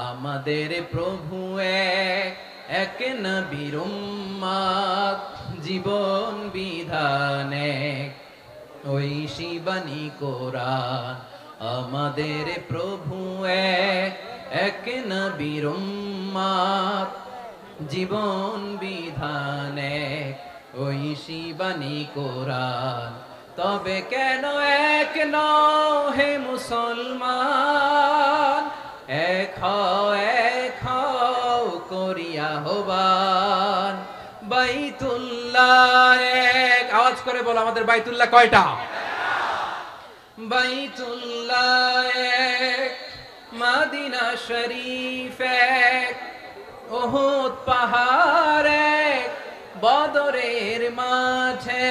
আমাদের প্রভু এক, এক নবীর উম্মত, জীবন বিধান এক, ঐশী বাণী কোরআন। আমাদের প্রভু এক, এক নবীর উম্মত, জীবন বিধান এক, ঐশী বাণী কোরআন। তবে কেন এক নও হে মুসলমান, এক হও করিয়া হবান। বাইতুল্লাহ এক, আওয়াজ করে বলো আমাদের বাইতুল্লাহ কয়টা? বাইতুল্লাহ এক, মদিনা শরীফ এক, উহুদ পাহাড় এক, বদরের মাঠে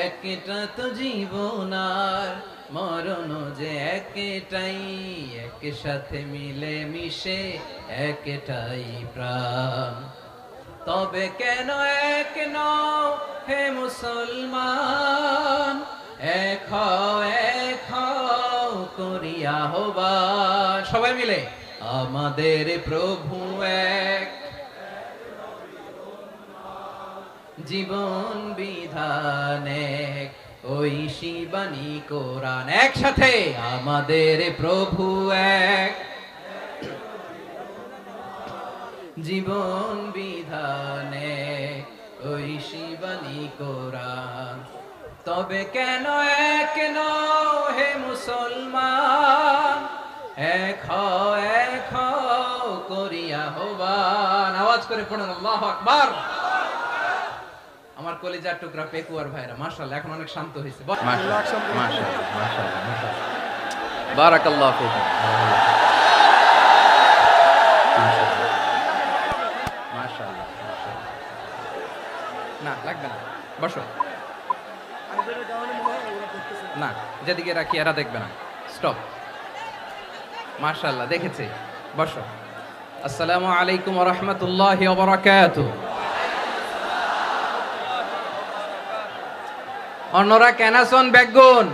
একটা তো জীবন আর মরণ যে একটাই, একসাথে মিলে মিশে একটাই প্রাণ। তবে কেন এক নও হে মুসলমান, এক হও করিয়া হবান। সবাই মিলে আমাদের প্রভু এক, জীবন বিধান এক, ঐশী বাণী কোরআন। একসাথে আমাদের প্রভু এক, জীবন বিধান এক, ঐশী বাণী কোরআন। তবে কেন এক নও হে মুসলমান, এক হও করিয়া হবান। আওয়াজ করে পড়ুন আল্লাহু আকবার। আমার কলিজার টুকরা পেকুয়ার ভাইরা মাশাআল্লাহ এখন অনেক শান্ত হয়েছে। মাশাআল্লাহ মাশাআল্লাহ বারাকাল্লাহু ফিকুম। মাশাআল্লাহ না লাগবে না, বসো না, যেদিকে রাখি এরা দেখবে না, স্টপ। মাশাআল্লাহ দেখেছি, বসো। আসসালামু আলাইকুম ওয়া রাহমাতুল্লাহি ওয়া বারাকাতুহু। অন্যরা কেনাসন বেগুন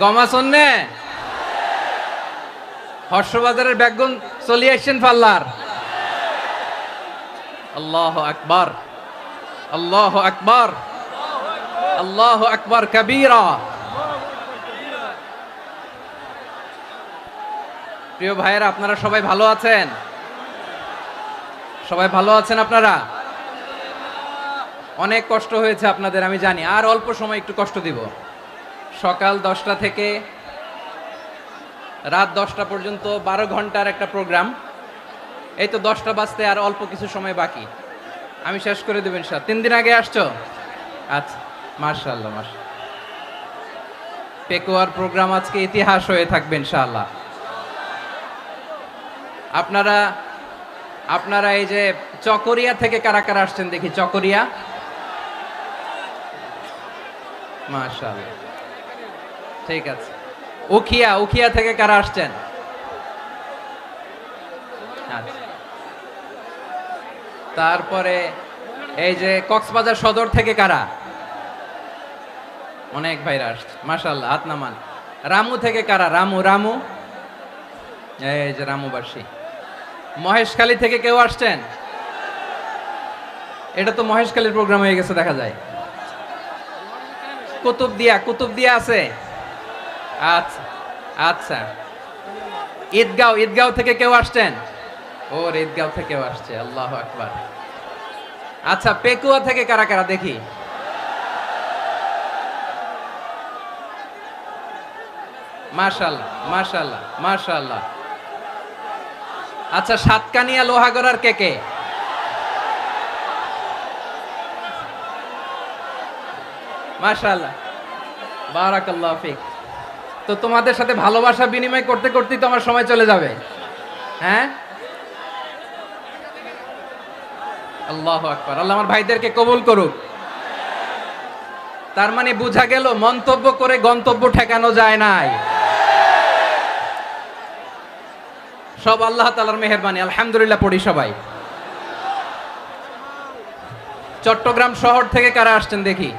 গমাসন নে হর্ষবাজারের বেগুন চলি আসছেন পাল্লার। আল্লাহু আকবার, আল্লাহু আকবার, আল্লাহু আকবার কবীরা। প্রিয় ভাইয়েরা, আপনারা সবাই ভালো আছেন? সবাই ভালো আছেন আপনারা? অনেক কষ্ট হয়েছে আপনাদের আমি জানি, আর অল্প সময় একটু কষ্ট দিব। সকাল 10টা থেকে রাত 10টা পর্যন্ত 12 ঘন্টার একটা প্রোগ্রাম। এই তো 10টা বাজতে আর অল্প কিছু সময় বাকি, আমি শেষ করে দেব ইনশাআল্লাহ। 3 দিন আগে আসছো? আচ্ছা মাশাআল্লাহ মাশাআল্লাহ। পেকুয়ার প্রোগ্রাম আজকে ইতিহাস হয়ে থাকবে ইনশাআল্লাহ। আপনারা এই যে চকরিয়া থেকে কারা কারা আসছেন দেখি? চকরিয়া, মাশাআল্লাহ, ঠিক আছে। উখিয়া থেকে কারা আসছেন? আচ্ছা। তারপরে এই যে কক্সবাজার সদর থেকে কারা? অনেক ভাইরা আসছে মাশাআল্লাহ, হাত নামান। রামু থেকে কারা? রামু, এই যে রামুবাসী। মহেশখালী থেকে কেউ আসছেন? এটা তো মহেশখালীর প্রোগ্রাম হয়ে গেছে দেখা যায়। কুতুবদিয়া আছে? আচ্ছা আচ্ছা। ঈদগাঁও থেকে কেউ আসছেন? ওর ঈদগাঁও থেকেও আসছে, আল্লাহু আকবার। আচ্ছা, পেকুয়া থেকে কারা কারা দেখি? মাশাআল্লাহ মাশাআল্লাহ মাশাআল্লাহ। আচ্ছা, সাতকানিয়া লোহাগড়ার কে? মাশাআল্লাহ বারাকাল্লাহু ফিক। তো তোমাদের সাথে ভালোবাসা বিনিময় করতে করতেই তো আমার সময় চলে যাবে। হ্যাঁ, আল্লাহু আকবার। আল্লাহ আমার ভাইদেরকে কবুল করুক। তার মানে বোঝা গেল মন্তব্য করে গন্তব্য ঠেকানো যায় নাই, সব আল্লাহ তাআলার মেহেরবানি। আলহামদুলিল্লাহ পড়ি সবাই। চট্টগ্রাম শহর থেকে কারা আসছেন দেখি?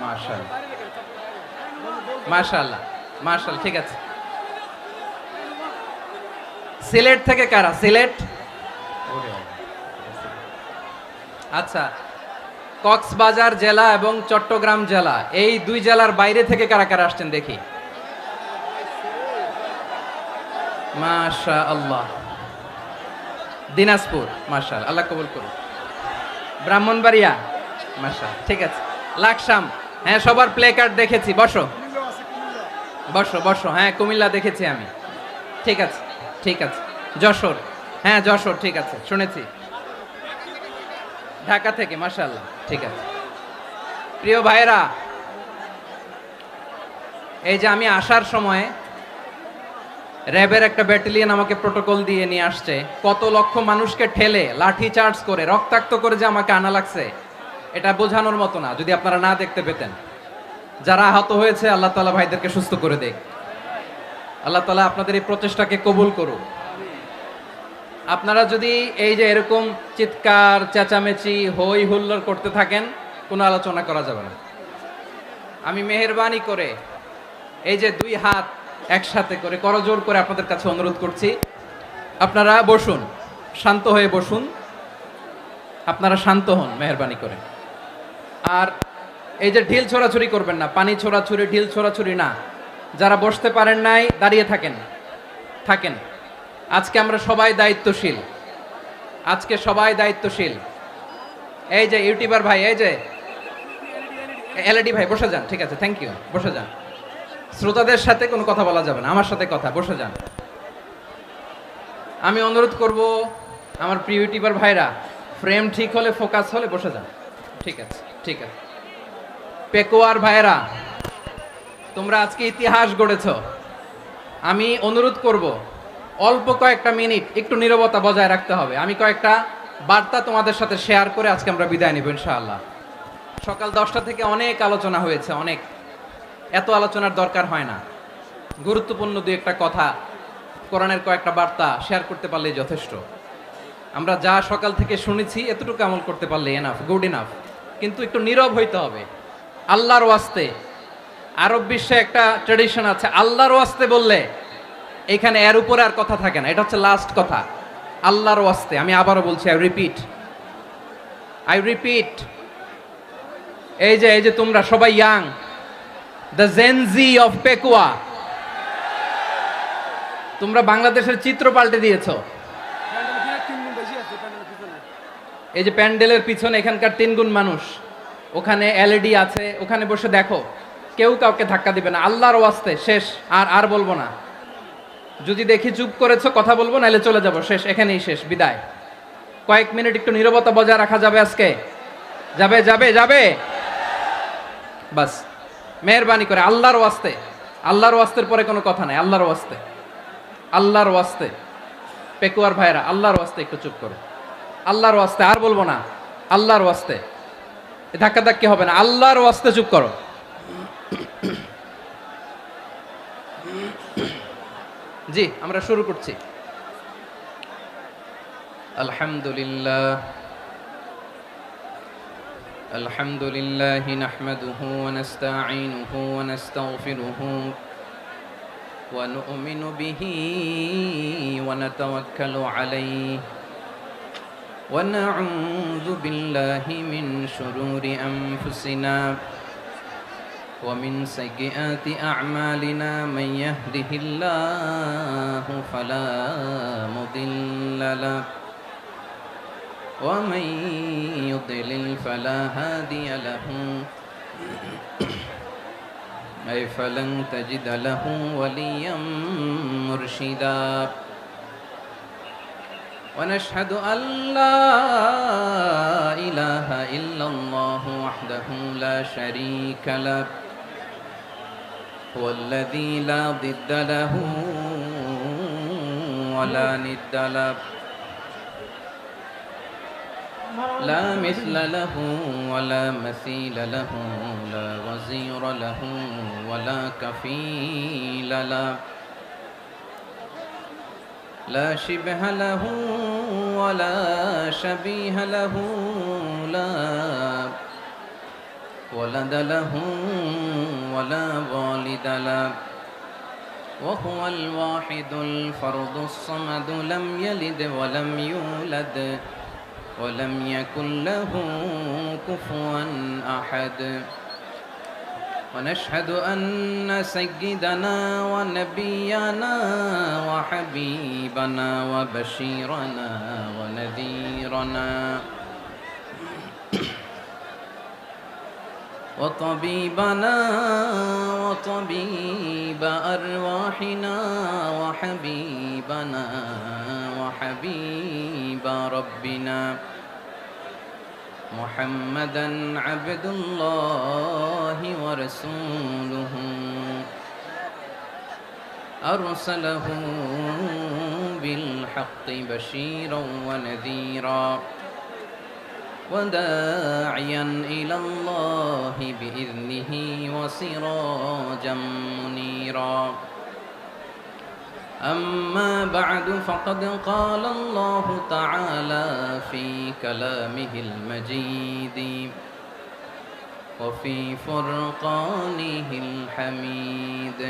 মাশাআল্লাহ মাশাআল্লাহ। মার্শাল, ঠিক আছে। সিলেট থেকে কারা? সিলেট, আচ্ছা। কক্সবাজার জেলা এবং চট্টগ্রাম জেলা, এই দুই জেলার বাইরে থেকে কারা কারা আসছেন দেখি। মাশা আল্লাহ। দিনাজপুর, মাশাল, আল্লাহ কবুল করুন। ব্রাহ্মণবাড়িয়া, মাশাল, ঠিক আছে। লাকসাম, হ্যাঁ সবার প্লে কার্ড দেখেছি, বসো বসো বসো। হ্যাঁ কুমিল্লা দেখেছি আমি, ঠিক আছে ঠিক আছে। যশোর, হ্যাঁ যশোর, ঠিক আছে শুনেছি। ঢাকা থেকে, মাশাআল্লাহ, ঠিক আছে। প্রিয় ভাইরা, এই যে আমি আসার সময় র্যাবের একটা ব্যাটালিয়ন আমাকে প্রোটোকল দিয়ে নিয়ে আসছে, কত লক্ষ মানুষকে ঠেলে লাঠি চার্জ করে রক্তাক্ত করে যে আমাকে আনা লাগছে, এটা বোঝানোর মতো না যদি আপনারা না দেখতে পেতেন। যারা আহত হয়েছে আল্লাহ তাআলা ভাইদেরকে সুস্থ করে দেখ। আল্লাহ তাআলা আপনাদের এই প্রচেষ্টাকে কবুল করুক। আপনারা যদি এই যে এরকম চিৎকার চেঁচামেচি হই হুল্লোড় করতে থাকেন, কোনো আলোচনা করা যাবে না। আমি মেহেরবানি করে এই যে দুই হাত একসাথে করে করজোড় করে আপনাদের কাছে অনুরোধ করছি, আপনারা বসুন, শান্ত হয়ে বসুন, আপনারা শান্ত হন মেহেরবানি করে। আর এই যে ঢিল ছোড়াছুরি করবেন না, পানি ছোড়াছুরি ঢিল ছোড়াছুরি না। যারা বসতে পারেন নাই দাঁড়িয়ে থাকেন থাকেন। আজকে আমরা সবাই দায়িত্বশীল, আজকে সবাই দায়িত্বশীল। এই যে ইউটিউবার ভাই, এই যে এলইডি ভাই, বসে যান, ঠিক আছে, থ্যাংক ইউ, বসে যান। শ্রোতাদের সাথে কোনো কথা বলা যাবে না, আমার সাথে কথা, বসে যান। আমি অনুরোধ করব আমার প্রিয় ইউটিউবার ভাইরা, ফ্রেম ঠিক হলে ফোকাস হলে বসে যান, ঠিক আছে ঠিক আছে। পেকোয়ার ভাইরা, তোমরা আজকে ইতিহাস গড়েছ। আমি অনুরোধ করব অল্প কয়েকটা মিনিট একটু নীরবতা বজায় রাখতে হবে। আমি কয়েকটা বার্তা তোমাদের সাথে শেয়ার করে আজকে আমরা বিদায় নিব ইনশাআল্লাহ। সকাল 10টা থেকে অনেক আলোচনা হয়েছে, অনেক, এত আলোচনার দরকার হয় না। গুরুত্বপূর্ণ দুই একটা কথা, কোরআনের কয়েকটা বার্তা শেয়ার করতে পারলেই যথেষ্ট। আমরা যা সকাল থেকে শুনেছি এতটুকু আমল করতে পারলে এনাফ, গুড ইনাফ। কিন্তু একটু নীরব হইতে হবে আল্লাহর ওয়াস্তে। আরব বিশ্বে একটা ট্র্যাডিশন আছে, আল্লাহর ওয়াস্তে বললে এখানে এর উপরে আর কথা থাকে না, এটা হচ্ছে লাস্ট কথা। আল্লাহর ওয়াস্তে, আমি আবারও বলছি, আই রিপিট। এই যে তোমরা সবাই young, the Gen Z of Pekua, তোমরা বাংলাদেশের চিত্র পাল্টে দিয়েছো। এই যে প্যান্ডেলের পিছনে এখানকার 3 গুণ মানুষ, ওখানে এলইডি আছে, ওখানে বসে দেখো, কেউ কাউকে ধাক্কা দিবে না। আল্লাহর ওয়াস্তে, শেষ, আর বলবো না। যদি দেখি চুপ করেছো, কথা বলবো, নাহলে চলে যাব, শেষ, এখানেই শেষ, বিদায়। কয়েক মিনিট একটু নীরবতা বজায় রাখা যাবে আজকে? যাবে যাবে যাবে, বাস মেহেরবানি করে আল্লাহর ওয়াস্তে। আল্লাহর ওয়াস্তের পরে কোনো কথা নাই, আল্লাহর ওয়াস্তে, আল্লাহর ওয়াস্তে। পেকুয়ার ভাইরা, আল্লাহর ওয়াস্তে একটু চুপ করো, আল্লাহর ওয়াস্তে, আর বলবো না, আল্লাহর ওয়াস্তে। ধাক্কা ধাক্কি হবে না, আল্লাহর ওয়াস্তে চুপ করো। জি, আমরা শুরু করছি। আলহামদুলিল্লাহ, আলহামদুলিল্লাহি নাহমাদুহু ওয়া নাস্তাঈনুহু ওয়া নাস্তাগফিরুহু ওয়া নু'মিনু বিহি ওয়া নাতাওয়াক্কালু আলাইহি ওয়া না'উযু বিল্লাহি মিন শুরুরি আনফুসিনা ومن سيئات أعمالنا من يهده الله فلا مضل له ومن يضلل فلا هادي له أي فلن تجد له وليا مرشدا ونشهد أن لا إله إلا الله وحده لا شريك له هو الذي لا ضد له ولا ند له لا مثل له ولا مثيل له لا وزير له ولا كفيل له لا شبه له ولا شبيه له لا ولد له ولا والد له وهو الواحد الفرد الصمد لم يلد ولم يولد ولم يكن له كفوا أحد ونشهد أن سيدنا ونبينا وحبيبنا وبشيرنا ونذيرنا وطبيبنا وطبيب أرواحنا وحبيبنا وحبيب ربنا محمدا عبد الله ورسوله أرسله بالحق بشيرا ونذيرا وداعيا إلى الله بإذنه وسراجا منيرا أما بعد فقد قال الله تعالى في كلامه المجيد وفي فرقانه الحميد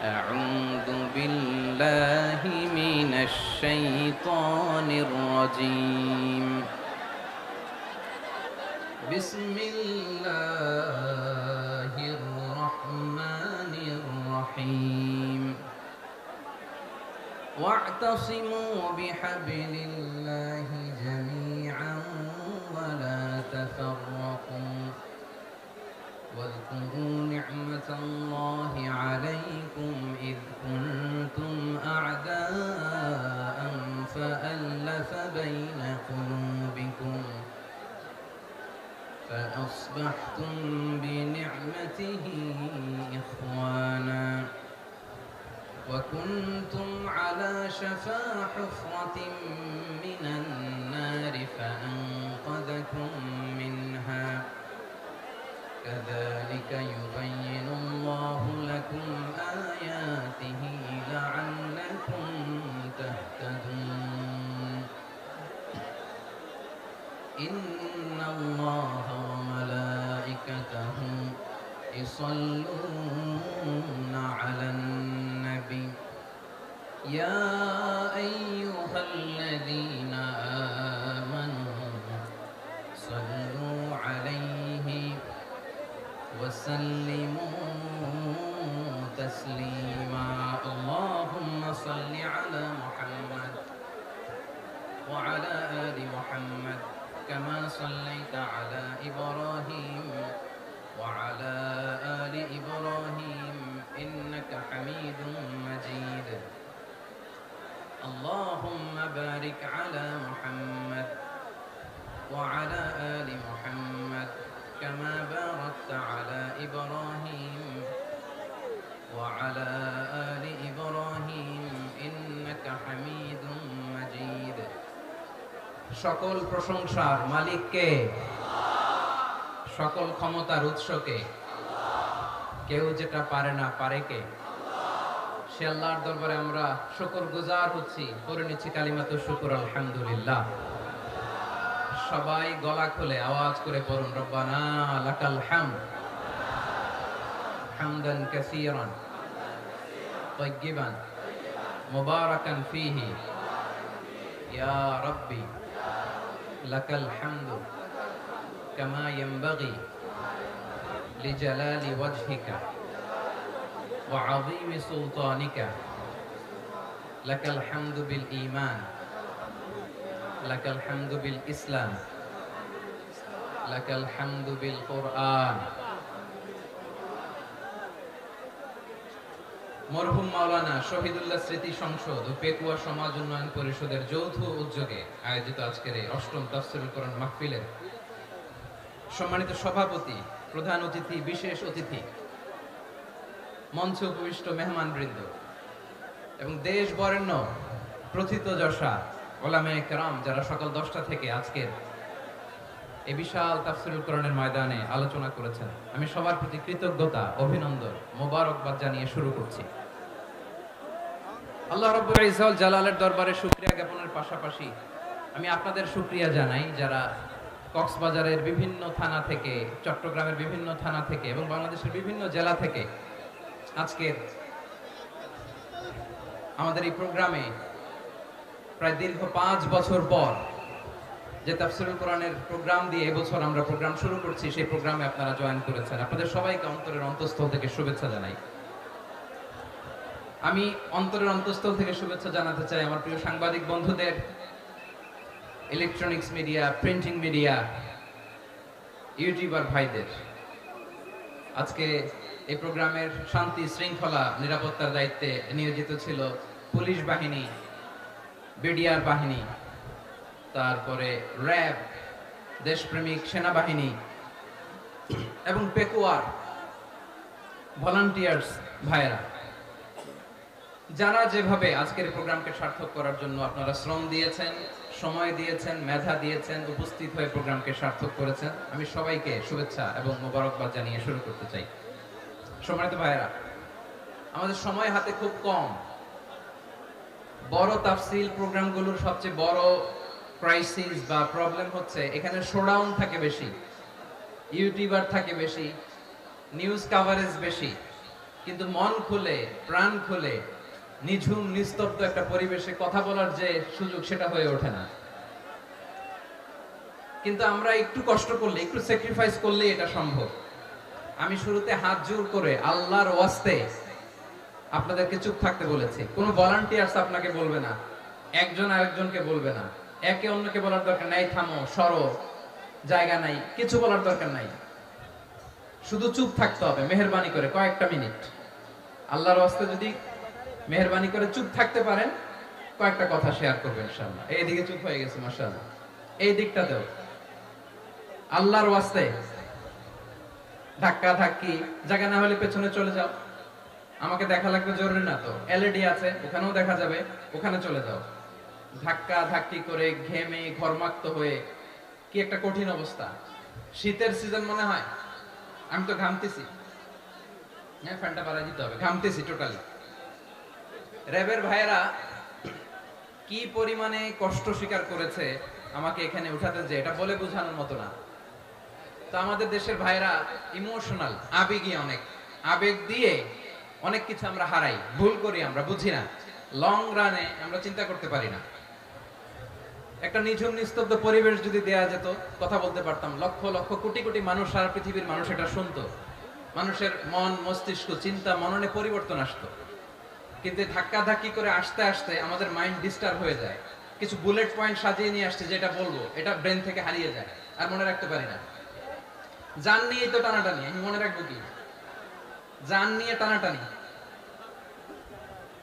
أعوذ بالله من الشيطان الرجيم بسم الله الرحمن الرحيم واعتصموا بحبل الله جميعا ولا تفرقوا واذكروا نعمة الله عليكم إذ كنتم أعداء فألف بين قلوبكم فأصبحتم بنعمته إخوانا وكنتم على شفا حفرة من النار فأنقذكم منها كذلك يبين الله لكم آياته لعلكم تهتدون إن الله وملائكته يصلون على النبي يا أيها الذين آمنوا صلوا عليه وسلموا تسليما اللهم صل على محمد وعلى آل محمد كما صليت على إبراهيم وعلى آل إبراهيم إنك حميد مجيد اللهم بارك على محمد وعلى آل محمد كما باركت على إبراهيم وعلى آل إبراهيم إنك حميد مجيد সকল প্রশংসার মালিক কে? সকল ক্ষমতার উৎস কে? কেউ যেটা পারে না পারে কে? সে আল্লাহর দরবারে আমরা শুকরগুজার হচ্ছি, করে নিচ্ছি কালিমাতু শুকর আলহামদুলিল্লাহ। সবাই গলা খুলে আওয়াজ করে পড়ুন রব্বানা লাকাল হামদ হামদান কাসীরান তাইয়্যিবান মুবারাকান ফীহি ইয়া রাব্বি লাকাল হামদু কামা ইয়ানবাগি লিজালালি ওয়াজহিকা ওয়া আযীমি সুলতানিকা লাকাল হামদু বিল ঈমান লাকাল হামদু বিল ইসলাম লাকাল হামদু বিল কুরআন। মরহুম মাওলানা শহীদুল্লাহ স্মৃতি সংসদ ও পেকুয়া সমাজ উন্নয়ন পরিষদের যৌথ উদ্যোগে আয়োজিত আজকের এই অষ্টম তাফসীরুল কোরআন মাহফিলের সম্মানিত সভাপতি, প্রধান অতিথি, বিশেষ অতিথি, মঞ্চে উপবিষ্ট মেহমানবৃন্দ এবং দেশ বরেণ্য প্রথিতযশা ওলামায়ে কেরাম যারা সকাল 10টা থেকে আজকের এই বিশাল তাফসীরুল কোরআনের ময়দানে আলোচনা করেছেন, আমি সবার প্রতি কৃতজ্ঞতা, অভিনন্দন, মোবারকবাদ জানিয়ে শুরু করছি। আল্লাহ রাব্বুল ইজ্জত ওয়াল জালালের দরবারে শুকরিয়া জ্ঞাপনের পাশাপাশি আমি আপনাদের শুকরিয়া জানাই যারা কক্সবাজারের বিভিন্ন থানা থেকে, চট্টগ্রামের বিভিন্ন থানা থেকে এবং বাংলাদেশের বিভিন্ন জেলা থেকে আজকের আমাদের এই প্রোগ্রামে প্রায় দীর্ঘ 5 বছর পর যে তাফসীরুল কোরআনের প্রোগ্রাম দিয়ে এবছর আমরা প্রোগ্রাম শুরু করছি, সেই প্রোগ্রামে আপনারা জয়েন করেছেন। আপনাদের সবাইকে অন্তরের অন্তঃস্থল থেকে শুভেচ্ছা জানাই। আমি অন্তরের অন্তঃস্থল থেকে শুভেচ্ছা জানাতে চাই আমার প্রিয় সাংবাদিক বন্ধুদের, electronics media, printing media, YouTuber ভাইদের। আজকে এই প্রোগ্রামের শান্তি শৃঙ্খলা নিরাপত্তার দায়িত্বে নিয়োজিত ছিল পুলিশ বাহিনী, বিডিআর বাহিনী, তারপরে র্যাব, দেশপ্রেমিক সেনাবাহিনী এবং পেকুয়ার ভলান্টিয়ার্স ভাইয়েরা, যারা যেভাবে আজকের প্রোগ্রামকে সার্থক করার জন্য আপনারা শ্রম দিয়েছেন, সময় দিয়েছেন, মেধা দিয়েছেন, উপস্থিত হয়ে প্রোগ্রামকে সার্থক করেছেন, আমি সবাইকে শুভেচ্ছা এবং মোবারকবাদ জানিয়ে শুরু করতে চাই। সম্মানিত ভাইয়েরা, আমাদের সময় হাতে খুব কম। বড় তাফসীল প্রোগ্রামগুলোর সবচেয়ে বড় ক্রাইসিস বা প্রবলেম হচ্ছে এখানে শোডাউন থাকে বেশি, ইউটিউবার থাকে বেশি, নিউজ কাভারেজ বেশি, কিন্তু মন খুলে, প্রাণ খুলে, নিঝুম নিস্তব্ধ একটা পরিবেশে কথা বলার যে সুযোগ, সেটা হয়ে ওঠে না। কিন্তু আমরা একটু কষ্ট করলে, একটু স্যাক্রিফাইস করলে এটা সম্ভব। আমি শুরুতে হাত জোর করে আল্লাহর ওয়াস্তে আপনাদেরকে চুপ থাকতে বলেছি। কোনো ভলান্টিয়ার্স আপনাকে বলবে না, একজন আরেকজনকে বলবে না, একে অন্যকে বলার দরকার নাই, থামো, সরো, জায়গা নাই, কিছু বলার দরকার নাই। শুধু চুপ থাকতে হবে মেহেরবানি করে কয়েকটা মিনিট। আল্লাহর ওয়াস্তে যদি মেহেরবানি করে চুপ থাকতে পারেন, কয়েকটা কথা শেয়ার করবেন ইনশাআল্লাহ। এইদিকে চুপ হয়ে গেছে মাশাআল্লাহ, এই দিকটাতেও আল্লাহর ওয়াস্তে ধাক্কা ধাক্কি জায়গা না হলে পেছনে চলে যাও। আমাকে দেখা লাগবে জরুরি না তো, এলইডি আছে, ওখানেও দেখা যাবে, ওখানে চলে যাও। ধাক্কা ধাক্কি করে ঘেমে ঘরমাক্ত হয়ে কি একটা কঠিন অবস্থা। শীতের সিজন মনে হয়, আমি তো ঘামতেছি, হ্যাঁ ফ্যানটা বাড়াই দিতে হবে, ঘামতেছি টোটালি। র্যাবের ভাইয়েরা কি পরিমাণে কষ্ট স্বীকার করেছে আমাকে এখানে উঠাতে, যে এটা বলে বোঝানোর মতো না। তো আমাদের দেশের ভাইরা ইমোশনাল, আবেগী অনেক, আবেগ দিয়ে অনেক কিছু আমরা হারাই, ভুল করি, আমরা বুঝি না, লং রানে আমরা চিন্তা করতে পারি না। একটা নিঝুম নিস্তব্ধ পরিবেশ যদি দেয়া যেত, কথা বলতে পারতাম, লক্ষ লক্ষ কোটি কোটি মানুষ, সারা পৃথিবীর মানুষ এটা শুনতো, মানুষের মন মস্তিষ্ক চিন্তা মননে পরিবর্তন আসতো। কিন্তু ধাক্কা ধাক্কি করে আসতে আসতে আমাদের মাইন্ড ডিস্টার্ব হয়ে যায়। কিছু বুলেট পয়েন্ট সাজিয়ে নিয়ে আসছে, যেটা বলবো এটা ব্রেন থেকে হারিয়ে যায়, আর মনে রাখতে পারি না। জান নিয়ে তো টানাটানি, আমি মনে রাখবো কি? জান নিয়ে টানাটানি।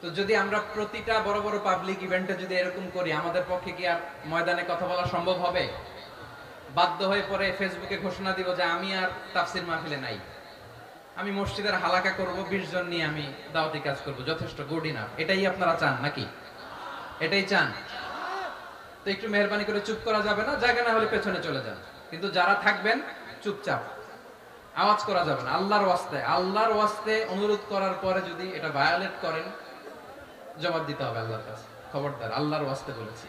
তো যদি আমরা প্রতিটা বড় বড় পাবলিক ইভেন্টে যদি এরকম করি, আমাদের পক্ষে কি আর ময়দানে কথা বলা সম্ভব হবে? বাধ্য হয়ে পরে ফেসবুকে ঘোষণা দিব যে আমি আর তাফসীর মাহফিলে নাই, আমি মসজিদের হালাকা করব, 20 জন নিয়ে আমি দাওয়াতি কাজ করব, যথেষ্ট, গুড ইনাফ। এটাই আপনারা চান নাকি? এটাই চান? তো একটু মেহেরবানি করে চুপ করা যাবে না, জায়গা না হলে পেছনে চলে যান। কিন্তু যারা থাকবেন চুপচাপ, আওয়াজ করা যাবে না। আল্লাহর ওয়াস্তে, আল্লাহর ওয়াস্তে অনুরোধ করার পরে যদি এটা ভায়োলেট করেন, জবাব দিতে হবে আল্লাহর কাছে। খবরদার, আল্লাহর ওয়াস্তে বলেছি,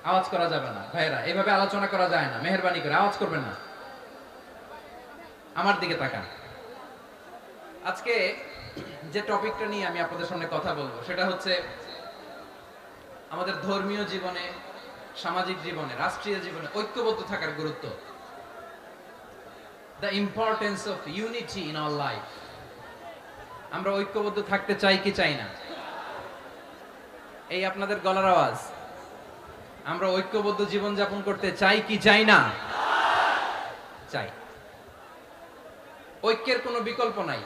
আওয়াজ করা যাবে না। ভাইরা, এইভাবে আলোচনা করা যায় না, মেহেরবানি করে আওয়াজ করবেন না। আমার দিকে তাকান। আজকে যে টপিকটা নিয়ে আমি আপনাদের সামনে কথা বলবো, সেটা হচ্ছে আমাদের ধর্মীয় জীবনে, সামাজিক জীবনে, রাষ্ট্রীয় জীবনে ঐক্যবদ্ধ থাকার গুরুত্ব। The importance of unity in our life. আমরা ঐক্যবদ্ধ থাকতে চাই কি চাই না? এই আপনাদের গলার আওয়াজ। আমরা ঐক্যবদ্ধ জীবন যাপন করতে চাই কি চাই না? চাই। ঐক্যের কোনো বিকল্প নাই।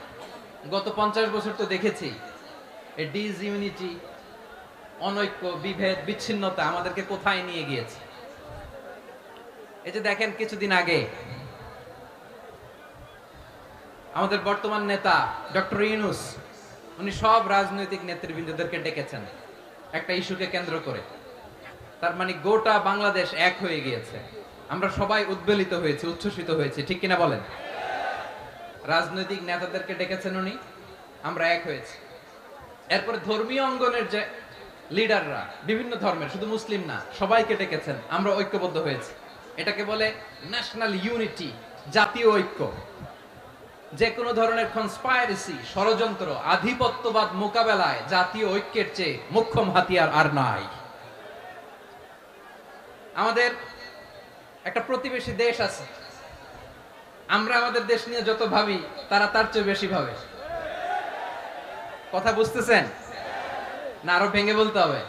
গত 50 বছর তো দেখেছি এই ডিসইউনিটি, অনৈক্য, বিভেদ, বিচ্ছিন্নতা আমাদেরকে কোথায় নিয়ে গিয়েছে। এই যে দেখেন, কিছুদিন আগে আমাদের বর্তমান নেতা ডক্টর ইউনূস, উনি সব রাজনৈতিক নেতৃবৃন্দদেরকে ডেকেছেন একটা ইস্যুকে কেন্দ্র করে। তার মানে গোটা বাংলাদেশ এক হয়ে গিয়েছে। আমরা সবাই উদ্বেলিত হয়েছি, উচ্ছ্বসিত হয়েছি, ঠিক কিনা বলেন? রাজনৈতিক নেতাদেরকে ডেকেছেন উনি, আমরা এক হয়েছি। এরপরে ধর্মীয় অঙ্গনের যে লিডাররা, বিভিন্ন ধর্মের, শুধু মুসলিম না, সবাইকে ডেকেছেন, আমরা ঐক্যবদ্ধ হয়েছি। এটাকে বলে ন্যাশনাল ইউনিটি, জাতীয় ঐক্য। যে কোনো ধরনের কনস্পাইরেসি, ষড়যন্ত্র, আধিপত্যবাদ মোকাবেলায় জাতীয় ঐক্যের চেয়ে মোক্ষম হাতিয়ার আর নাই। আমাদের একটা প্রতিবেশী দেশ আছে, আমরা আমাদের দেশ নিয়ে যত ভাবি তারা তার চেয়ে বেশি ভাবে। কথা বুঝতেছেন না? আরো ভেঙে বলতে হবে।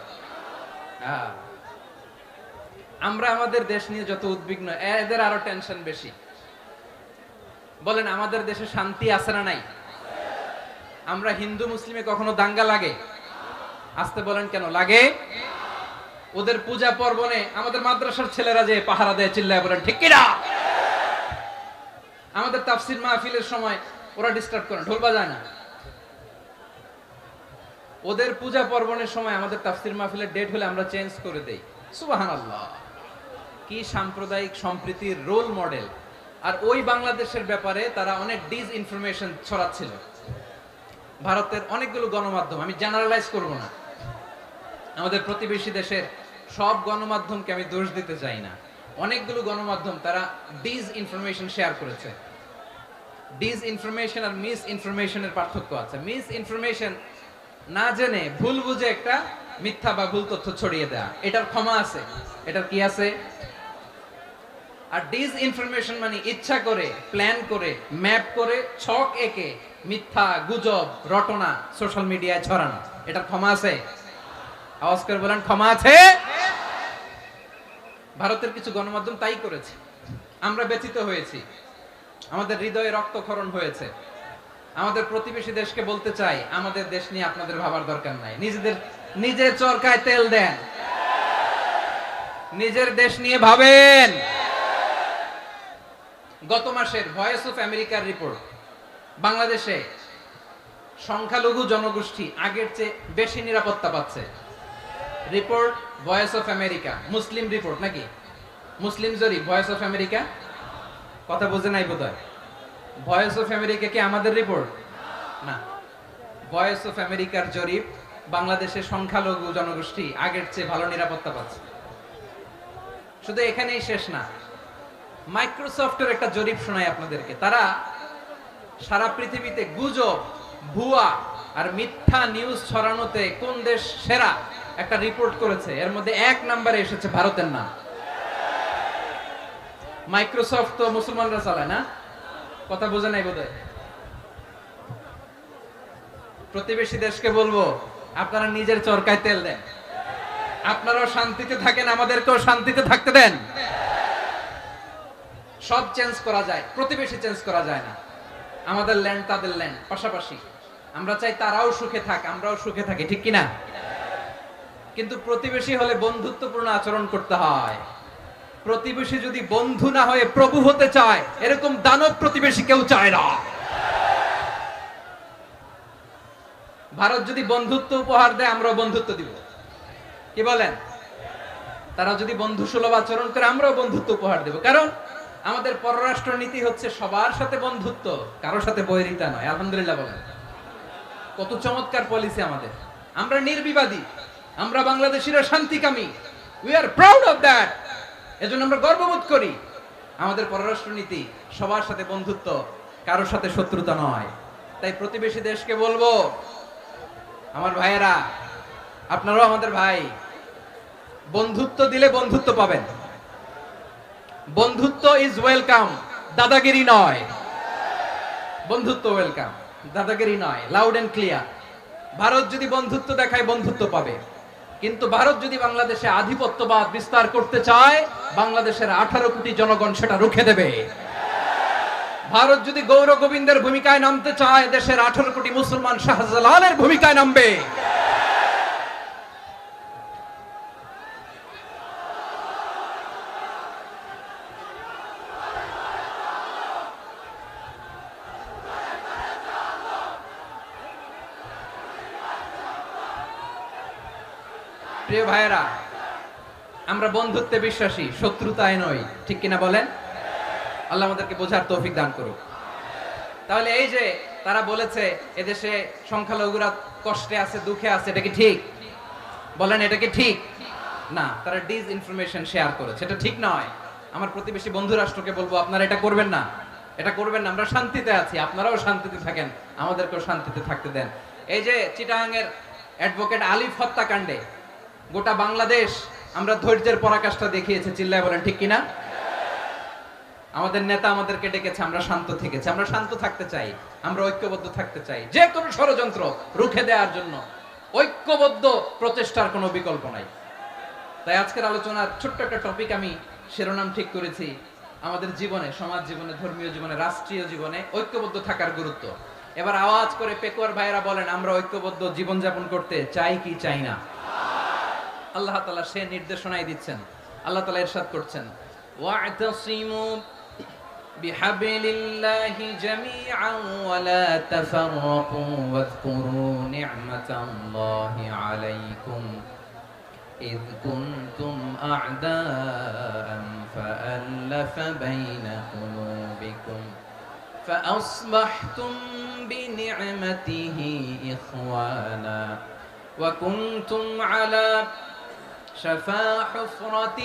আমরা আমাদের দেশ নিয়ে যত উদ্বিগ্ন, এদের আরো টেনশন বেশি। বলেন আমাদের দেশে শান্তি আছে না নাই? আমরা হিন্দু মুসলিমে কখনো দাঙ্গা লাগে? আসতে বলেন কেন লাগে? ওদের পূজা পার্বণে আমাদের মাদ্রাসার ছেলেরা যে পাহারা দেয়, চিল্লায় বলেন ঠিক কিনা? আমাদের তাফসির মাহফিলের সময় ওরা ডিস্টার্ব করে, ঢোল বাজায় না। ওদের পূজা পার্বণের সময় আমাদের তাফসির মাহফিলের ডেট হলে আমরা চেঞ্জ করে দেই। সুবহানাল্লাহ, কি সাম্প্রদায়িক সম্প্রীতির রোল মডেল। আর ওই বাংলাদেশের ব্যাপারে তারা অনেক ডিস ইনফরমেশন ছড়াচ্ছিল। ভারতের অনেকগুলো গণমাধ্যম, আমি জেনারেলাইজ করব না, আমাদের প্রতিবেশী দেশের সব গণমাধ্যমকে আমি দোষ দিতে চাই না, অনেকগুলো গণমাধ্যম তারা ডিস ইনফরমেশন শেয়ার করেছে। ডিস ইনফরমেশন আর মিস ইনফরমেশনের পার্থক্য আছে। মিস ইনফরমেশন না জেনে ভুল বুঝে একটা মিথ্যা বা ভুল তথ্য ছড়িয়ে দেয়া, এটার ক্ষমা আছে, এটার কি আছে। আর ডিস ইনফরমেশন মানে ইচ্ছা করে, প্ল্যান করে, ম্যাপ করে, ছক এঁকে মিথ্যা, গুজব, রটনা সোশ্যাল মিডিয়ায় ছড়ানো, এটার ক্ষমা আছে? আওয়াজ করে বলেন ক্ষমা আছে? ভারতের কিছু গণমাধ্যম তাই করেছে, আমরা ব্যথিত হয়েছি, আমাদের হৃদয়ে রক্তক্ষরণ হয়েছে। আমাদের প্রতিবেশী দেশকে বলতে চাই, আমাদের দেশ নিয়ে আপনাদের ভাবার দরকার নাই, নিজের চরকায় তেল দেন, নিজের দেশ নিয়ে ভাবেন। গত মাসের ভয়েস অফ আমেরিকার রিপোর্ট, বাংলাদেশে সংখ্যালঘু জনগোষ্ঠী আগের চেয়ে বেশি নিরাপত্তা পাচ্ছে। Report voice of America, Muslim report নাকি? মুসলিম জরিপ, ভয়েস অফ আমেরিকা। কথা বুঝে নাই বোধহয়। ভয়েস অফ আমেরিকা কি আমাদের রিপোর্ট না? ভয়েস অফ আমেরিকার জরিপ, বাংলাদেশের সংখ্যালঘু জনগোষ্ঠী আগের চেয়ে ভালো নিরাপত্তা পাচ্ছে। শুধু এখানেই শেষ না, মাইক্রোসফটের একটা জরিপ শোনাই আপনাদেরকে। তারা সারা পৃথিবীতে গুজব, ভুয়া আর মিথ্যা নিউজ ছড়ানোতে কোন দেশ সেরা একটা রিপোর্ট করেছে। এর মধ্যে 1 নম্বরে এসেছে ভারতের নাম। মাইক্রোসফট তো মুসলমানরা চালায় না? কথা বোঝে নাই বোধহয়। প্রতিবেশী দেশকে বলবো, আপনারা নিজের চরকায় তেল দেন, আপনারাও শান্তিতে থাকেন, আমাদেরকেও শান্তিতে থাকতে দেন। সব চেঞ্জ করা যায়, প্রতিবেশী চেঞ্জ করা যায় না। আমাদের ল্যান্ড তাদের ল্যান্ড, পাশাপাশি। আমরা চাই তারাও সুখে থাক, আমরাও সুখে থাকি, ঠিক কিনা? কিন্তু প্রতিবেশী হলে বন্ধুত্বপূর্ণ আচরণ করতে হয়। প্রতিবেশী যদি বন্ধু না হয়ে প্রভু হতে চায়, এরকম দানব প্রতিবেশী কেউ চায় না। ভারত যদি বন্ধুত্ব উপহার দেয়, আমরাও বন্ধুত্ব দিব, কি বলেন? তারা যদি বন্ধু সুলভ আচরণ করে, আমরাও বন্ধুত্ব উপহার দেব। কারণ আমাদের পররাষ্ট্র নীতি হচ্ছে সবার সাথে বন্ধুত্ব, কারোর সাথে বৈরিতা নয়। আলহামদুলিল্লাহ বলেন, কত চমৎকার পলিসি আমাদের। আমরা নির্বিবাদী, আমরা বাংলাদেশিরা শান্তিকামী, we are proud of that. এজন্য আমরা গর্ববোধ করি। আমাদের পররাষ্ট্র নীতি সবার সাথে বন্ধুত্ব, কারোর সাথে শত্রুতা নয়। তাই প্রতিবেশী দেশকে বলবো, আমার ভাইয়েরা, আপনারাও আমাদের ভাই, বন্ধুত্ব দিলে বন্ধুত্ব পাবেন। বন্ধুত্ব ইজ ওয়েলকাম, দাদাগিরি নয়। বন্ধুত্ব ওয়েলকাম, দাদাগিরি নয়, লাউড এন্ড ক্লিয়ার। ভারত যদি বন্ধুত্ব দেখায়, বন্ধুত্ব পাবে। কিন্তু ভারত যদি বাংলাদেশে আধিপত্যবাদ বিস্তার করতে চায়, বাংলাদেশের 18 কোটি জনগণ সেটা রুখে দেবে। ভারত যদি গৌর গোবিন্দের ভূমিকায় নামতে চায়, দেশের 18 কোটি মুসলমান শাহজালালের ভূমিকায় নামবে। প্রিয় ভাইয়েরা, আমরা বন্ধুত্বে বিশ্বাসী, শত্রুতায় নই, ঠিক কিনা বলেন? আল্লাহ আমাদেরকে বোঝার তৌফিক দান করুক। তাহলে এই যে তারা বলেছে এদেশে সংখ্যালঘুরা কষ্টে আছে, দুঃখে আছে, এটা কি ঠিক? বলেন, এটা কি ঠিক? না, তারা ডিস ইনফরমেশন শেয়ার করেছে, এটা ঠিক নয়। আমার প্রতিবেশী বন্ধু রাষ্ট্রকে বলবো, আপনারা এটা করবেন না। এটা করবেন না। আমরা শান্তিতে আছি, আপনারাও শান্তিতে থাকেন, আমাদেরকেও শান্তিতে থাকতে দেন। এই যে চিটাগাংয়ের অ্যাডভোকেট আলিফ হত্যাকাণ্ডে গোটা বাংলাদেশ আমরা ধৈর্যের পরাকাষ্ঠা দেখিয়েছে, চিল্লায় বলেন ঠিক কিনা? আমাদের নেতা আমাদেরকে ডেকেছে, আমরা শান্ত থেকেছি। আমরা শান্ত থাকতে চাই, আমরা ঐক্যবদ্ধ থাকতে চাই। যে কোনো ষড়যন্ত্র রুখে দেওয়ার জন্য ঐক্যবদ্ধ প্রচেষ্টার কোনো বিকল্প নাই। তাই আজকের আলোচনার ছোট্ট একটা টপিক আমি শিরোনাম ঠিক করেছি, আমাদের জীবনে, সমাজ জীবনে, ধর্মীয় জীবনে, রাষ্ট্রীয় জীবনে ঐক্যবদ্ধ থাকার গুরুত্ব। এবার আওয়াজ করে পেকুয়ার ভাইয়েরা বলেন, আমরা ঐক্যবদ্ধ জীবনযাপন করতে চাই কি চাই না? আল্লাহ তাআলা সে নির্দেশনাই দিচ্ছেন। আল্লাহ তাআলা ইরশাদ করছেন, ওয়া'তাসিমু বিহাবলিল্লাহি জামিআন ওয়া লা তাফাররাকু ওয়াযকুরু নি'মাতাল্লাহি আলাইকুম إذ كنتم أعداء فألف بين قلوبكم فأصبحتم بنعمته إخوانا وكنتم على شفا حفرة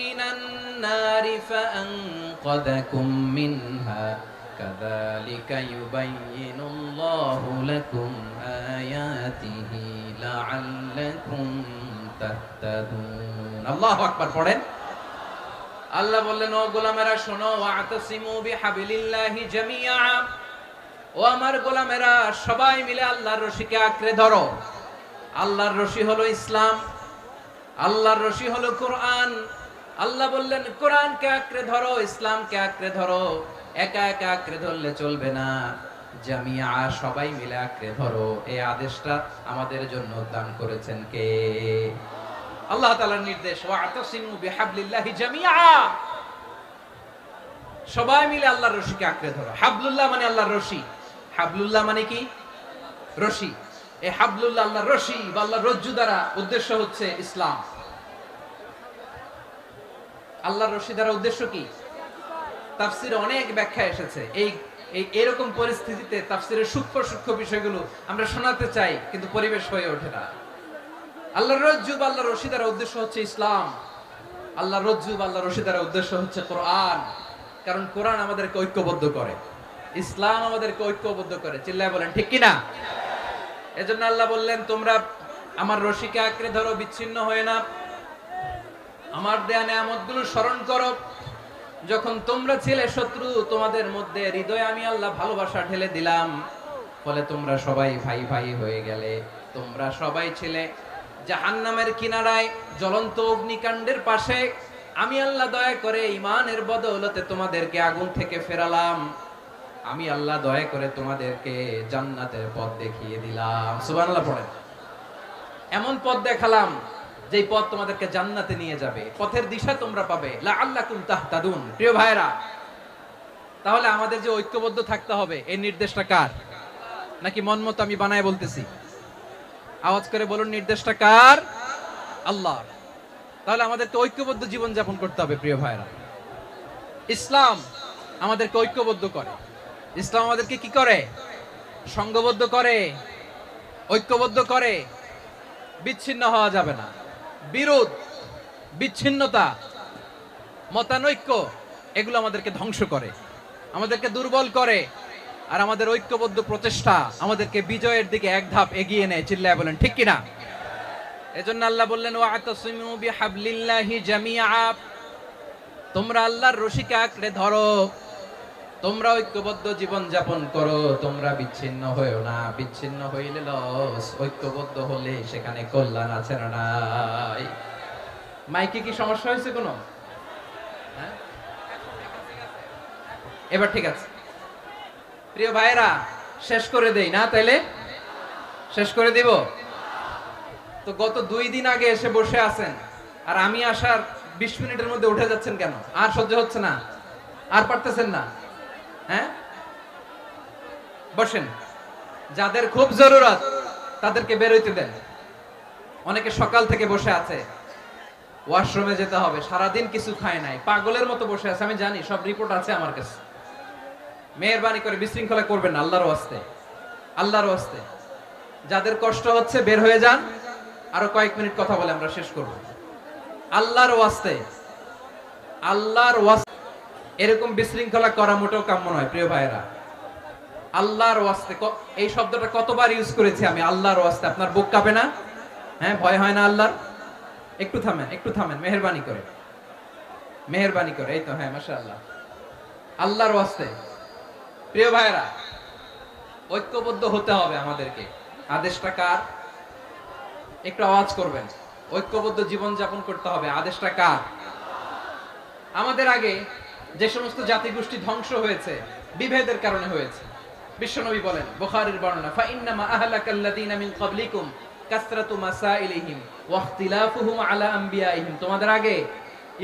من النار فأنقذكم منها كذلك يبين الله لكم آياته لعلكم তাহতাদুন। আল্লাহু আকবার পড়েন। আল্লাহ বললেন, ও গোলামেরা শোনো, ওয়া'তাসিমু বিহাবলিল্লাহি জামিআ, ও আমার গোলামেরা সবাই মিলে আল্লাহর রশিকে আঁকড়ে ধরো। আল্লাহর রশি হলো ইসলাম, আল্লাহর রশি হলো কোরআন। আল্লাহ বললেন কোরআনকে আঁকড়ে ধরো, ইসলামকে আঁকড়ে ধরো। একা একা আঁকড়ে ধরলে চলবে না, জামিআ সবাই মিলে আঁকড়ে ধরো। এই আদেশটা আমাদের জন্য দান করেছেন কে? আল্লাহ তাআলার নির্দেশ, ওয়া'তাসিমু বিহাবলিল্লাহি জামিআ, সবাই মিলে আল্লাহর রশিকে আঁকড়ে ধরো। হাবলুল্লাহ মানে আল্লাহর রশি। হাবলুল্লাহ মানে কি? রশি। এই হাবলুল্লাহ আল্লাহর রশি বা আল্লাহর রজ্জু দ্বারা উদ্দেশ্য হচ্ছে ইসলাম। আল্লাহর রশি দ্বারা উদ্দেশ্য কি? তাফসীরে অনেক ব্যাখ্যা এসেছে। এরকম পরিস্থিতিতে তাফসীরের সূক্ষ্ম সূক্ষ্ম বিষয়গুলো আমরা শোনাতে চাই, কিন্তু পরিবেশ হয়ে ওঠে না। আল্লাহর রজ্জু বা আল্লাহর রশি দ্বারা উদ্দেশ্য হচ্ছে ইসলাম। আল্লাহর রজ্জু বা আল্লাহর রশি দ্বারা উদ্দেশ্য হচ্ছে কোরআন। কারণ কোরআন আমাদেরকে ঐক্যবদ্ধ করে, ইসলাম আমাদেরকে ঐক্যবদ্ধ করে। চিল্লায় বলেন ঠিক কিনা? এজন্য আল্লাহ বললেন, তোমরা আমার রশিকে আঁকড়ে ধরো, বিচ্ছিন্ন হয়ে না। আমার দেয়া নেয়ামতগুলো স্মরণ করো। যখন তোমরা ছিলে শত্রু, তোমাদের মধ্যে হৃদয়ে আমি আল্লাহ ভালোবাসা ঢেলে দিলাম, ফলে তোমরা সবাই ভাই ভাই হয়ে গেলে। তোমরা সবাই ছিলে জাহান্নামের কিনারায়, জ্বলন্ত অগ্নিকাণ্ডের পাশে। আমি আল্লাহ দয়া করে ঈমানের বদৌলতে তোমাদেরকে আগুন থেকে ফেরালাম। আমি আল্লাহ দয়া করে তোমাদেরকে জান্নাতের পথ দেখিয়ে দিলাম। সুবহানাল্লাহ পড়েন। এমন পথ দেখালাম যেই পথ তোমাদেরকে জান্নাতে নিয়ে যাবে, পথের দিশা তোমরা পাবে। লাআল্লাকুম তাহতাদুন। প্রিয় ভাইরা, তাহলে আমাদের যে ঐক্যবদ্ধ থাকতে হবে, এই নির্দেশটা কার? নাকি মন মতো আমি বানায় বলতেছি? আওয়াজ করে বলুন, নির্দেশটা কার? আল্লাহর। তাহলে আমাদেরকে ঐক্যবদ্ধ জীবন যাপন করতে হবে। প্রিয় ভাইরা, ইসলাম আমাদেরকে ঐক্যবদ্ধ করে। ইসলাম আমাদেরকে কি করে? সংঘবদ্ধ করে, ঐক্যবদ্ধ করে। বিচ্ছিন্ন হওয়া যাবে না। বিরোধ, বিচ্ছিন্নতা, মতানৈক্য, এগুলো আমাদেরকে ধ্বংস করে, আমাদেরকে দুর্বল করে। আর আমাদের ঐক্যবদ্ধ প্রচেষ্টা আমাদেরকে বিজয়ের দিকে এক ধাপ এগিয়ে নেয়। চিল্লায় বলেন ঠিক কিনা? এজন্য আল্লাহ বললেন, ওয়া'তাসিমু বিহাবলিল্লাহি জামিআ, তোমরা আল্লাহর রশিকে আঁকড়ে ধরো, তোমরা ঐক্যবদ্ধ জীবন যাপন করো, তোমরা বিচ্ছিন্ন হয়েও না। বিচ্ছিন্ন হইলে লস, ঐক্যবদ্ধ হলে সেখানে কল্যাণ আছে না নাই? মাইকে কি সমস্যা হয়েছে কোনো? হ্যাঁ, এবার ঠিক আছে। প্রিয় ভাইরা, শেষ করে দেই না? তাইলে শেষ করে দিব তো। গত 2 দিন আগে এসে বসে আছেন, আর আমি আসার 20 মিনিটের মধ্যে উঠে যাচ্ছেন কেন? আর সহ্য হচ্ছে না? আর পারতেছেন না? হ্যাঁ, বসেন। যাদের খুব জরুরত তাদেরকে বের হইতে দেন। অনেকে সকাল থেকে বসে আছে, ওয়াশরুমে যেতে হবে, সারাদিন কিছু খায় নাই, পাগলের মতো বসে আছে। আমি জানি, সব রিপোর্ট আছে আমার কাছে। মেহেরবানি করে বিশৃঙ্খলা করবেন না, আল্লাহর ওয়াস্তে, আল্লাহর ওয়াস্তে। যাদের কষ্ট হচ্ছে বের হয়ে যান। আরো কয়েক মিনিট কথা বলে আমরা শেষ করব। আল্লাহর ওয়াস্তে, আল্লাহর ওয়াস্তে। এরকম বিশৃঙ্খলা করা মোটেও কাম্য নয় প্রিয় ভাইরা। আল্লাহর ওয়াস্তে, এই শব্দটা কতবার ইউজ করেছি আমি, আল্লাহর ওয়াস্তে। আপনার বুক কাঁপে না? হ্যাঁ, ভয় হয় না আল্লাহর? একটু থামেন, একটু থামেন, মেহেরবানি করে, মেহেরবানি করে। এই তো, হ্যাঁ, মাশাআল্লাহ। আল্লাহর ওয়াস্তে প্রিয় ভাইরা, ঐক্যবদ্ধ হতে হবে আমাদেরকে। আদেশটা কার? একটু আওয়াজ করবেন। ঐক্যবদ্ধ জীবন যাপন করতে হবে। আদেশটা কার? আমাদের আগে যে সমস্ত জাতিগোষ্ঠী ধ্বংস হয়েছে বিভেদের কারণে হয়েছে। বিশ্বনবী বলেন, বুখারীর বর্ণনা, ফা ইন্নামা আহলাকাল্লাযীনা মিন ক্বাবলিকুম কাসরাতু মাসাইলিহিম ওয়া ইখতিলাফুহুম আলা আমবিয়াইহিম। তোমাদের আগে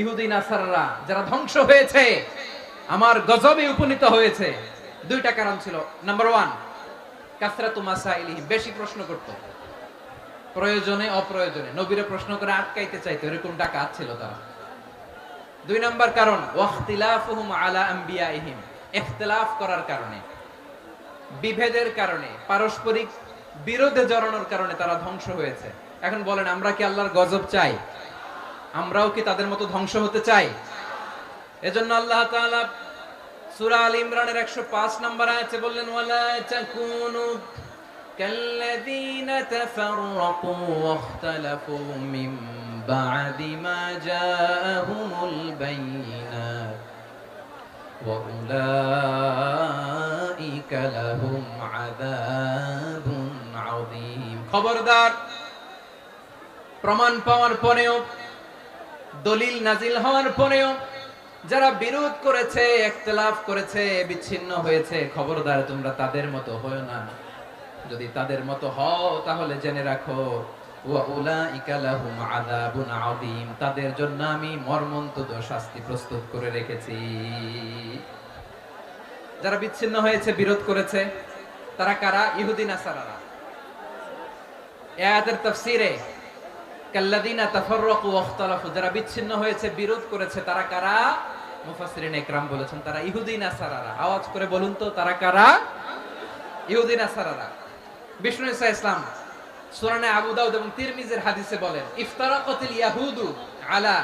ইহুদি নাসারারা যারা ধ্বংস হয়েছে, আমার গজবে উপনীত হয়েছে, দুইটা কারণ ছিল। নাম্বার 1, কাসরাতু মাসাইলিহিম, বেশি প্রশ্ন করত, প্রয়োজনে অপ্রয়োজনে নবীরে প্রশ্ন করে আটকাইতে চাইতো, এরকম ডাকাত ছিল তারা। 2 নাম্বার কারণ, ওয়াখতিলাফুহুম আলা আমবিয়াইহিম, ইখতিলাফ করার কারণে, বিভেদের কারণে, পারস্পরিক বিরোধে জড়ানোর কারণে তারা ধ্বংস হয়েছে। এখন বলেন, আমরা কি আল্লাহর গজব চাই? আমরাও কি তাদের মতো ধ্বংস হতে চাই? এজন্য আল্লাহ তাআলা সূরা আল ইমরানের 105 নম্বর আয়াতে বললেন, ওয়ালা তাকুনু কাল্লাযীনা তাফাররাকু ওয়াখতালাফু মিন বা'দি মা জাআহুমুল বাইয়িনাত ওয়া উলাইকা লাহুম আযাবুন আযীম। খবরদার, প্রমাণ পাওয়ার পরেও, দলিল নাজিল হওয়ার পরেও যারা বিরোধ করেছে, ইখতিলাফ করেছে, বিচ্ছিন্ন হয়েছে, খবরদার তোমরা তাদের মতো হয়ো না। যদি তাদের মতো হও তাহলে জেনে রাখো, ওয়া উলাইকা লাহুম আযাবুন আযীম, তাদের জন্য আমি মর্মন্তুদ শাস্তি প্রস্তুত করে রেখেছি। যারা বিচ্ছিন্ন হয়েছে, বিরোধ করেছে, তারা কারা? ইহুদি নাসারারা। এই আয়াতের তাফসীরে কাল্লাযীনা তাফাররাকু ওয়াখতালাফু, যারা বিচ্ছিন্ন হয়েছে, বিরোধ করেছে, তারা কারা? মুফাসসিরিন ইকরাম বলেছেন তারা ইহুদি নাসারারা। আওয়াজ করে বলুন তো, তারা কারা? ইহুদি নাসারারা। বিষ্ণু ঈসা ইসলাম সুনানে আবু দাউদ এবং তিরমিজির হাদিসে বলেন, ইফতারাকাতিল ইয়াহুদু আলা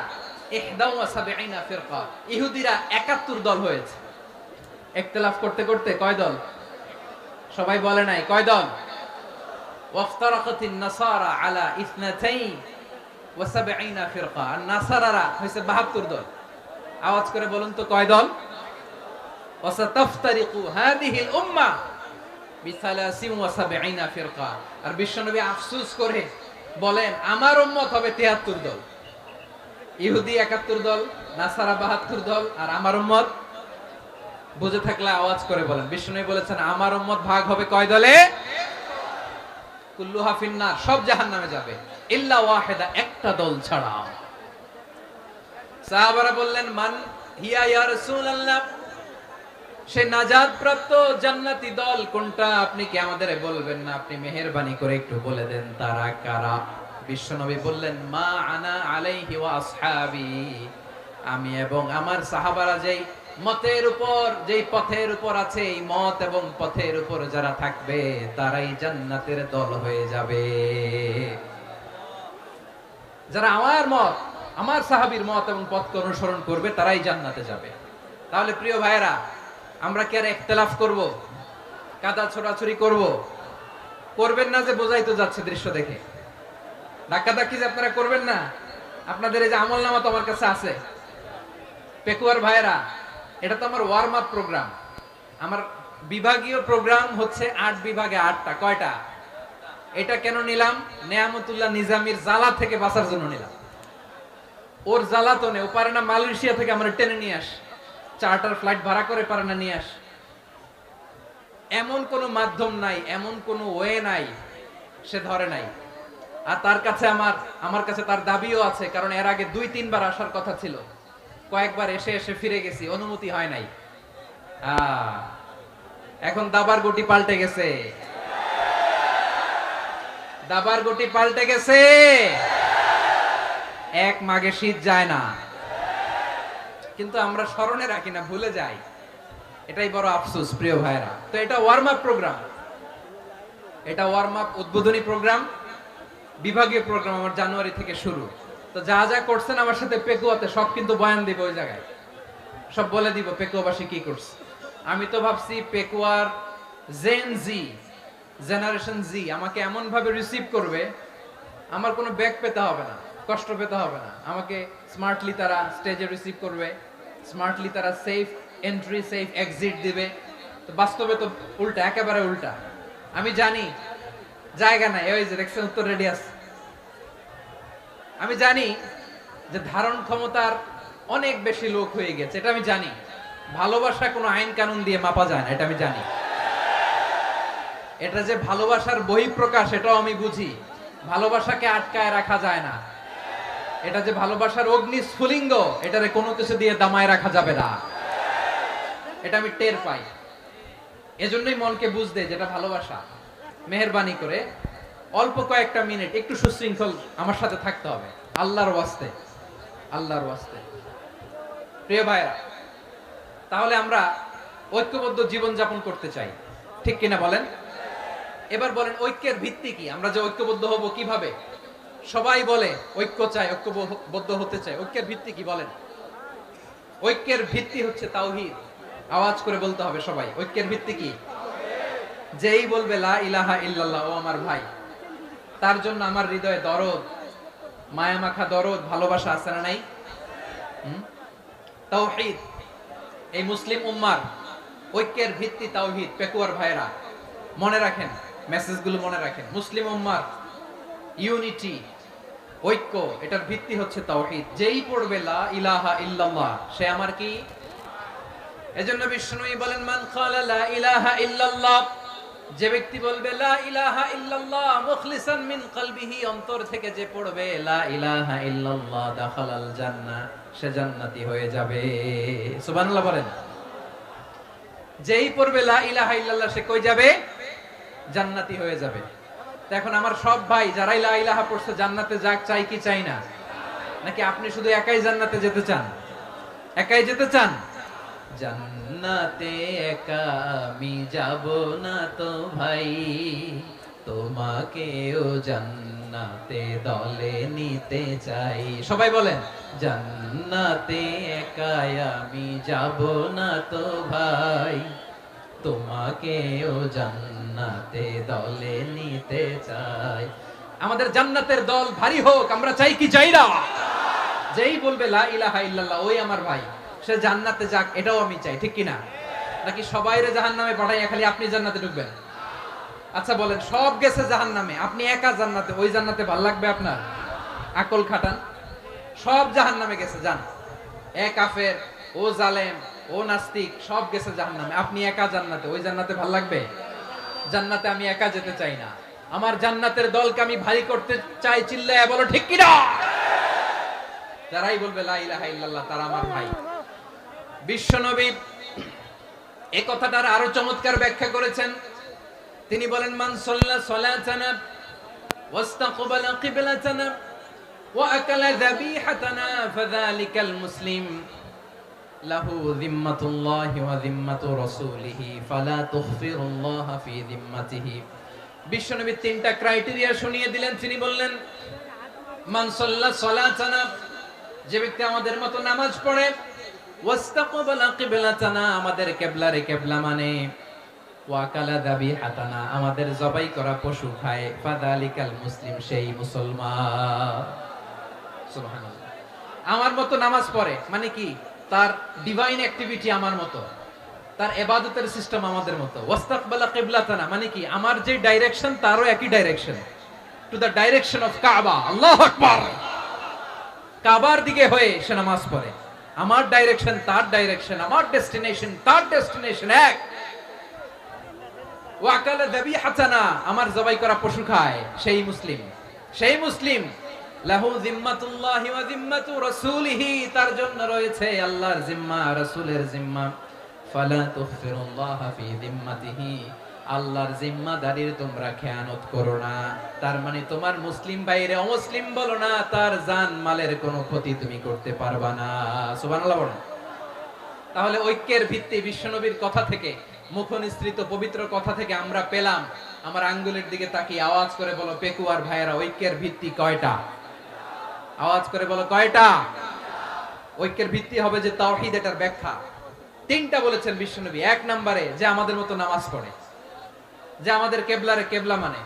71 ফিরকা, ইহুদিরা 71 দল হয়েছে। ইখতিলাফ করতে করতে কয় দল? সবাই বলে নাই, কয় দল? ওয়াফতারাকাতিন নাসারা আলা 72 ফিরকা, আর নাসারারা হইছে 72 দল। আওয়াজ করে বলুন তো, কয় দল? ওয়াসাতাফতারিকু হাদিহিল উম্মাহ বি73 ফিরকা। আর বিশ্বনবী আফসোস করে বলেন, আমার উম্মত হবে 73 দল। ইহুদি 71 দল, নাসারা 72 দল, আর আমার উম্মত, বুঝে থাকলে আওয়াজ করে বলেন। বিশ্বনবী বলেছেন, আমার উম্মত ভাগ হবে কয় দলে? কুল্লুহা ফিন্নার, সব জাহান্নামে যাবে, ইল্লা ওয়াহিদা, একটা দল ছাড়া। সাহাবারা বললেন, মান হিয়া ইয়া রাসূলুল্লাহ, সে নাজাত প্রাপ্ত জান্নাতি দল কোনটা? আপনি কি আমাদের বলবেন না? আপনি মেহেরবানি করে একটু বলে দেন তারা কারা। বিশ্বনবী বললেন, মা আনা আলাইহি ওয়া আসহাবি, আমি এবং আমার সাহাবারা যেই মতের উপর, যেই পথের উপর আছে, এই মত এবং পথের উপর যারা থাকবে তারাই জান্নাতের দল হয়ে যাবে। যারা আমার মত, আমার সাহাবীর মত এবং পথকে অনুসরণ করবে তারাই জান্নাতে যাবে। তাহলে প্রিয় ভাইয়েরা, আমরা কি আর ইখতিলাফ করব? কাদা ছোড়াছুরি করব? করবেন না যে বোঝাই তো যাচ্ছে দৃশ্য দেখে। ধাক্কাধাক্কি যে আপনারা করবেন না। আপনাদের এই যে আমলনামা তো আমার কাছে আছে। পেকুয়ার ভাইয়েরা, এটা তো আমার ওয়ার্ম আপ প্রোগ্রাম। আমার বিভাগীয় প্রোগ্রাম হচ্ছে 8 বিভাগে 8টা। কয়টা? এটা কেন নিলাম? নেয়ামতুল্লাহ নিজামীর জ্বালা থেকে বাঁচার জন্য নিলাম। ওর জ্বালাতনে ও পারে না মালয়েশিয়া থেকে আমরা টেনে নিয়ে আস, চার্টার ফ্লাইট ভাড়া করে পারে না নিয়ে আস। এমন কোন মাধ্যম নাই, এমন কোন ওয়ে নাই সে ধরে নাই। আর তার কাছে আমার কাছে তার দাবিও আছে, কারণ এর আগে 2-3 বার আসার কথা ছিল। কয়েকবার এসে এসে ফিরে গেছি, অনুমতি হয় নাই। এখন দাবার গুটি পাল্টে গেছে, দাবার গুটি পাল্টে গেছে। এক মাঘে শীত যায় না, কিন্তু আমরা স্মরণে রাখি না, ভুলে যাই। এটাই বড় আফসোস প্রিয় ভাইরা। তো এটা ওয়ার্ম আপ প্রোগ্রাম, এটা ওয়ার্ম আপ উদ্বোধনী প্রোগ্রাম, বিভাগীয় প্রোগ্রাম আমার জানুয়ারি থেকে শুরু। তো যা যা করছেন আমার সাথে পেকুয়াতে সব কিন্তু বয়ান দিব ওই জায়গায়। সব বলে দিব পেকুয়াবাসী কি করছে। আমি তো ভাবছি পেকুয়ার জেন জি, জেনারেশন জি আমাকে এমন ভাবে রিসিভ করবে, আমার কোনো ব্যাক পেতে হবে না, কষ্ট পেতে হবে না, আমাকে স্মার্টলি তারা স্টেজে রিসিভ করবে, স্মার্টলি তারা সেফ এন্ট্রি সেফ এক্সিট দিবে। তো বাস্তবে তো উল্টা, একেবারে উল্টা। আমি জানি জায়গা নাই, ওই যে দেখছেন উত্তর রেডি আছে। আমি জানি যে ধারণ ক্ষমতার অনেক বেশি লোক হয়ে গেছে, এটা আমি জানি। ভালোবাসা কোনো আইন কানুন দিয়ে মাপা যায় না, এটা আমি জানি। এটা যে ভালোবাসার বহিঃপ্রকাশ এটাও আমি বুঝি। ভালোবাসাকে আটকায় রাখা যায় না। এটা যে ভালোবাসার অগ্নি স্ফুলিঙ্গ, এটারে কোনো কিছু দিয়ে দামায় রাখা যাবে না, এটা আমি টের পাই। এজন্যই মনকে বুঝতে যেটা ভালোবাসা। মেহেরবানি করে অল্প কয়েকটা মিনিট একটু সুশৃঙ্খল আমার সাথে থাকতে হবে, আল্লাহর ওয়াস্তে, আল্লাহর ওয়াস্তে। প্রিয় ভাইরা, তাহলে আমরা ঐক্যবদ্ধ জীবন যাপন করতে চাই, ঠিক কিনা বলেন? এবার বলেন ঐক্যের ভিত্তি কি? আমরা যে ঐক্যবদ্ধ হব কিভাবে? সবাই বলে ঐক্য চাই, ঐক্যবদ্ধ হতে চাই। ঐক্যের ভিত্তি কি বলেন? ঐক্যের ভিত্তি হচ্ছে তাওহীদ। আওয়াজ করে বলতে হবে সবাই, ঐক্যের ভিত্তি কি? যেই বলবে লা ইলাহা ইল্লাল্লাহ, ও আমার ভাই, তার জন্য আমার হৃদয়ে দরদ, মায়া মাখা দরদ, ভালোবাসা আছে না নাই? তাওহীদ। এই মুসলিম উম্মার ঐক্যের ভিত্তি তাওহীদ। পেকুয়ার ভাইরা মনে রাখেন, মেসেজগুলো মনে রাখেন। মুসলিম উম্মার ইউনিটি, ঐক্য, এটার ভিত্তি হচ্ছে তাওহীদ। যেই পড়বে লা ইলাহা ইল্লাল্লাহ, সে আমার কি? এজন্য বিষ্ণুই বলেন মান ক্বালা লা ইলাহা ইল্লাল্লাহ, যে ব্যক্তি বলবে লা ইলাহা ইল্লাল্লাহ মুখলিসান মিন কলবিহি, অন্তর থেকে যে পড়বে লা ইলাহা ইল্লাল্লাহ, দাখালাল জান্নাহ, সে জান্নাতি হয়ে যাবে। সুবহানাল্লাহ বলেন। যেই পড়বে লা ইলাহা ইল্লাল্লাহ, সে কই যাবে? জান্নাতি হয়ে যাবে। তো এখন আমার সব ভাই যারাই লা ইলাহা পড়ছে জান্নাতে যাক, চাই কি চাই না? নাকি আপনি শুধু একাই জান্নাতে যেতে চান? একাই যেতে চান? জান্নাতে একা আমি যাব না তো ভাই, তোমাকেও জান্নাতে দলে নিতে চাই। সবাই বলেন জান্নাতে একা আমি যাব না তো ভাই, তোমাকেও জান্নাতে দলে নিতে চাই। আমাদের জান্নাতের দল ভারী হোক, আমরা চাই কি চাই না? যেই বলবে লা ইলাহা ইল্লাল্লাহ, ওই আমার ভাই, সে জান্নাতে যাক, এটাও আমি চাই, ঠিক কিনা? নাকি সবাইরে জাহান্নামে পাঠাইয়া খালি আপনি জান্নাতে ঢুকবেন? আচ্ছা বলেন, সব গেছে জাহান্নামে, আপনি একা জান্নাতে, ওই জান্নাতে ভালো লাগবে আপনার? আকল খাটান। সব জাহান্নামে গেছে, যান। এ কাফের, ও জালেম, ও নাস্তিক, সব গেছে জাহান্নামে, আপনি একা জান্নাতে, ওই জান্নাতে ভালো লাগবে? জান্নাতে আমি একা যেতে চাই না, আমার জান্নাতের দলকে আমি ভারী করতে চাই। চিল্লায়া বলো ঠিক কিনা? যারাই বলবে লা ইলাহা ইল্লাল্লাহ, তারা আমার ভাই। বিশ্বনবী এই কথাটার আরো চমৎকার ব্যাখ্যা করেছেন। তিনি বলেন মান সাল্লা সালাতানা ওয়াস্তাকবালা কিবলাতানা ওয়া আকালা যাবিহাতানা ফাযালিকাল মুসলিম লাহু যিম্মাতুল্লাহি ওয়া যিম্মাতু রাসূলিহি ফালা তুখফিরুল্লাহা ফি যিম্মাতিহি। বিশ্বনবী তিনটা ক্রাইটেরিয়া শুনিয়ে দিলেন। তিনি বললেন মান সাল্লা সালাতানা, যে ব্যক্তি আমাদের মতো নামাজ পড়ে, ওয়াস্তাকবালা কিবলাতানা, আমাদের কিবলারে কিবলা মানে, ওয়া কালা যাবিহাতানা, আমাদের জবাই করা পশু খায়, ফাযালিকাল মুসলিম, সেই মুসলমান। সুবহানাল্লাহ। আমার মতো নামাজ পড়ে মানে কি? তার ডিভাইন অ্যাক্টিভিটি আমার মতো, তার ইবাদতের সিস্টেম আমাদের মতো। ওয়াস্তাকবালা কিবলাতানা মানে কি? আমার যে ডাইরেকশন তারও একই direction, to the direction of কাবা। আল্লাহু আকবার। কাবার দিকে হয়ে সে নামাজ পড়ে। আমার ডাইরেকশন তার ডাইরেকশন, আমার ডেস্টিনেশন তার ডেস্টিনেশন এক। ওয়াকালা যাবিহাতানা, আমার জবাই করা পশু খায়, সেই মুসলিম। সেই মুসলিম লাহু যিম্মাতুল্লাহি ওয়া যিম্মাতু রাসূলিহি, তার জন্য রয়েছে আল্লাহর জিম্মা, রাসূলের জিম্মা। ফালা তুখফিরুল্লাহা ফি যিম্মাতিহি, আল্লাহর জিম্মাদারির তোমরা খেয়ানত করো না। তার মানে তোমার মুসলিম ভাইরে অমুসলিম বলো না, তার জান মালের কোনো ক্ষতি তুমি করতে পারবা না। সুবহানাল্লাহ বলেন। তাহলে ঐক্যের ভিত্তি বিশ্বনবীর কথা থেকে, মুখনিসৃত পবিত্র কথা থেকে আমরা পেলাম। আমার আঙ্গুলের দিকে তাকিয়ে আওয়াজ করে বলো পেকুয়ার ভাইয়েরা, ঐক্যের ভিত্তি কয়টা? আওয়াজ করে বলো কয়টা? ঐক্যের ভিত্তি হবে যে তাওহীদ, এটার ব্যাখ্যা। তিনটা বলেছেন বিশ্বনবী। এক নম্বরে যে আমাদের মতো নামাজ পড়ে, যে আমাদের কেবলারে কেবলা মানে,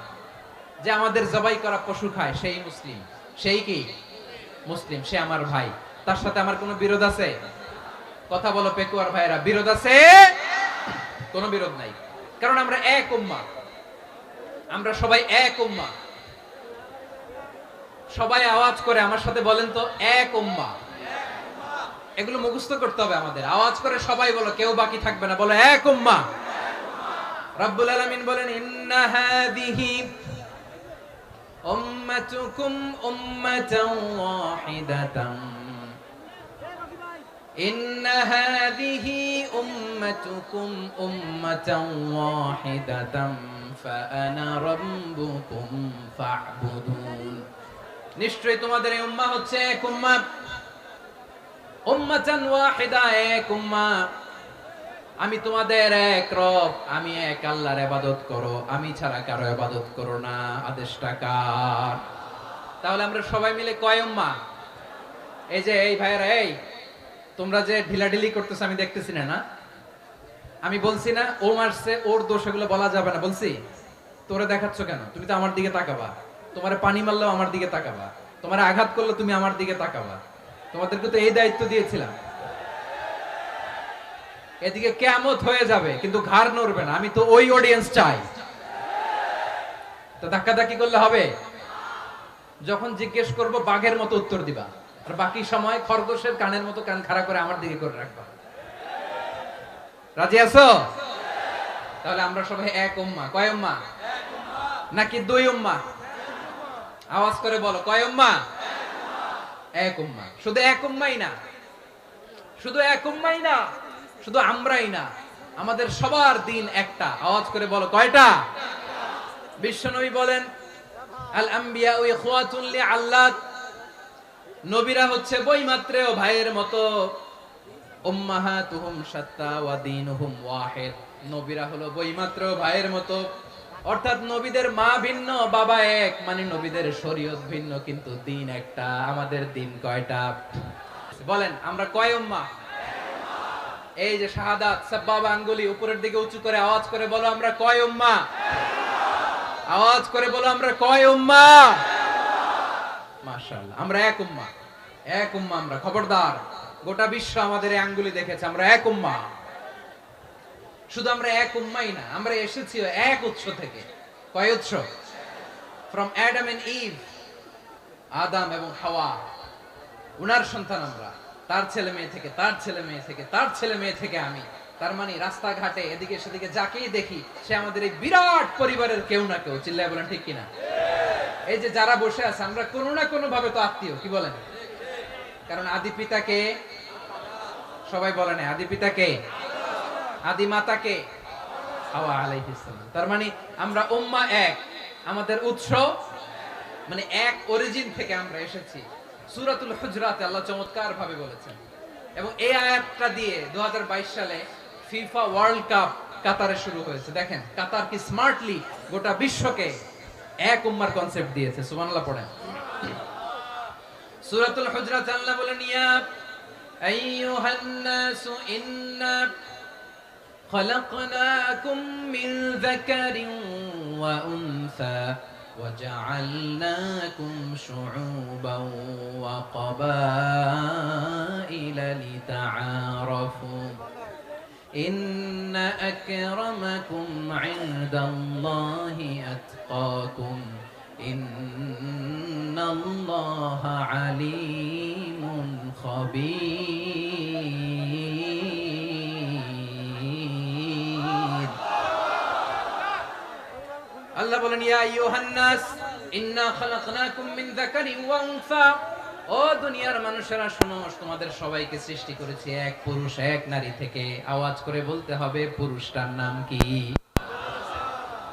যে আমাদের জবাই করা পশু খায়, সেই মুসলিম। সেই কি মুসলিম? সে আমার ভাই। তার সাথে আমার কোনো বিরোধ আছে? কথা বলো পেকুয়ার ভাইরা, বিরোধ আছে? কোনো বিরোধ নাই, কারণ আমরা এক উম্মাহ। আমরা সবাই এক উম্মাহ। সবাই আওয়াজ করে আমার সাথে বলেন তো, এক উম্মাহ। এগুলো মুখস্থ করতে হবে আমাদের। আওয়াজ করে সবাই বলো, কেউ বাকি থাকবে না, বলো এক উম্মাহ। রব্বুল আলামিন বলেন, ইন্না হাযিহি উম্মাতুকুম উম্মাতান ওয়াহিদাতান, ইন্না হাযিহি উম্মাতুকুম উম্মাতান ওয়াহিদাতান ফাআনা রাব্বুকুম ফা'বুদুন। নিশ্চয়ই তোমাদের এই উম্মাহ হচ্ছে এক উম্মাহ। উম্মাতান ওয়াহিদা, এক উম্মাহ। আমি তোমাদের এক রব, আমি এক আল্লাহর ইবাদত করো, আমি ছাড়া কারো ইবাদত করো না। আদেশটা কার? তাহলে আমরা সবাই মিলে কয় উম্মাহ? এই যে এই ভাইরা, এই তোমরা যে ঢিলাঢিলি করতেছ আমি দেখতেছি না। না, আমি বলছি না ও মারছে, ওর দোষ, এগুলো বলা যাবে না। বলছি তোরে দেখাচ্ছ কেন? তুমি তো আমার দিকে তাকাবা। তোমারে পানি মারলেও আমার দিকে তাকাবা, তোমারে আঘাত করলে তুমি আমার দিকে তাকাবা। তোমাদেরকে তো এই দায়িত্ব দিয়েছিলাম। এদিকে কিয়ামত হয়ে যাবে কিন্তু ঘাড় নড়বে না। আমি তো ওই অডিয়েন্স চাই। তো ধাক্কাধাক্কি করলে হবে? যখন জিজ্ঞেস করব বাঘের মতো উত্তর দিবা, আর বাকি সময় খরগোশের কানের মতো কান খাড়া করে আমার দিকে করে রাখবা। রাজি আছো? তাহলে আমরা সবাই এক উম্মাহ। কয় উম্মাহ? নাকি দুই উম্মাহ? আওয়াজ করে বলো, কয় উম্মাহ? এক উম্মাহ। শুধু এক উম্মাহই না, শুধু এক উম্মাহই না, শুধু আমরাই না, আমাদের সবার দিন একটা। আওয়াজ করে বলো, কয়টা? বিশ্বনবী বলেন, আল আম্বিয়া ইখওয়াতুন লিআল্লাত, নবীরা হচ্ছে বৈমাত্রেয় ভাইয়ের মতো। উম্মাহাতুহুম শাত্তা ওয়া দীনুহুম ওয়াহিদ, নবীরা হলো বৈমাত্রেয় ভাইয়ের মতো। অর্থাৎ নবীদের মা ভিন্ন, বাবা এক, মানে নবীদের শরীয়ত ভিন্ন, কিন্তু দিন একটা। আমাদের দিন কয়টা? বলেন আমরা কয় উম্মাহ? এই যে শাহাদাত, সাব্বাবা আঙ্গুলি উপরের দিকে উঁচু করে আওয়াজ করে বলো, আমরা কয় উম্মাহ? আওয়াজ করে বলো, আমরা কয় উম্মাহ? মাশাআল্লাহ, আমরা এক উম্মাহ। এক উম্মাহ আমরা। খবরদার, গোটা বিশ্ব আমাদের এই আঙ্গুলি দেখেছে, আমরা এক উম্মাহ। শুধু আমরা এক উম্মাই না, আমরা এসেছি এক উৎস থেকে। কয় উৎস? ফ্রম অ্যাডাম এন্ড ইভ, আদম এবং হাওয়া, উনার সন্তান আমরা। তার ছেলে মেয়ে থেকে, তার ছেলে মেয়ে থেকে, তার ছেলে মেয়ে থেকে আমি। তার মানে রাস্তাঘাটে এদিকে সেদিকে যাকেই দেখি, সে আমাদের এই বিরাট পরিবারের কেউ না কেউ। চিল্লায় বলেন ঠিক কিনা? এই যে যারা বসে আছে, আমরা কোনো না কোনো ভাবে তো আত্মীয়। কি বলেন? কারণ আদি পিতাকে সবাই বলে না, আদি পিতাকে, আদি মাতাকে হাওয়া আলাইহিস সালাম। তার মানে আমরা উম্মাহ এক, আমাদের উৎস মানে এক অরিজিন থেকে আমরা এসেছি। সূরাতুল হুজরাতে আল্লাহ চমৎকার ভাবে বলেছেন, এবং এই আয়াতটা দিয়ে 2022 সালে ফিফা ওয়ার্ল্ড কাপ কাতারে শুরু হয়েছে। দেখেন কাতার কি স্মার্টলি গোটা বিশ্বকে এক উম্মার কনসেপ্ট দিয়েছে। সুবহানাল্লাহ পড়েন। সূরাতুল হুজরাত আল্লাহ বলেন, ইয়া আইয়ুহান নাসু ইন্না খলাকনাকুম মিন যাকারিন ওয়া উনসা وجعلناكم شعوبا وقبائل لتعارفوا إن أكرمكم عند الله أتقاكم إن الله عليم خبير. আল্লাহ বলেন, ইয়া আইয়ুহান নাস ইন্না খালাকনাকুম মিন যাকারিন ওয়া উনসা, ও দুনিয়ার মানুষেরা শোনো, তোমাদের সবাইকে সৃষ্টি করেছি এক পুরুষ এক নারী থেকে। আওয়াজ করে বলতে হবে, পুরুষটার নাম কি?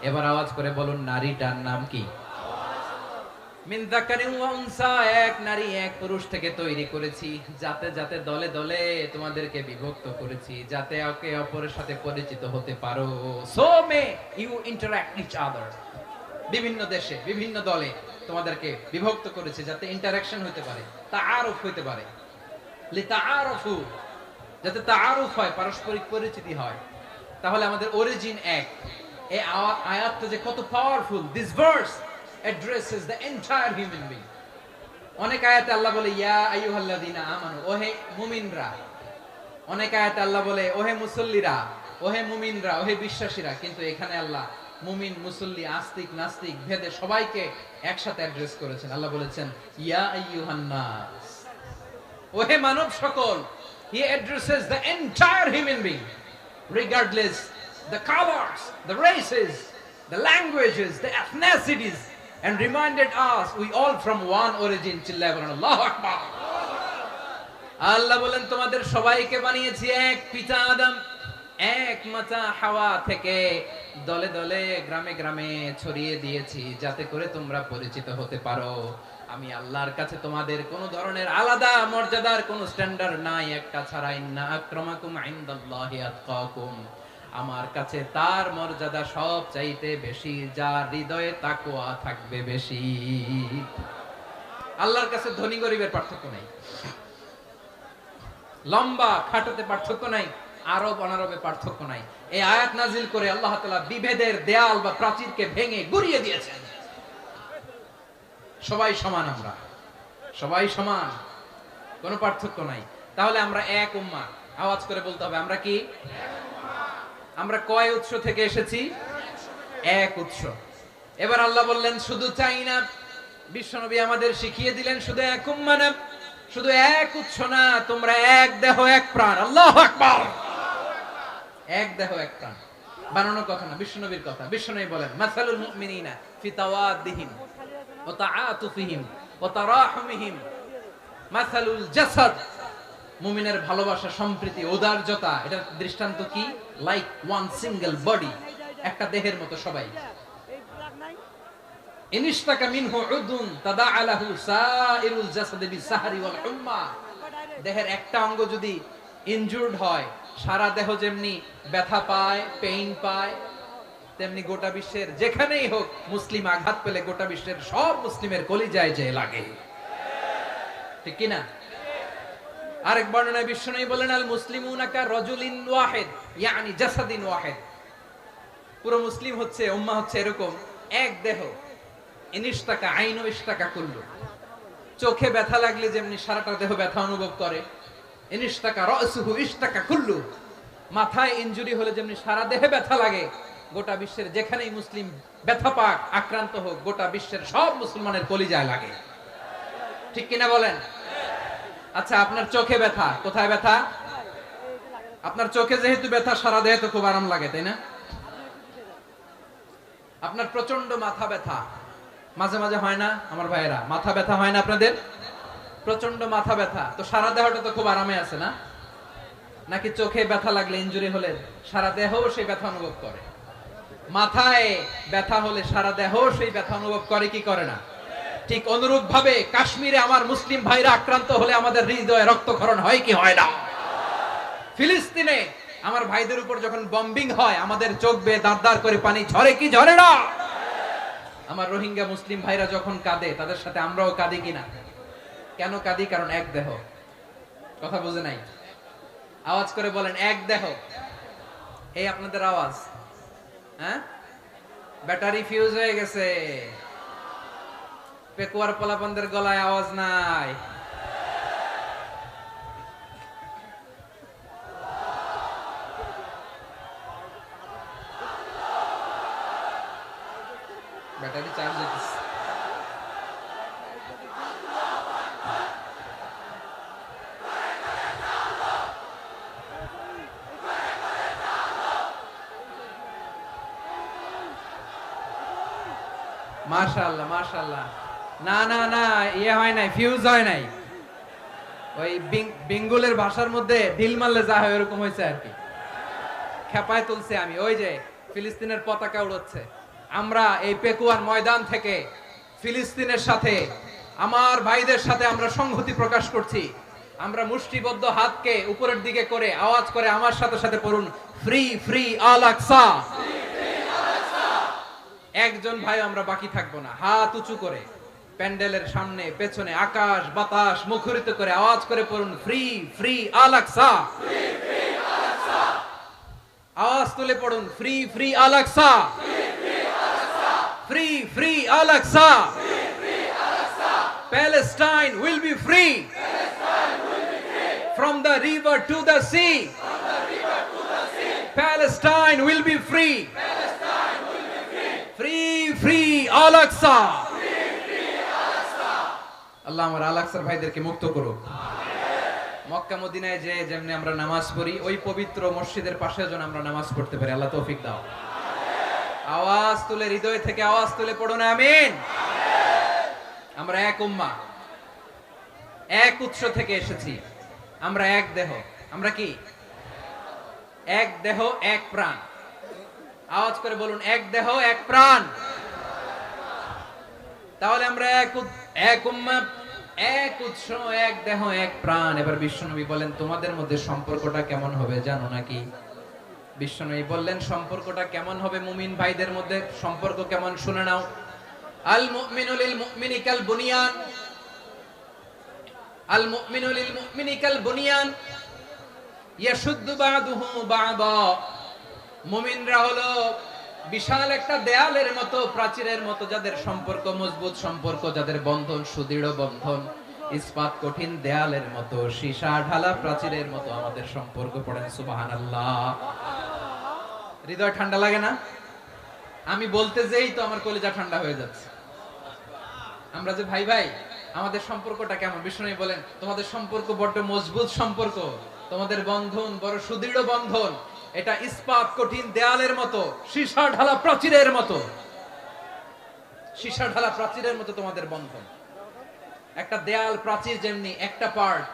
এবার আওয়াজ করে বলুন, নারীটার নাম কি? মিন যাকারিন ওয়া উনসা, এক নারী এক পুরুষ থেকে তৈরি করেছি। যাতে যাতে দলে দলে তোমাদেরকে বিভক্ত করেছি, যাতে একে অপরের সাথে পরিচিত হতে পারো। So may you interact each other. বিভিন্ন দেশে বিভিন্ন দলে তোমাদেরকে বিভক্ত করেছে যাতে ইন্টারঅ্যাকশন হতে পারে, তাআরুফ হতে পারে। লিতাআরাফু, যাতে তাআরুফ হয়, পারস্পরিক পরিচিতি হয়। তাহলে আমাদের অরিজিন এক। এই আয়াতটা যে কত powerful. This verse addresses the entire human being. অনেক আয়াতে আল্লাহ বলে ইয়া আইয়ুহাল্লাযীনা আমানু, ওহে মুমিনরা। অনেক আয়াতে আল্লাহ বলে ওহে মুসল্লিরা, ওহে মুমিনরা, ওহে বিশ্বাসীরা। কিন্তু এখানে আল্লাহ মুমিন, মুসল্লি, আস্তিক, নাস্তিক ভেদে সবাইকে একসাথে অ্যাড্রেস করেছেন। আল্লাহ বলেছেন ইয়া আইয়ুহান নাস, ওহে মানব সকল। He addresses the entire human being, regardless the colors, the races, the languages, the ethnicities, and reminded us we all from one origin. Allahu Akbar. আল্লাহ বলেন তোমাদের সবাইকে বানিয়েছি এক পিতা আদম, এক মাতা হাওয়া থেকে, দলে দলে গ্রামে গ্রামে ছড়িয়ে দিয়েছি যাতে করে তোমরা পরিচিত হতে পারো। আমি আল্লাহর কাছে তোমাদের কোনো ধরনের আলাদা মর্যাদার কোনো স্ট্যান্ডার্ড নাই একটা ছাড়া। ইন্না আক্রামাকুম ইনদাল্লাহি আতকাকুম, আমার কাছে তার মর্যাদা সব চাইতে বেশি যার হৃদয়ে তাকওয়া থাকবে বেশি। আল্লাহর কাছে ধনী গরিবের পার্থক্য নাই, লম্বা খাটোতে পার্থক্য নাই, আরব অনারবে পার্থক্য নাই। এই আয়াত নাজিল করে আল্লাহ তাআলা বিভেদের দেয়াল বা প্রাচীরকে ভেঙে গুড়িয়ে দিয়েছেন। সবাই সমান, আমরা সবাই সমান, কোনো পার্থক্য নাই। তাহলে আমরা এক উম্মাহ। আওয়াজ করে বলতে হবে আমরা কি? আমরা কয় উৎস থেকে এসেছি? এক উৎস। এবার আল্লাহ বললেন শুধু চাই না, বিশ্বনবী আমাদের শিখিয়ে দিলেন শুধু এক উম্মাহ না, শুধু এক উৎস না, তোমরা এক দেহ এক প্রাণ। আল্লাহু আকবার। এক দেহ এক প্রাণ বানানো কথা না, বিশ্বনবীর কথা। বিশ্বনবী বলেন মাসালুল মুমিনিনা ফি তাওয়াদ্দিহিম ওয়া তাআতুফিহিম ওয়া তারাহুমিহিম মাসালুল জাসাদ। মুমিনের ভালোবাসা, সম্প্রীতি, উদারতা, এটার দৃষ্টান্ত কি? লাইক ওয়ান সিঙ্গেল বডি, একটা দেহের মতো সবাই। ইনিশতাকা মিনহু উদুন তাদাআলাহু সাইরুল জাসাদি বিসাহরি ওয়াল হুম্মা। দেহের একটা অঙ্গ যদি ইনজুরড হয়, সারা দেহ যেমনি ব্যথা পায়, পেইন পায়, তেমনি গোটা বিশ্বের যেখানেই হোক মুসলিম আঘাত পেলে গোটা বিশ্বের সব মুসলিমের কলিজায় যে লাগে, ঠিক কি না? আরেক বর্ণনায় বিশ্বনবী বলেন আল মুসলিমুনা কা রাজুলিন ওয়াহিদ ইয়ানি জাসাদিন ওয়াহিদ। পুরো মুসলিম হচ্ছে, উম্মাহ হচ্ছে এরকম এক দেহ। ইনিশতাকা আইনু ইশতাকা কুল্লু। চোখে ব্যথা লাগলে যেমনি সারাটা দেহ ব্যথা অনুভব করে, ইনিশতাকা রাসুহু ইশতাকা কুল্লু। মাথায় ইনজুরি হলে যেমনি সারা দেহে ব্যথা লাগে, গোটা বিশ্বের যেখানেই মুসলিম ব্যথা পাক, আক্রান্ত হোক, গোটা বিশ্বের সব মুসলমানের কলিজায় লাগে, ঠিক কিনা বলেন? আচ্ছা, আপনার চোখে ব্যথা, কোথায় ব্যথা? আপনার চোখে যেহেতু ব্যথা, সারা দেহে তো খুব আরাম লাগে, তাই না? আপনার প্রচন্ড মাথা ব্যথা মাঝে মাঝে হয় না আমার ভাইয়েরা? মাথা ব্যথা হয় না আপনাদের? প্রচন্ড মাথা ব্যথা, তো সারা দেহটা তো খুব আরামে আছে না? নাকি চোখে ব্যথা লাগলে, ইনজুরি হলে সারা দেহ সেই ব্যথা অনুভব করে? মাথায় ব্যথা হলে সারা দেহ সেই ব্যথা অনুভব করে কি করে না? ঠিক অনুরূপ ভাবে কাশ্মীরে আমার মুসলিম ভাইরা আক্রান্ত হলে আমাদের হৃদয়ে রক্তক্ষরণ হয় কি হয় না? ফিলিস্তিনে আমার ভাইদের উপর যখন বম্বিং হয়, আমাদের চোখ বেয়ে দাঁড় দাঁড় করে পানি ঝরে কি ঝরে না? আমার রোহিঙ্গা মুসলিম ভাইরা যখন কাঁদে, তাদের সাথে আমরাও কাঁদি কিনা? কেন কাঁদি? কারণ এক দেহ। কথা বুঝে নাই? আওয়াজ করে বলেন এক দেহ। এই আপনাদের আওয়াজ, হ্যাঁ? ব্যাটারি ফিউজ হয়ে গেছে, পেকুয়ার পোলাপানদের গলায় আওয়াজ নাই। ব্যাটারি চার্জ হইতেছে। মাশাআল্লাহ মাশাআল্লাহ। না না না, ইয়ে হয় নাই, ফিউজ হয় নাই। ওই বেঙ্গলের ভাষার মধ্যে ঢিল মারলে যা হয় এরকম হয়েছে আর কি। খেপায় তুলছে আমি। ওই যে ফিলিস্তিনের পতাকা উড়াচ্ছে। আমরা এই পেকুয়ার ময়দান থেকে ফিলিস্তিনের সাথে, আমার ভাইদের সাথে আমরা সংহতি প্রকাশ করছি। আমরা মুষ্টিবদ্ধ হাতকে উপরের দিকে করে আওয়াজ করে আমার সাথে সাথে পড়ুন, ফ্রি ফ্রি আল আকসা। একজন ভাই আমরা বাকি থাকবো না। হাত উঁচু করে প্যান্ডেলের সামনে পেছনে আকাশ বাতাস মুখরিত করে আওয়াজ করে পড়ুন, ফ্রি ফ্রি আল আকসা। আওয়াজ তুলে পড়ুন, free free Al Aqsa, free free Al Aqsa. Palestine will be free from the river to the sea. Palestine will be free. Free free Al Aqsa. আল্লাহ আমার আল আকসার ভাইদেরকে মুক্ত করুক। মক্কা মদিনায় যে যেমনি আমরা নামাজ পড়ি, ওই পবিত্র মসজিদের পাশে যেন আমরা নামাজ পড়তে পারি। আল্লাহ তৌফিক দাও। আওয়াজ তুলে, হৃদয় থেকে আওয়াজ তুলে পড়ুন আমিন। আমরা এক উম্মাহ, এক উৎস থেকে এসেছি। আমরা এক দেহ। আমরা কি? এক দেহ এক প্রাণ। আওয়াজ করে বলুন, এক দেহ এক প্রাণ। তাহলে আমরা এক উম্মাহ, এক উৎস, এক দেহ এক প্রাণ। এবার বিশ্বনবী বলেন, তোমাদের মধ্যে সম্পর্কটা কেমন হবে জানো নাকি? বিশ্বনবী বললেন, সম্পর্কটা কেমন হবে মুমিন ভাইদের মধ্যে? সম্পর্ক কেমন শুনে নাও। আল মুমিনু লিল মুমিনি কাল বুনিয়ান, আল মুমিনু লিল মুমিনি কাল বুনিয়ান ইয়াশুদ্দু বা'দুহু বা'দা। মুমিনরা হলো বিশাল একটা দেয়ালের মতো, প্রাচীরের মতো, যাদের সম্পর্ক মজবুত সম্পর্ক, যাদের বন্ধন সুদৃঢ় বন্ধন, ইস্পাত কঠিন দেয়ালের মতো, সীসা ঢালা প্রাচীরের মতো আমাদের সম্পর্ক। পড়েন সুবহানাল্লাহ। হৃদয় ঠান্ডা লাগে না? আমি বলতে যেই তো আমার কলিজা ঠান্ডা হয়ে যাচ্ছে। আমরা যে ভাই ভাই, আমাদের সম্পর্কটা কেমন? বিষ্ণু বলেন, তোমাদের সম্পর্ক বড় মজবুত সম্পর্ক, তোমাদের বন্ধন বড় সুদৃঢ় বন্ধন। এটা ইস্পাত কঠিন দেয়ালের মতো, সীসা ঢালা প্রাচীরের মতো, সীসা ঢালা প্রাচীরের মতো তোমাদের বন্ধন। একটা দেয়াল প্রাচীর যেমনি একটা part,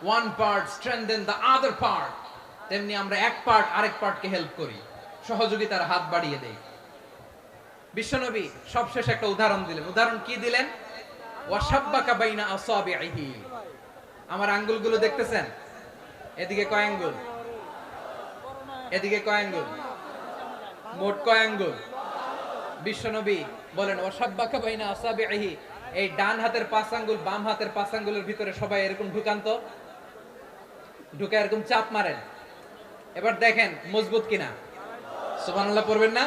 one part strengthen the other part, তেমনি আমরা এক পার্ট আরেক পার্টকে হেল্প করি, সহযোগিতার হাত বাড়িয়ে দেই। বিশ্বনবী সবশেষ একটা উদাহরণ দিলেন। উদাহরণ কি দিলেন? ওয়াশাব্বাকা বাইনা আসাবিহি। আমার আঙ্গুলগুলো দেখতেছেন? এদিকে কয় আঙ্গুল? এদিকে কয় আঙ্গুল? মোট কয় আঙ্গুল? বিশ্বনবী বলেন, ওয়াশাব্বাকা বাইনা আসাবিহি। এই ডান হাতের 5 আঙ্গুল বাম হাতের 5 আঙ্গুলের ভিতরে সবাই এরকম ঢুকান তো, ঢুকে এরকম চাপ মারেন। এবার দেখেন মজবুত কিনা। সুবহানাল্লাহ পড়বেন না?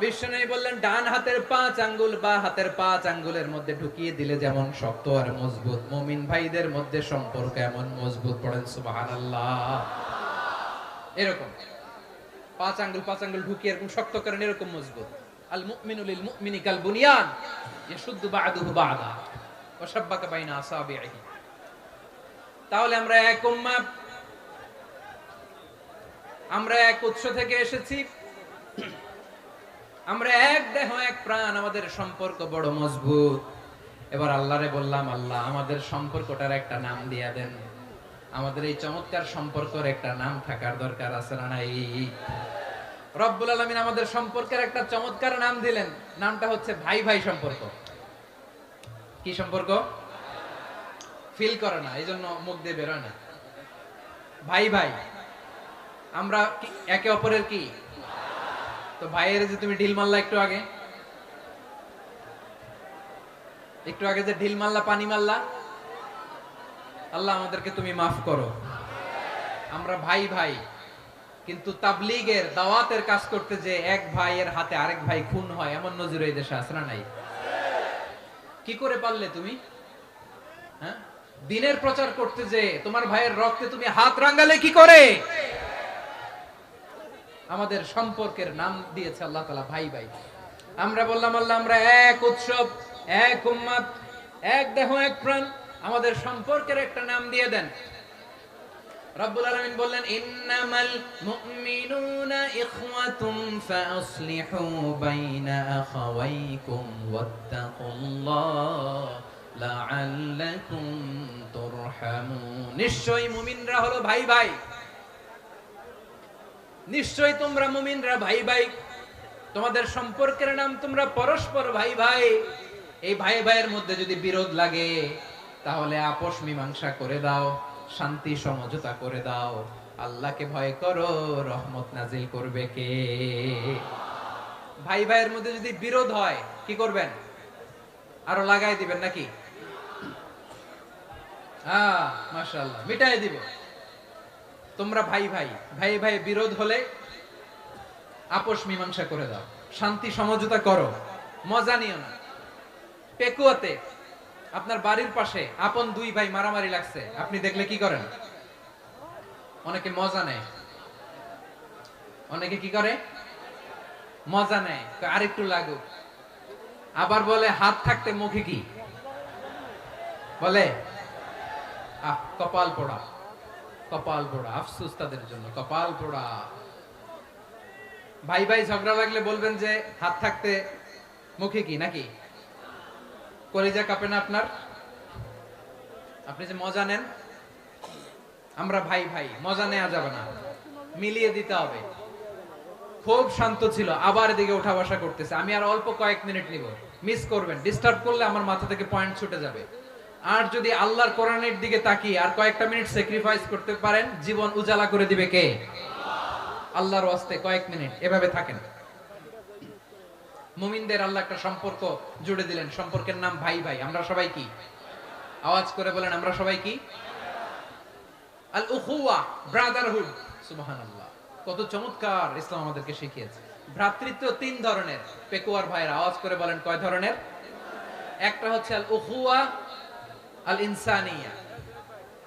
বিশ্বনবী বললেন, ডান হাতের 5 আঙ্গুল বা হাতের 5 আঙ্গুলের মধ্যে ঢুকিয়ে দিলে যেমন শক্ত আর মজবুত, মুমিন ভাইদের মধ্যে সম্পর্ক এমন মজবুত। পড়েন সুবহানাল্লাহ। এরকম 5 আঙ্গুল ঢুকিয়ে এরকম শক্ত করেন, এরকম মজবুত। আল মুমিনু লিল মুমিনি কাল বুনিয়ান ইয়াশুদ্দু বা'দুহু বা'দা ওয়া শাব্বাকা বাইনা আসাবিহি। তাহলে আমরা এক উম্মাহ, আমরা এক উৎস থেকে এসেছি, আমরা এক দেহ এক প্রাণ, আমাদের সম্পর্ক বড় মজবুত। এবার আল্লাহরে বললাম, আল্লাহ আমাদের সম্পর্কটার একটা নাম দিয়া দেন। আমাদের এই চমৎকার সম্পর্কের একটা নাম থাকার দরকার আছে না নাই? রব্বুল আলামিন আমাদের সম্পর্কের একটা চমৎকার নাম দিলেন। নামটা হচ্ছে ভাই ভাই সম্পর্ক। কি সম্পর্ক? ফিল করে না, এইজন্য মুখ দিয়ে বেরোয় না। ভাই ভাই, আমরা একে অপরের কি? তো ভাইয়ের যে তুমি ঢিল মারলা একটু আগে, যে ঢিল মারলা, পানি মারলা, আল্লাহ আমাদেরকে তুমি মাফ করো। আমরা ভাই ভাই, কিন্তু তাবলীগের দাওয়াতের কাজ করতে যে এক ভাইয়ের হাতে আরেক ভাই খুন হয়, এমন নজির এই দেশে আছে না নাই? কি করে পারলে তুমি? হ্যাঁ, দিনের প্রচার করতে যে তোমার ভাইয়ের রক্তে তুমি হাত রাঙালে কি করে? আমাদের সম্পর্কের নাম দিয়েছে আল্লাহ তাআলা ভাই ভাই। আমরা বললাম, আল্লাহ আমরা এক উৎসব, এক উম্মাত, এক দেহ এক প্রাণ, আমাদের সম্পর্কের একটা নাম দিয়ে দেন। রব্বুল আলামিন বললেন, ইন্নামাল মুমিনুনা ইখওয়াতুন ফাসলিহু বাইনা আখাওয়াইকুম ওয়াত্তাকুল্লাহ লাআল্লাকুম তুরহামুন। নিশ্চয়ই মুমিনরা হলো ভাই ভাই, নিশ্চয়ই তোমরা মুমিনরা ভাই ভাই, তোমাদের সম্পর্কের নাম তোমরা পরস্পর ভাই ভাই। এই ভাই ভাইয়ের মধ্যে যদি বিরোধ লাগে তাহলে আপোষ মীমাংসা করে দাও, শান্তি সমঝোতা করে দাও। আল্লাহকে ভয় করো, রহমত নাজিল করবে কে? ভাই ভাইয়ের মধ্যে যদি বিরোধ হয় কি করবেন? আরো লাগাই দিবেন নাকি? মাশাআল্লাহ, মিটাই দিব। তোমরা ভাই ভাই ভাই ভাই বিরোধ হলে আপোষ মীমাংসা করে দাও, শান্তি সমঝোতা করো, মজা নিও না। পেকুয়াতে আপনার বাড়ির পাশে আপন দুই ভাই মারামারি লাগছে, আপনি দেখলে কি করেন? অনেকে মজা নেয়। অনেকে কি করে? মজা নেয়, আরেকটু লাগুক। আবার বলে হাত থাকতে মুখে কি বলে? কপাল পোড়া, কপাল পোড়া। আফসোস তাদের জন্য, কপাল পোড়া। ভাই ভাই ঝগড়া লাগলে বলবেন যে হাত থাকতে মুখে কি, নাকি? কলিজা কাঁপে না আপনার? আপনি যে মজা নেন। আমরা ভাই ভাই, মজা নেওয়া যাবে না, মিলিয়ে দিতে হবে। খুব শান্ত ছিল, আবার এদিকে উঠা বসা করতেছে। আমি আর অল্প কয়েক মিনিট নিব, মিস করবেন। ডিস্টার্ব করলে আমার মাথা থেকে পয়েন্ট ছুটে যাবে। আর যদি আল্লাহর কোরআনের দিকে তাকিয়ে আর কয়েকটা মিনিট স্যাক্রিফাইস করতে পারেন, জীবন উজালা করে দিবে কে? আল্লাহর ওয়াস্তে কয়েক মিনিট এভাবে থাকেন। মুমিনদের আল্লাহ একটা সম্পর্ক জুড়ে দিলেন, সম্পর্কের নাম ভাই ভাই। আমরা সবাই কি? আওয়াজ করে বলেন, আমরা সবাই কি? আল উখুয়া, ব্রাদারহুড। সুবহানাল্লাহ, কত চমৎকার ইসলাম আমাদেরকে শিখিয়েছে। ভ্রাতৃত্ব তিন ধরনের। পেকুয়ার ভাইরা আওয়াজ করে বলেন, কয় ধরনের? একটা হচ্ছে আল উখুয়া আল ইনসানিয়া,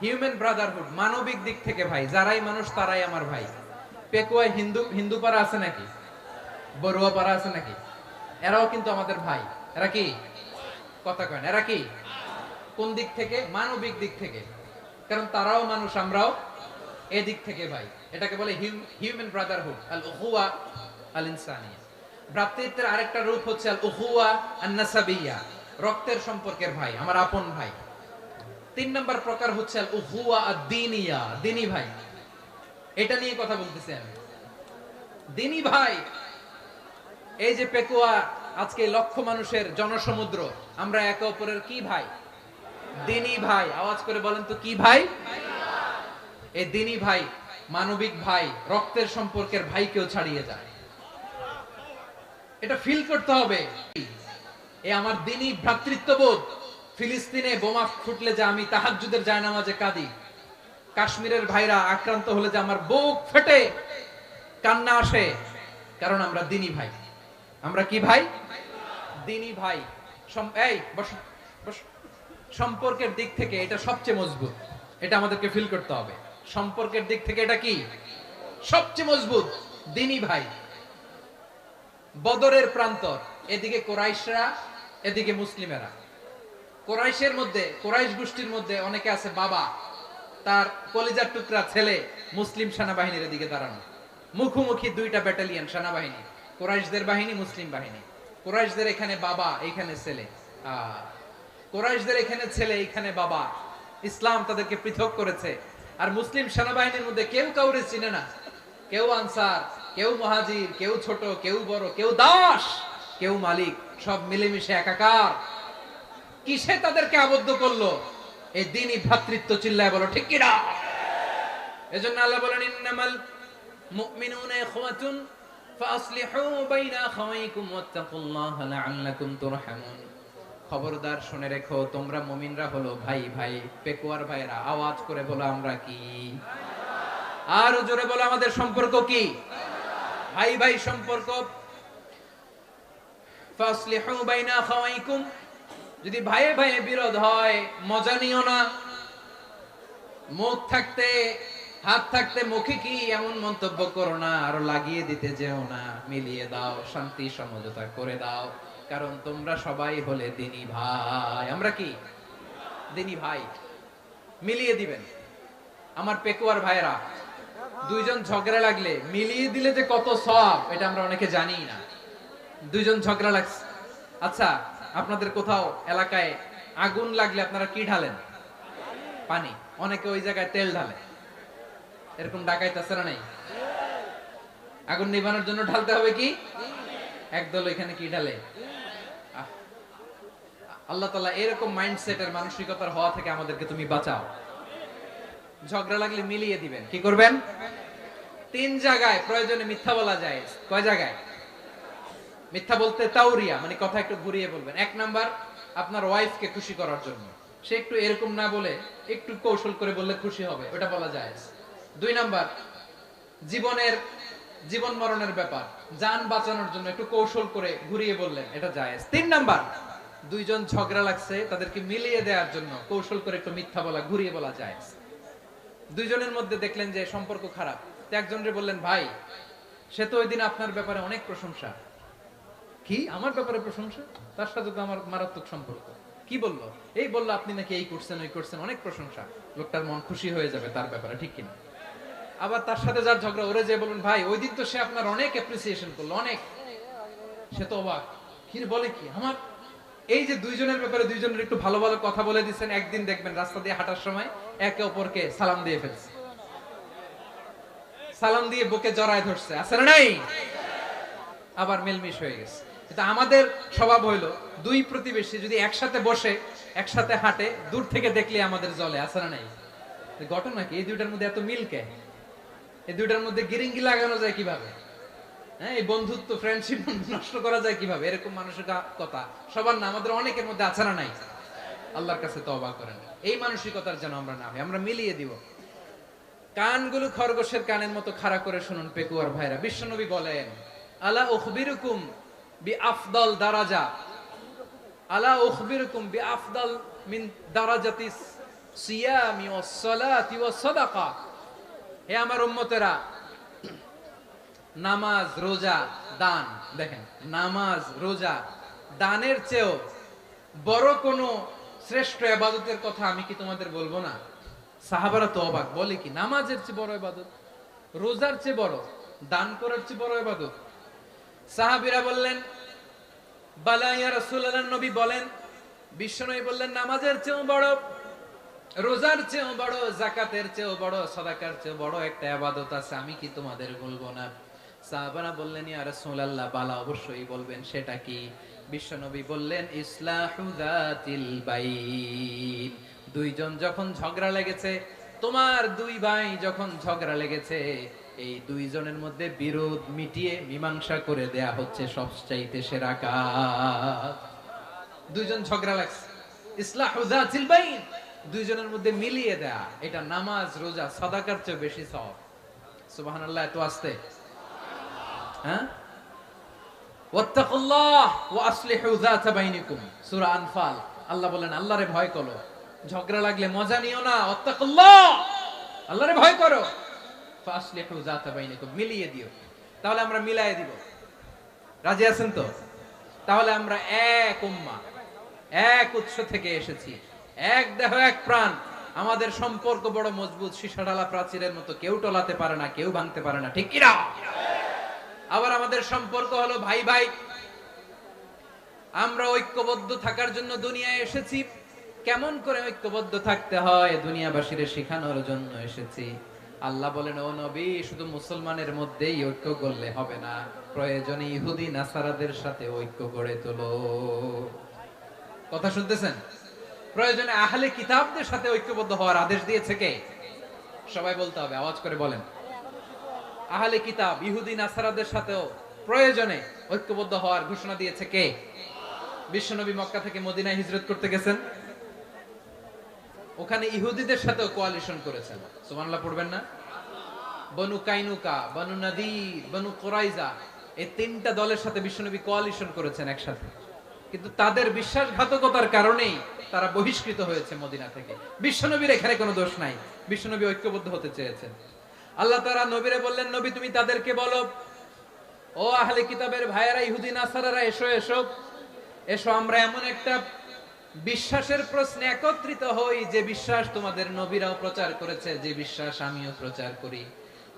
হিউম্যান ব্রাদারহুড, মানবিক দিক থেকে ভাই। যারাই মানুষ তারাই আমার ভাই। পেকুয়ায় হিন্দু পাড়া আছে নাকি? বড়ুয়া পাড়া আছে নাকি? এরাও কিন্তু আমাদের ভাই। এরা কি? কথা কয় না, এরা কি? কোন দিক থেকে? মানবিক দিক থেকে। কারণ তারাও মানুষ, আমরাও এদিক থেকে ভাই। এটাকে বলে হিউম্যান ব্রাদারহুড, আল উখুয়া আল ইনসানিয়া। ভ্রাতৃত্বের আরেকটা রূপ হচ্ছে আল উখুয়া আন নাসাবিয়া, রক্তের সম্পর্কের ভাই, আমার আপন ভাই। তিন নম্বর প্রকার হচ্ছে আল উখুয়া আদ-দীনিয়া, দ্বীনি ভাই। এটা নিয়ে কথা বলতেছি আমি। দ্বীনি ভাই, এই যে পেকুয়া আজকে লক্ষ মানুষের জনসমুদ্র, আমরা একে অপরের কি ভাই? দ্বীনি ভাই। আওয়াজ করে বলেন তো, কি ভাই? এই দ্বীনি ভাই, মানবিক ভাই, রক্তের সম্পর্কের ভাইকেও ছাড়িয়ে যায়। এটা ফিল করতে হবে। এই আমার দ্বীনি ভ্রাতৃত্ববোধ। ফিলিস্তিনে বোমা ফুটলে যে আমি তাহাজ্জুদের জায়নামাজে কাঁদি, কাশ্মীরের ভাইরা আক্রান্ত হলে যে আমার বুক ফেটে কান্না আসে, কারণ আমরা দ্বীনি ভাই। আমরা কি ভাই? দ্বীনি ভাই। এই বসো বসো। সম্পর্কের দিক থেকে এটা সবচেয়ে মজবুত। এটা আমাদেরকে ফিল করতে হবে। সম্পর্কের দিক থেকে এটা কি? সবচেয়ে মজবুত, দ্বীনি ভাই। বদরের প্রান্তর, এদিকে কোরাইশরা, এদিকে মুসলিমেরা। কোরাইশের মধ্যে, কোরাইশ গোষ্ঠীর মধ্যে অনেকে আছে বাবা, তার কলিজার টুকরা ছেলে মুসলিম সেনাবাহিনীর দিকে দাঁড়ানো। মুখোমুখি দুইটা ব্যাটালিয়ন সেনাবাহিনী, কোরাইশদের বাহিনী, মুসলিম বাহিনী। কোরাইশদের এখানে বাবা, এখানে ছেলে। কোরাইশদের এখানে ছেলে, এখানে বাবা। ইসলাম তাদেরকে পৃথক করেছে। আর মুসলিম সেনাবাহিনীর মধ্যে কেউ কাউরে চিনে না। কেউ আনসার, কেউ মুহাজির, কেউ ছোট, কেউ বড়, কেউ দাস, কেউ মালিক, সব মিলেমিশে একাকার। কিসে তাদেরকে আবদ্ধ করলো? এই দ্বীনি ভ্রাতৃত্ব। চিল্লায় বলো ঠিক কি না? এজন্য আল্লাহ বলেন, ইন্নামাল মুমিনুনা ইখওয়াতুন ফাসলিহু বাইনা আখাওয়াইকুম ওয়াত্তাকুল্লাহা লাআল্লাকুম তুরহামুন। খবরদার শুনে রেখো, তোমরা মুমিনরা হলো ভাই ভাই। পেকুয়ার ভাইরা আওয়াজ করে বলো, আমরা কি? আর জোরে বলো, আমাদের সম্পর্ক কি? ভাই ভাই সম্পর্ক। ফাসলিহু বাইনা আখাওয়াইকুম, যদি ভাইয়ে ভাইয়ে বিরোধ হয় মজা নিও না। মুখ থাকতে, হাত থাকতে মুখে কি এমন মন্তব্য করো না, আরো লাগিয়ে দিতে যেও না। মিলিয়ে দাও, শান্তি সমঝোতা করে দাও, কারণ তোমরা সবাই হলে দ্বীনি ভাই। আমরা কি? দ্বীনি ভাই। মিলিয়ে দিবেন। আমার পেকুয়ার ভাইরা, দুইজন ঝগড়া লাগলে মিলিয়ে দিলে যে কত সওয়াব, এটা আমরা অনেকে জানি না। দুইজন ঝগড়া লাগছে, আচ্ছা আপনাদের কোথাও এলাকায় আগুন লাগলে আপনারা কি ঢালেন? পানি। অনেকে ওই জায়গায় তেল ঢালে। এরকম ডাকাইতে আছে না নাই? আগুন নিভানোর জন্য ঢালতে হবে কি? একদল এখানে কি ঢালে? আল্লাহ তাআলা এরকম মাইন্ডসেটের, মানসিকতার হওয়া থেকে আমাদেরকে তুমি বাঁচাও। ঝগড়া লাগলে মিলিয়ে দিবেন। কি করবেন? তিন জায়গায় প্রয়োজনে মিথ্যা বলা যায়। কয় জায়গায় মিথ্যা বলতে? তাওরিয়া, মানে কথা একটু ঘুরিয়ে বলবেন। এক নাম্বার, আপনার ওয়াইফকে খুশি করার জন্য, সে একটু এরকম না বলে একটু কৌশল করে বললে খুশি হবে, ওটা বলা যায়। 2 নাম্বার, জীবন মরণের ব্যাপার, জান বাঁচানোর জন্য একটু কৌশল করে ঘুরিয়ে বললেন, এটা জায়েজ। 3 নাম্বার, দুইজন ঝগড়া লাগছে তাদেরকে মিলিয়ে দেওয়ার জন্য কৌশল করে একটু মিথ্যা বলা, ঘুরিয়ে বলা জায়েজ। দুইজনের মধ্যে দেখলেন যে সম্পর্ক খারাপ, তো একজনরে বললেন, ভাই সে তো ওই দিন আপনার ব্যাপারে অনেক প্রশংসা। কি আমার ব্যাপারে প্রশংসা? তার সাথে তো আমার মারাত্মক সম্পর্ক। কি বললো? এই বললো আপনি নাকি এই করছেন ওই করছেন, অনেক প্রশংসা। লোকটার মন খুশি হয়ে যাবে তার ব্যাপারে, ঠিক কিনা? আবার তার সাথে যার ঝগড়া, ওরে যে বলুন, ভাই ওই দিন তো সে আপনার অনেক অ্যাপ্রিসিয়েশন করলো, অনেক। সে তো অবাক, কি বলে কি আমার। এই যে দুইজনের ব্যাপারে দুইজনের একটু ভালো ভালো কথা বলে দিচ্ছেন, একদিন দেখবেন রাস্তা দিয়ে হাঁটার সময় একে অপরকে সালাম দিয়ে ফেলছে, সালাম দিয়ে বুকে জড়ায় ধরছে, আছে না নাই? আবার মেলমিশ হয়ে গেছে। কিন্তু আমাদের স্বভাব হইলো, দুই প্রতিবেশী যদি একসাথে বসে একসাথে হাঁটে, দূর থেকে দেখলে আমাদের জলে, আছে না নাই? ঘটনা কি এই দুইটার মধ্যে এত মিল কে? এই দুইটার মধ্যে গিরিঙ্গি লাগানো যায় কিভাবে? হ্যাঁ, এই বন্ধুত্ব ফ্রেন্ডশিপ নষ্ট করা যায় কিভাবে? এরকম মানসিকতা সবার না, আমাদের অনেকের মধ্যে আছে না নাই? আল্লাহর কাছে তওবা করেন, এই মানসিকতার যেন আমরা না হই, আমরা মিলিয়ে দিব। কানগুলো খরগোশের কানের মতো খাড়া করে শুনুন পেকুয়ার ভাইরা। বিশ্বনবী বলেন, আলা উখবিরুকুম বিআফদাল দারাজা, আলা উখবিরুকুম বিআফদাল মিন দারাজাতিস সিয়ামি ওয়াস সালাতি ওয়াস সাদাকা। হে আমার উম্মতেরা, নামাজ, রোজা, দান, দেখেন নামাজ, রোজা, দানের চেয়েও বড় কোন শ্রেষ্ঠ ইবাদতের কথা আমি কি তোমাদের বলবো না? সাহাবারা তো অবাক, বলে কি নামাজের চেয়ে বড় ইবাদত, রোজার চেয়ে বড়, দান করার চেয়ে বড় ইবাদত? সাহাবীরা বললেন, বালা ইয়া রাসূলুল্লাহ, নবী বলেন। বিশ্বনবী বললেন, নামাজের চেয়েও বড়, রোজার চেয়েও বড়, যাকাতের চেয়েও বড়, সাদাকার চেয়েও বড় একটা ইবাদত আছে, আমি কি তোমাদের বলবো না? সাহাবারা বললেন, ইয়া রাসূলুল্লাহ, বালা, অবশ্যই বলবেন, সেটা কি? বিশ্বনবী বললেন, ইসলাহু যাতিল বাইন। দুইজন যখন ঝগড়া লেগেছে, তোমার দুই ভাই যখন ঝগড়া লেগেছে, এই দুইজনের মধ্যে বিরোধ মিটিয়ে মীমাংসা করে দেয়া হচ্ছে সবচাইতে সেরা কাজ। দুইজন ঝগড়া লাগছে, ইসলাহু যাতিল বাইন, দুইজনের মধ্যে মিলিয়ে দেয়া, এটা নামাজ, রোজা, সাদাকার চেয়ে বেশি সওয়াব। সুবহানাল্লাহ, এত আস্তে, হ্যাঁ? ওয়াত্তাকুল্লাহ ওয়া আসলিহু যাতা বাইনিকুম, সূরা আনফাল। আল্লাহ বলেন, আল্লাহরে ভয় করো, ঝগড়া লাগলে মজা নিও না, ওয়াত্তাকুল্লাহ, আল্লাহরে ভয় করো, ফাসলিহু যাতা বাইনিকুম, মিলিয়ে দিও। তাহলে আমরা মিলায়ে দিব, রাজি আছেন তো? তাহলে আমরা এক উম্মাহ, এক উৎস থেকে এসেছি, এক দেহ এক প্রাণ, আমাদের সম্পর্ক বড় মজবুত, সীসাডালা প্রাচীরের মতো, কেউ টলাতে পারে না, কেউ ভাঙতে পারে না, ঠিক কিনা? আবার আমাদের সম্পর্ক হলো ভাই ভাই, আমরা ঐক্যবদ্ধ থাকার জন্য দুনিয়ায় এসেছি। কেমন করে ঐক্যবদ্ধ থাকতে হয় দুনিয়াবাসীরে শেখানোর জন্য এসেছি। আল্লাহ বলেন, ও নবী, শুধু মুসলমানের মধ্যেই ঐক্য করলে হবে না, প্রয়োজনে ইহুদি নাসারাদের সাথে ঐক্য গড়ে তোলো। কথা শুনতেছেন? প্রয়োজনে আহলে কিতাবদের সাথে ঐক্যবদ্ধ হওয়ার আদেশ দিয়েছে কে? সবাই বলতে হবে, আওয়াজ করে বলেন। আহলে কিতাব, ইহুদি নাসারাদের সাথেও প্রয়োজনে ঐক্যবদ্ধ হওয়ার ঘোষণা দিয়েছে কে? বিশ্বনবী মক্কা থেকে মদিনায় হিজরত করতে গেছেন, ওখানে ইহুদিদের সাথেও কোয়ালিশন করেছেন। সুবহানাল্লাহ পড়বেন না? বনু কাইনুকা, বনু নাদির, বনু কুরাইজা, এই তিনটা দলের সাথে বিশ্বনবী কোয়ালিশন করেছেন একসাথে। কিন্তু তাদের বিশ্বাসঘাতকতার কারণেই তারা বহিষ্কৃত হয়েছে মদিনা থেকে। বিশ্বনবীর এখানে কোনো দোষ নাই, বিশ্বনবী ঐক্যবদ্ধ হতে চেয়েছেন। আল্লাহ তাআলা নবীরে বললেন, নবী তুমি তাদেরকে বলো, ও আহলে কিতাবের ভাইয়েরা, ইহুদি নাসারারা, এসো এসো এসো, আমরা এমন একটা বিশ্বাসের প্রশ্নে একত্রিত হই, যে বিশ্বাস তোমাদের নবীরাও প্রচার করেছে, যে বিশ্বাস আমিও প্রচার করি,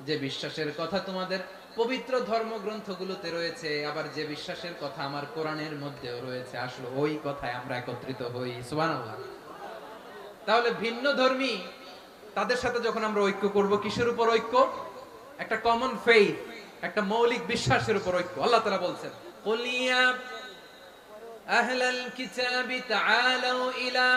যে বিশ্বাসের কথা তোমাদের পবিত্র ধর্মগ্রন্থগুলোতে রয়েছে, আবার যে বিশ্বাসের কথা আমার কোরআনের মধ্যেও রয়েছে, আসলে ওই কথায় আমরা একত্রিত হই। সুবহানাল্লাহ। তাহলে ভিন্ন ধর্মী তাদের সাথে যখন আমরা ঐক্য করব, কিসের উপর ঐক্য? একটা কমন ফেইথ, একটা মৌলিক বিশ্বাসের উপর ঐক্য। আল্লাহ তাআলা বলছেন, কুল ইয়া আহলাল কিতাবি তাআলাউ ইলা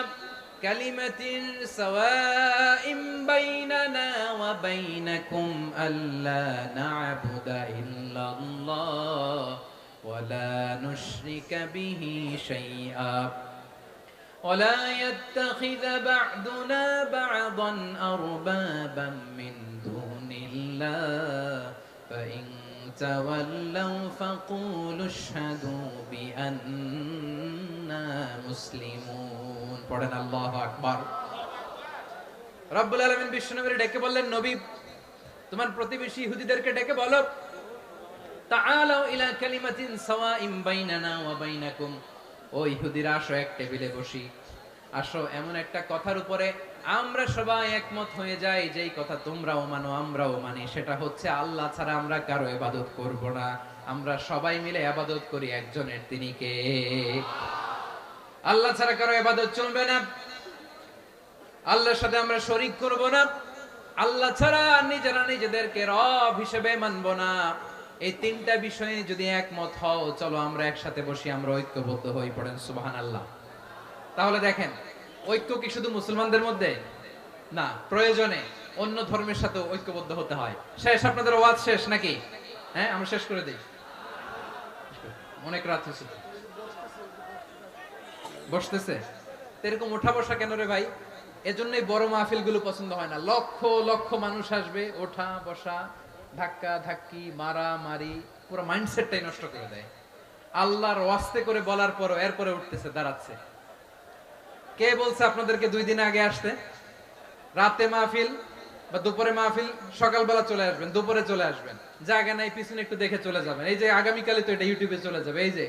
কালিমাতিন সাওয়াইন বাইনানা ওয়া বাইনাকুম আল্লা না'বুদা ইল্লাল্লাহ ওয়া লা নুশরিকা বিহি শাইআ ولا يتخذ بعضنا بعضا أربابا من دون الله فإن تولوا فقولوا اشهدوا بأننا مسلمون পড়েন আল্লাহু আকবার। রব্বুল আলামিন বিশ্বনবীর ডেকে বললেন, নবী তোমার প্রতিবেশী ইহুদিদেরকে ডেকে বলো, তাআলাউ ইলা কালিমাতিন সাওয়াইন বাইনানা ওয়া বাইনাকুম, ও ইহুদিরা আসো এক টেবিলে বসি, আসো এমন একটা কথার উপরে আমরা সবাই একমত হয়ে যাই, যেই কথা তোমরাও মানো আমরাও মানি, সেটা হচ্ছে আল্লাহ ছাড়া আমরা কারো ইবাদত করব না, আমরা সবাই মিলে ইবাদত করি একজনের, তিনি কে? আল্লাহ ছাড়া কারো ইবাদত চলবে না, আল্লাহর সাথে আমরা শরীক করব না, আল্লাহ ছাড়া নিজেরা নিজেদেরকে রব হিসেবে মানব না। এই তিনটা বিষয়ে যদি একমত হও, চলো আমরা একসাথে বসি, আমরা ঐক্যবদ্ধ হই। পড়েন সুবহানাল্লাহ। তাহলে দেখেন, ঐক্য কি শুধু মুসলমানদের মধ্যে না, প্রয়োজনে অন্য ধর্মের সাথে ঐক্যবদ্ধ হতে হয়। শেষ, আপনাদের ওয়াজ শেষ নাকি? হ্যাঁ, আমরা শেষ করে দিই, অনেক রাত হয়েছে। বসতেছে এরকম ওঠা বসা কেন রে ভাই? এজন্যই বড় মাহফিল গুলো পছন্দ হয় না। লক্ষ লক্ষ মানুষ আসবে, ওঠা বসা, ধাক্কা ধাক্কি, মারা মারি, পুরো মাইন্ডসেটটাই নষ্ট করে দেয়। আল্লাহর ওয়াস্তে করে বলার পরও এরপরে উঠতেছে, দাঁড়াচ্ছে। কে বলছে আপনাদেরকে 2 দিন আগে আসতে? রাতে মাহফিল বা দুপুরে মাহফিল, সকালবেলা চলে আসবেন, দুপুরে চলে আসবেন, জায়গা নাই পিছনে একটু দেখে চলে যাবেন। এই যে আগামীকালে তো এটা ইউটিউবে চলে যাবে, এই যে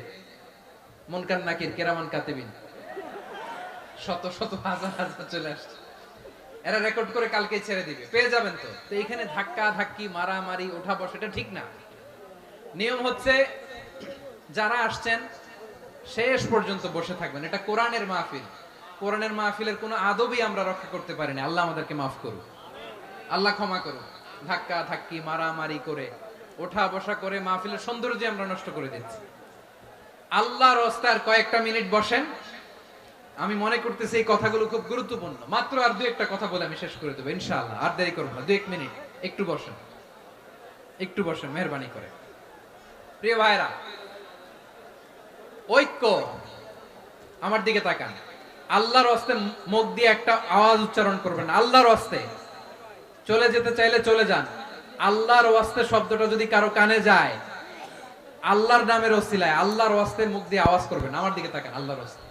মুনকার নাকির কেরামান কাতিবিন শত শত হাজার হাজার চলে আসছে, এরা রেকর্ড করে কালকে ছেড়ে দিবে, পেয়ে যাবেন। তো এইখানে ধাক্কা ধাক্কি, মারামারি, ওঠা বসা, এটা ঠিক না। নিয়ম হচ্ছে যারা আসছেন শেষ পর্যন্ত বসে থাকবেন। এটা কোরআনের মাহফিল, কোরআনের মাহফিলের কোনো আদবই আমরা রক্ষা করতে পারিনি। আল্লাহ আমাদেরকে মাফ করুন, আল্লাহ ক্ষমা করুন। ধাক্কা ধাক্কি, মারামারি করে, ওঠা বসা করে মাহফিলের সৌন্দর্য আমরা নষ্ট করে দিচ্ছি। আল্লাহর রাস্তায় কয়েকটা মিনিট বসেন। আমি মনে করতেছি এই কথাগুলো খুব গুরুত্বপূর্ণ। মাত্র আর 2-1টা কথা বলে আমি শেষ করে দেবো ইনশাআল্লাহ, আর দেরি করবো না। 2-1 মিনিট একটু বসেন, একটু বসেন মেহরবানি করে। প্রিয় ভাইরা, ঐক্য, আমার দিকে তাকান। আল্লাহর রাস্তায় মুখ দিয়ে একটা আওয়াজ উচ্চারণ করবেন, আল্লাহর রাস্তায়। চলে যেতে চাইলে চলে যান। আল্লাহর ওয়াস্তে শব্দটা যদি কারো কানে যায়, আল্লাহর নামের ওসিলায় আল্লাহর ওয়াস্তে মুখ দিয়ে আওয়াজ করবেন। আমার দিকে তাকান, আল্লাহর ওয়াস্তে,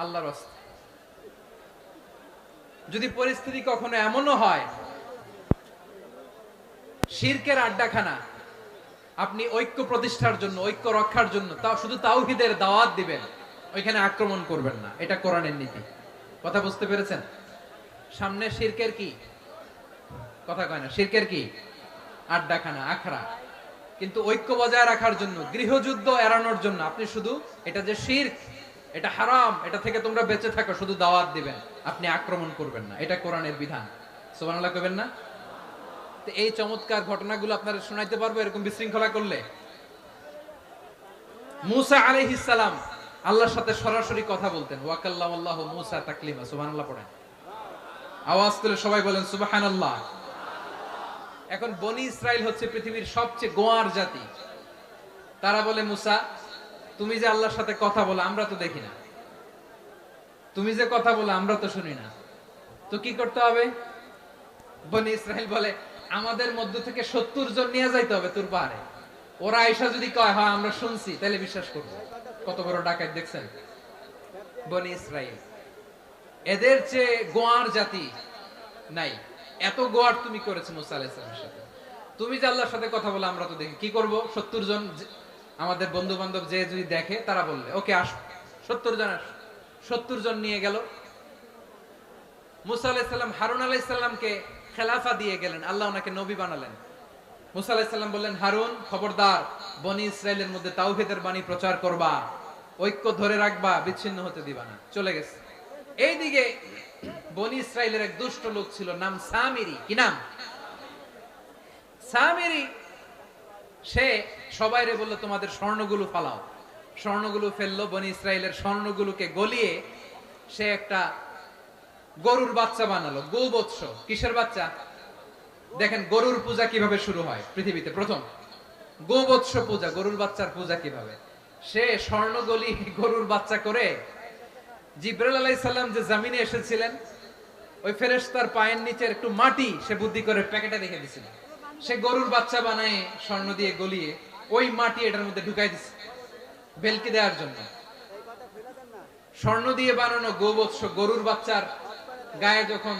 আল্লাহর ওয়াস্তে। যদি পরিস্থিতি কখনো এমনও হয় শিরকের আড্ডাখানা, আপনি ঐক্য প্রতিষ্ঠার জন্য, ঐক্য রক্ষার জন্য তাও শুধু তাওহীদের দাওয়াত দিবেন, ওইখানে আক্রমণ করবেন না। এটা কোরআনের নীতি। কথা বুঝতে পেরেছেন? সামনে শিরকের কি কথা কয় না, শিরকের কি আড্ডাখানা, আখড়া। কিন্তু ঐক্য বজায় রাখার জন্য, গৃহযুদ্ধ এড়ানোর জন্য আপনি শুধু এটা যে শিরক, এটা হারাম, এটা থেকে তোমরা বেঁচে থাকো, শুধু দাওয়াত দিবেন, আপনি আক্রমণ করবেন না। এটা কোরআনের বিধান। সুবহানাল্লাহ কইবেন না? তো এই চমৎকার ঘটনাগুলো আপনারা শোনাইতে পারবো এরকম বিশৃঙ্খলা করলে। মূসা আলাইহিস সালাম আল্লাহর সাথে সরাসরি কথা বলতেন। ওয়া কাল্লামাল্লাহু মূসা তাকলিমা। সুবহানাল্লাহ পড়েন, আওয়াজ তুলে সবাই বলেন সুবহানাল্লাহ। এখন বনি ইসরাইল হচ্ছে পৃথিবীর সবচেয়ে গোয়ার জাতি। তারা বলে, মূসা তুমি যে আল্লাহর সাথে কথা বলো আমরা তো দেখি না, তুমি যে কথা বলো আমরা তো শুনি না, তো কি করতে হবে? বনি ইসরাইল বলে, আমাদের মধ্য থেকে 70 জন নিয়ে যাইতে হবে তোর পাহাড়ে। ওরা আয়েশা যদি কয় হ্যাঁ আমরা শুনছি, তাহলে বিশ্বাস করবো। কত বড় ডাকাত দেখছেন বনি ইসরাইল। এদের চেয়ে গোয়ার জাতি নাই। এত গোয়ার তুমি করেছো মুসা আলাইহিস সালামের সাথে। তুমি যে আল্লাহর সাথে কথা বলে আমরা তো দেখি, কি করব? 70 জন আমাদের বন্ধু বান্ধব যে যদি দেখে, তারা বললে ওকে আসো, 70 জন আসো। 70 জন নিয়ে গেল। মুসা আলাইহিস সালাম হারুন আলাইহিস সালামকে খেলাফা দিয়ে গেলেন, আল্লাহ ওনাকে নবী বানালেন। মুসা আলাইহিস সালাম বললেন, হারুন খবরদার, বনি ইসরাইলের মধ্যে তাওহীদের বাণী প্রচার করবা, ঐক্য ধরে রাখবা, বিচ্ছিন্ন হতে দিবা না। চলে গেছে। এইদিকে বনি ইসরাইলের এক দুষ্ট লোক ছিল, নাম সামিরি। কি নাম? সামিরি। সে সবাইরে বলল তোমাদের স্বর্ণগুলো ফালাও। স্বর্ণগুলো ফেললো। বনি ইসরাইলের স্বর্ণগুলোকে গলিয়ে সে একটা গরুর বাচ্চা বানালো। গোবৎস। কিসের বাচ্চা? দেখেন গরুর পূজা কিভাবে শুরু হয় পৃথিবীতে প্রথম। গোবৎস পূজা, গরুর বাচ্চার পূজা কিভাবে। সে স্বর্ণ গলি গরুর বাচ্চা করে জিবরাইল আলাইহিস সালাম যে জমিনে এসেছিলেন, ওই ফেরেশতার পায়ের নিচের একটু মাটি সে বুদ্ধি করে প্যাকেটে রেখে দিছিল। সে গরুর বাচ্চা বানায় স্বর্ণ দিয়ে গলিয়ে ওই মাটি এটার মধ্যে ঢুকাই দিছে ভেলকি দেওয়ার জন্য। স্বর্ণ দিয়ে বানানো গোবৎস গরুর বাচ্চার গায়ে যখন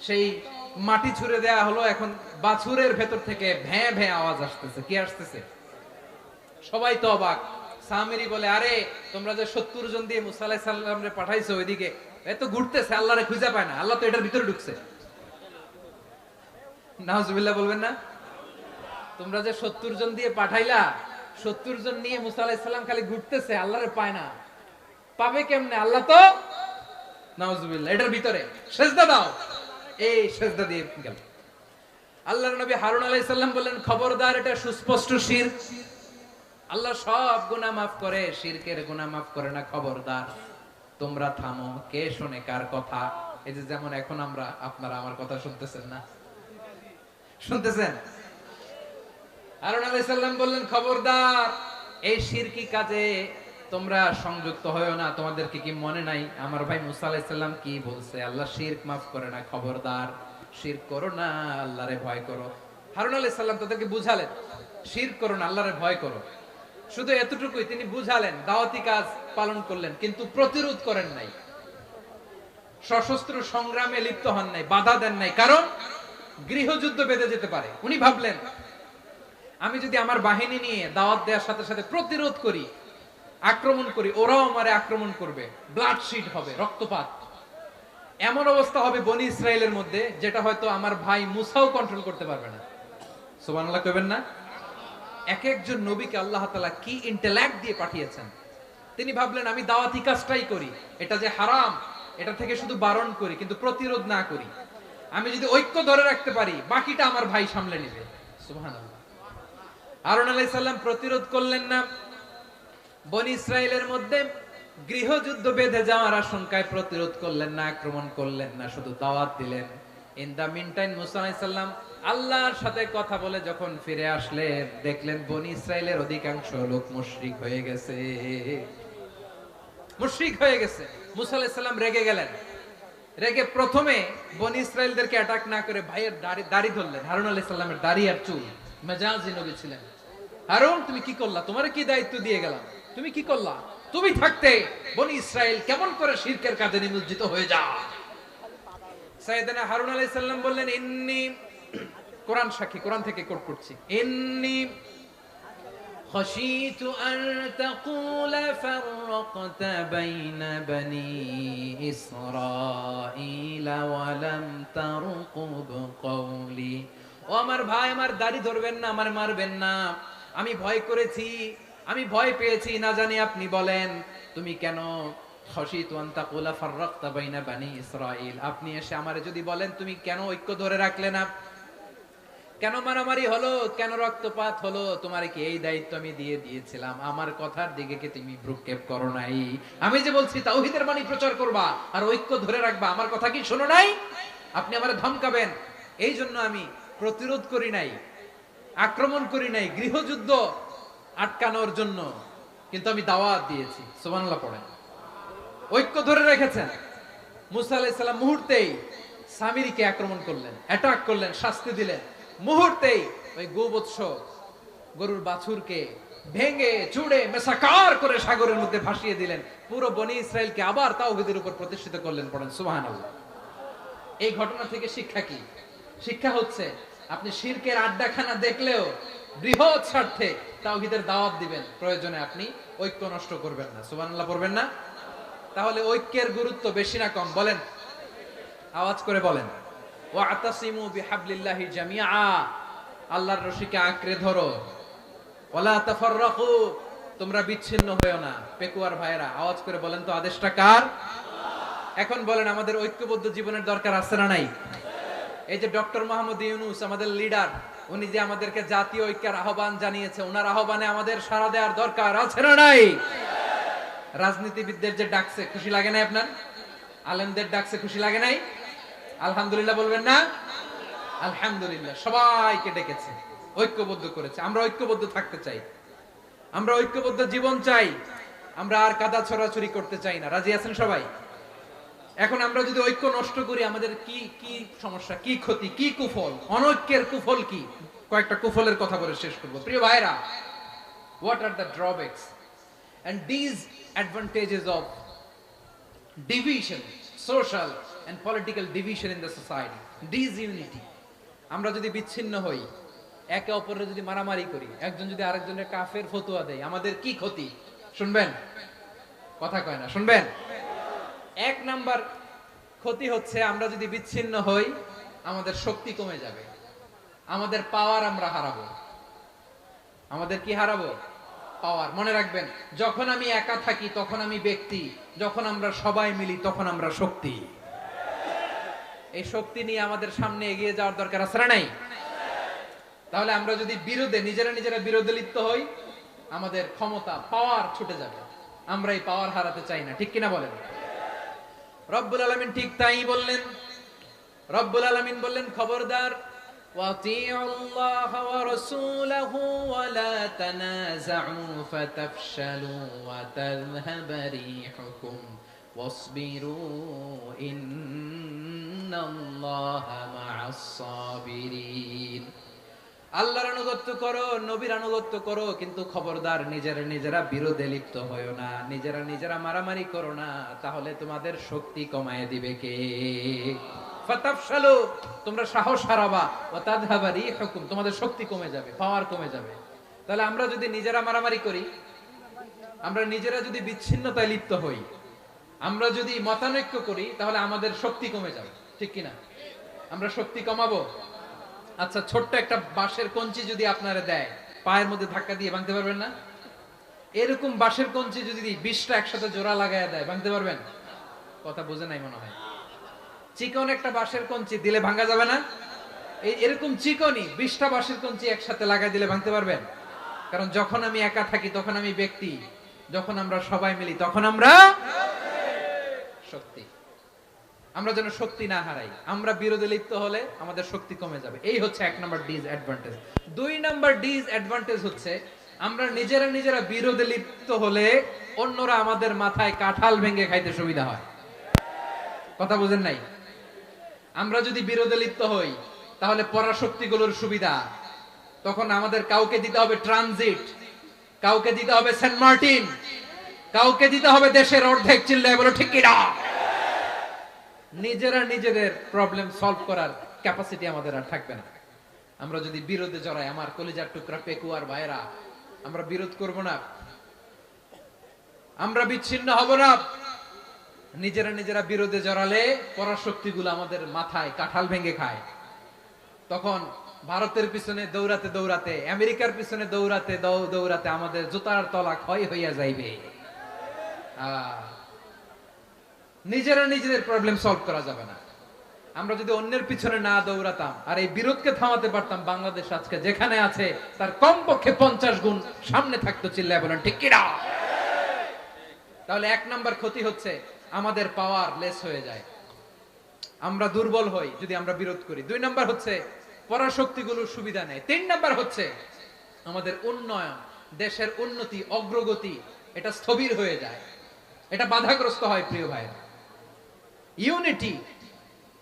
সেই মাটি ছুঁড়ে দেয়া হলো, এখন বাছুরের ভেতর থেকে ভ্যাঁ ভ্যাঁ আওয়াজ আসতেছে। কি আসতেছে? সবাই তো অবাক। সামিরি বলে, আরে তোমরা যে 70 জন দিয়ে মুসা আলাইহিস সালাম রে পাঠাইছো ওইদিকে, এত ঘুরতেছে, আল্লাহরে খুঁজে পায় না, আল্লাহ তো এটার ভিতরে ঢুকছে। নাউজুবিল্লাহ বলবেন না? তোমরা যে 70 জন দিয়ে পাঠাইলা, 70 জন নিয়ে মুসা আলাইহিস সালাম খালি ঘুরতেছে, আল্লাহরে পায় না। পাবে কেমনে? আল্লাহ তো নাউজুবিল্লাহ এটার ভিতরে। সেজদা দাও। এই সেজদা দিয়ে গেল। আল্লাহর নবী হারুন আলাইহিস সালাম বললেন, খবরদার, এটা সুস্পষ্ট শিরক। আল্লাহ সব গুনাহ মাফ করে, শিরকের গুনাহ মাফ করে না, খবরদার তোমরা থামো। কে শুনে কার কথা? এই যে যেমন এখন আপনারা আমার কথা শুনতেছেন না? শুনতেছেন? হারুন আলাইহিস সালাম বললেন, খবরদার, এই শিরকি কাজে তোমরা সংযুক্ত হয়ো না। তোমাদেরকে কি মনে নাই আমার ভাই মুসা আলাইহিস সালাম কি বলছে? আল্লাহ শিরক মাফ করে না, খবরদার শিরক করো না, আল্লাহরে ভয় করো। হারুন আলাইহিস সালাম তাদেরকে বুঝালেন, শিরক করো না, আল্লাহরে ভয় করো। শুধু এতটুকুই তিনি বুঝালেন, দাওয়াতি কাজ পালন করলেন, কিন্তু প্রতিরোধ করেন নাই, সশস্ত্র সংগ্রামে লিপ্ত হন নাই, বাধা দেন নাই, কারণ গৃহযুদ্ধ বেঁধে যেতে পারে। উনি ভাবলেন, আমি যদি আমার বাহিনী নিয়ে দাওয়াত দেওয়ার সাথে সাথে প্রতিরোধ করি, আক্রমণ করি, ওরাও আমারে আক্রমণ করবে, ব্লাডশিট হবে, রক্তপাত, এমন অবস্থা হবে বনি ইসরায়েলের মধ্যে যেটা হয়তো আমার ভাই মুসাও কন্ট্রোল করতে পারবে না। সুবহানাল্লাহ কইবেন না? এক একজন নবীকে আল্লাহ তাআলা কি ইন্টেলেক্ট দিয়ে পাঠিয়েছেন। তিনি ভাবলেন, আমি দাওয়াতি কাজটাই করি, এটা যে হারাম এটা থেকে শুধু বারণ করি, কিন্তু প্রতিরোধ না করি। আমি যদি ঐক্য ধরে রাখতে পারি, বাকিটা আমার ভাই সামলে নেবে। সুবহানাল্লাহ। হারুন আলাইহিস সালাম প্রতিরোধ করলেন না, বনি ইসরায়েলের মধ্যে গৃহযুদ্ধ বেঁধে যাওয়ার আশঙ্কায় প্রতিরোধ করলেন না, আক্রমণ করলেন না, শুধু দাওয়াত দিলেন। ইন দা মিন টাইম মুসা আলাইহিস সালাম আল্লাহর সাথে কথা বলে যখন ফিরে আসলেন, দেখলেন বনি ইসরায়েলের অধিকাংশ লোক মুশরিক হয়ে গেছে। মুশরিক হয়ে গেছে। মুসা আলাইহিস সালাম রেগে গেলেন। রেগে প্রথমে বনি ইসরায়েলদেরকে অ্যাটাক না করে ভাইয়ের দাড়ি ধরলেন। হারুন আলাইহিস সালামের দাড়ি আর চুল। মেজাজি নবী ছিলেন। হারুন, তুমি কি করলা? তোমারে কি দায়িত্ব দিয়ে গেলাম, তুমি কি করলা? তুমি থাকতে বনি ইসরায়েল কেমন করে শিরকের কাজে নিমজ্জিত হয়ে যায়? সাইয়েদনা হারুন আলাইহিস সালাম বললেন, ইন্নী, কোরআন সাক্ষী, কোরআন থেকে কোট করছি, ইন্নী খাশিতু আন তাকুলা ফাররাকতা বাইনা বনি ইসরাঈলা ওয়া লাম তারকুব কওলি। ও আমার ভাই, আমার দাড়ি ধরবেন না, আমার মারবেন না। আমি ভয় করেছি, আমি ভয় পেয়েছি, না জানি আপনি বলেন তুমি কেন খাশিতু আন তাকুলা ফাররাকতা বাইনা বনি ইসরাঈল, আপনি এসে আমারে যদি বলেন তুমি কেন ঐক্য ধরে রাখলে না, কেন মারামারি হলো, কেন রক্তপাত হলো, তোমারে কি এই দায়িত্ব আমি দিয়ে দিয়েছিলাম? আমার কথার দিকে কি তুমি ভ্রুক্ষেপ করো নাই? আমি যে বলছি তাওহীদের বাণী প্রচার করবা আর ঐক্য ধরে রাখবা, আমার কথা কি শোনো নাই? আপনি আমারে ধমকাবেন, এই জন্য আমি প্রতিরোধ করি নাই, আক্রমণ করি নাই, গৃহযুদ্ধ আটকানোর জন্য, কিন্তু আমি দাওয়াত দিয়েছি। সুবহানাল্লাহ পড়েন। ঐক্য ধরে রেখেছেন। মুসা আলাইহিস সালাম মুহূর্তেই সামিরীকে আক্রমণ করলেন, অ্যাটাক করলেন, শাস্তি দিলেন। মুহূর্তেই ওই গোবৎস গরুর বাছুরকে ভেঙে চুড়ে মেসাকার করে সাগরের মধ্যে ভাসিয়ে দিলেন। পুরো বনি ইসরায়েলকে আবার তাওহীদের উপর প্রতিষ্ঠিত করলেন। পড়েন সুবহানাল্লাহ। এই ঘটনা থেকে শিক্ষা কি? শিক্ষা হচ্ছে, আপনি শিরকের আড্ডাখানা দেখলেও বৃহৎ স্বার্থে তাওহীদের দাওয়াত দিবেন, প্রয়োজনে আপনি ঐক্য নষ্ট করবেন না। সুবহানাল্লাহ পড়বেন না? তাহলে ঐক্যের গুরুত্ব বেশি না কম? বলেন, আওয়াজ করে বলেন। ওয়াতাসিমু বিহাবলিল্লাহি জামিআ, আল্লাহর রশিকে আঁকড়ে ধরো। ওয়ালা তাফাররাকু, তোমরা বিচ্ছিন্ন হয়ো না। পেকুয়ার ভাইরা আওয়াজ করে বলেন তো, আদেশটা কার? এখন বলেন, আমাদের ঐক্যবদ্ধ জীবনের দরকার আছে না নাই? এই যে ডক্টর মোহাম্মদ ইউনূস আমাদের লিডার, উনি যে আমাদেরকে জাতীয় ঐক্যের আহ্বান জানিয়েছে, ওনার আহ্বানে আমাদের সাড়া দেওয়ার দরকার আছে না নাই? রাজনীতিবিদদের যে ডাকছে, খুশি লাগে নাই আপনার? আলেমদের ডাকছে, খুশি লাগে নাই? আলহামদুলিল্লাহ বলবেন না? আলহামদুলিল্লাহ। সবাইকে ডেকেছে, ঐক্যবদ্ধ করেছে। আমরা ঐক্যবদ্ধ থাকতে চাই, আমরা ঐক্যবদ্ধ জীবন চাই। আমরা আর কাদা ছড়াছড়ি করতে চাই না। রাজি আছেন সবাই? এখন আমরা যদি ঐক্য নষ্ট করি আমাদের কি কি সমস্যা, কি ক্ষতি, কি কুফল, অনৈক্যের কুফল কি? কয়েকটা কুফলের কথা বলে শেষ করব। প্রিয় ভাইরা, what are the drawbacks and disadvantages of division, social and political division in the society? Disunity. আমরা যদি বিচ্ছিন্ন হই, একে অপরের যদি মারামারি করি, একজন যদি আরেকজনের কাফের ফতোয়া দেয়, আমাদের কি ক্ষতি? শুনবেন? কথা কয় না, শুনবেন? এক নাম্বার ক্ষতি হচ্ছে আমরা যদি বিচ্ছিন্ন হই আমাদের শক্তি কমে যাবে, আমাদের পাওয়ার আমরা হারাবো। আমাদের কি হারাবো? পাওয়ার। মনে রাখবেন, যখন আমি একা থাকি তখন আমি ব্যক্তি, যখন আমরা সবাই মিলি তখন আমরা শক্তি। এই শক্তি নিয়ে আমাদের সামনে এগিয়ে যাওয়ার দরকার আছে না নাই? তাহলে আমরা যদি নিজেরা বিরোধে লিপ্ত হই আমাদের ক্ষমতা, পাওয়ার ছুটে যাবে। আমরা এই পাওয়ার হারাতে চাই না, ঠিক কিনা বলেন? রব্বুল আলামিন ঠিক তাই বললেন। রব্বুল আলামিন বললেন, খবরদার, ওয়াতিউল্লাহ ওয়া রাসূলাহু ওয়া লা তানাযাউ ফাতাফশালু ওয়া তাযহাবা রিহুকুম ওয়াসবিরু ইন্নাল্লাহা মা'আস সাবিরিন। আল্লাহর আনুগত্য করো, নবীর আনুগত্য করো, কিন্তু খবরদার নিজেরা বিরোধে লিপ্ত হয়ো না, নিজেরা মারামারি করো না, তাহলে তোমাদের শক্তি কমায় দিবে কে? ফাতাফশালু, তোমরা সাহস হারাবা, ওয়া তাযহাবা রিহুকুম, তোমাদের শক্তি কমে যাবে, পাওয়ার কমে যাবে। তাহলে আমরা যদি নিজেরা মারামারি করি, আমরা নিজেরা যদি বিচ্ছিন্নতায় লিপ্ত হই, আমরা যদি মতানৈক্য করি, তাহলে আমাদের শক্তি কমে যাবে, ঠিক কিনা? আমরা শক্তি কমাবো। আচ্ছা, ছোট্ট একটা বাঁশের কঞ্চি যদি আপনারা দেয়, পায়ের মধ্যে ধাক্কা দিয়ে ভাঙতে পারবেন না? এরকম বাঁশের কঞ্চি যদি 20টা একসাথে জোড়া লাগায় দেয়, ভাঙতে পারবেন? কথা বোঝে নাই মনে হয়। চিকন একটা বাঁশের কঞ্চি দিলে ভাঙা যাবে না? এরকম চিকনই 20টা বাঁশের কঞ্চি একসাথে লাগাই দিলে ভাঙতে পারবেন? কারণ যখন আমি একা থাকি তখন আমি ব্যক্তি, যখন আমরা সবাই মিলি তখন আমরা শক্তি। আমরা যেন শক্তি না হারাই। আমরা বিরোধে লিপ্ত হলে আমাদের শক্তি কমে যাবে। এই হচ্ছে এক নাম্বার ডিসঅ্যাডভান্টেজ। 2 নাম্বার ডিসঅ্যাডভান্টেজ হচ্ছে আমরা নিজেরা বিরোধে লিপ্ত হলে অন্যরা আমাদের মাথায় কাঁঠাল ভেঙে খাইতে সুবিধা হয়। কথা বুঝেন নাই? আমরা যদি বিরোধে লিপ্ত হই তাহলে পরাশক্তিগুলোর সুবিধা, তখন আমাদের কাউকে দিতে হবে ট্রানজিট, কাউকে দিতে হবে সেন্ট মার্টিন, কাউকে দিতে হবে দেশের অর্ধেক। চিল্লায় বলো ঠিক কিনা? নিজেদের প্রবলেম সলভ করার ক্যাপাসিটি আমাদের আর থাকবে না। আমরা যদি বিরোধে জড়াই, আমার কলিজার টুকরা পেকুয়ার ভাইরা, আমরা বিরোধ করব না, আমরা বিচ্ছিন্ন হব না। নিজেরা বিরোধে জড়ালে পরাশক্তিগুলো আমাদের মাথায় কাঁঠাল ভেঙে খায়। তখন ভারতের পিছনে দৌড়াতে, আমেরিকার পিছনে দৌড়াতে আমাদের জুতার তলা ক্ষয় হইয়া যাইবে। নিজেদের প্রবলেম সলভ করা যাবে না। আমরা যদি অন্যের পিছনে না দৌড়াতাম আর এই বিরোধকে থামাতে পারতাম, বাংলাদেশ আজকে যেখানে আছে তার কমপক্ষে 50 গুণ সামনে থাকতো। চিল্লায় বলেন ঠিক কিনা? তাহলে 1 নাম্বার ক্ষতি হচ্ছে আমাদের পাওয়ার লেস হয়ে যায়, আমরা দুর্বল হই যদি আমরা বিরোধ করি। 2 নাম্বার হচ্ছে পরাশক্তিগুলোর সুবিধা নেয়। 3 নাম্বার হচ্ছে আমাদের উন্নয়ন, দেশের উন্নতি, অগ্রগতি, এটা স্থবির হয়ে যায়, এটা বাধাগ্রস্ত হয়। প্রিয় ভাইরা, ইউনিটি,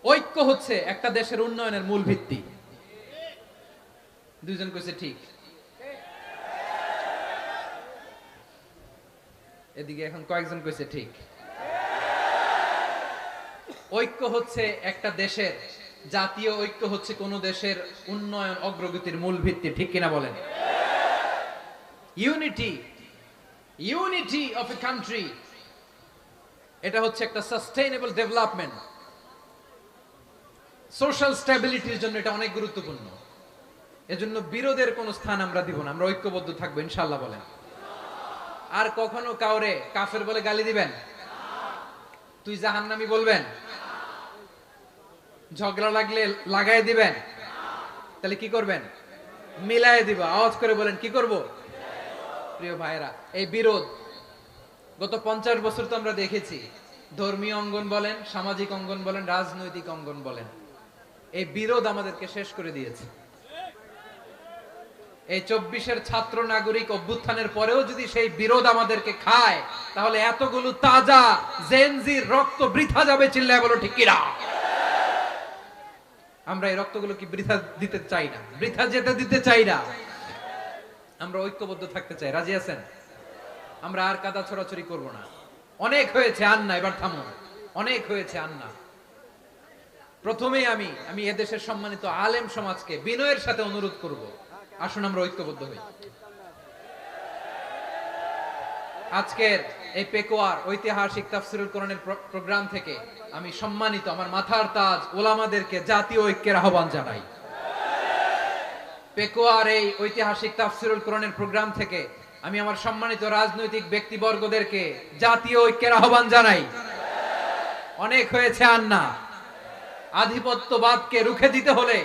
ঐক্য হচ্ছে একটা দেশের উন্নয়নের মূল ভিত্তি। দুইজন কইছে ঠিক, এদিকে এখন কয়েকজন কইছে ঠিক। ঐক্য হচ্ছে একটা দেশের, জাতীয় ঐক্য হচ্ছে কোন দেশের উন্নয়ন, অগ্রগতির মূল ভিত্তি, ঠিক কিনা বলেন? ইউনিটি অফ এ কান্ট্রি, এটা হচ্ছে একটা সাস্টেইনেবল ডেভেলপমেন্ট, সোশ্যাল স্ট্যাবিলিটির জন্য এটা অনেক গুরুত্বপূর্ণ। এজন্য বিরোধের কোনো স্থান আমরা দিব না, আমরা ঐক্যবদ্ধ থাকবো ইনশাআল্লাহ বলেন। আর কখনো কাউরে কাফের বলে গালি দিবেন? তুই জাহান্নামী বলবেন? ঝগড়া লাগলে লাগাই দিবেন? তাহলে কি করবেন? মিলাই দিব। আওয়াজ করে বলেন কি করব? প্রিয় ভাইরা, এই বিরোধ গত 50 বছর তো আমরা দেখেছি, ধর্মীয় অঙ্গন বলেন, সামাজিক অঙ্গন বলেন, রাজনৈতিক অঙ্গন বলেন, এই বিরোধ আমাদেরকে শেষ করে দিয়েছে। এই 24-এর ছাত্র নাগরিক অভ্যুত্থানের পরেও যদি সেই বিরোধ আমাদেরকে খায়, তাহলে এতগুলো তাজা জেনজির রক্ত বৃথা যাবে। চিল্লায় বলো ঠিক কিনা? আমরা এই রক্তগুলো কি বৃথা দিতে চাই না, বৃথা যেতে দিতে চাই না। আমরা ঐক্যবদ্ধ থাকতে চাই। রাজি আছেন? আমরা আর কাদা ছড়াছড়ি করব না। অনেক হয়েছে, আন্না, এবার থামুন। অনেক হয়েছে, আন্না। প্রথমেই আমি এদেশের সম্মানিত আলেম সমাজকে বিনয়ের সাথে অনুরোধ করব, আসুন আমরা ঐক্যবদ্ধ হই। আজকের এই পেকুয়ার ঐতিহাসিক তাফসীরুল কোরআনের প্রোগ্রাম থেকে আমি সম্মানিত আমার মাথার তাজ ওলামাদেরকে জাতীয় ঐক্যের আহ্বান জানাই। পেকুয়ার এই ঐতিহাসিক তাফসীরুল কোরআনের প্রোগ্রাম থেকে আমি আমার সম্মানিত রাজনৈতিক ব্যক্তিবর্গদেরকে জাতীয় ঐক্যের আহ্বান জানাই। অনেক হয়েছে, আন্না। আধিপত্যবাদকে রুখে দিতে হলে,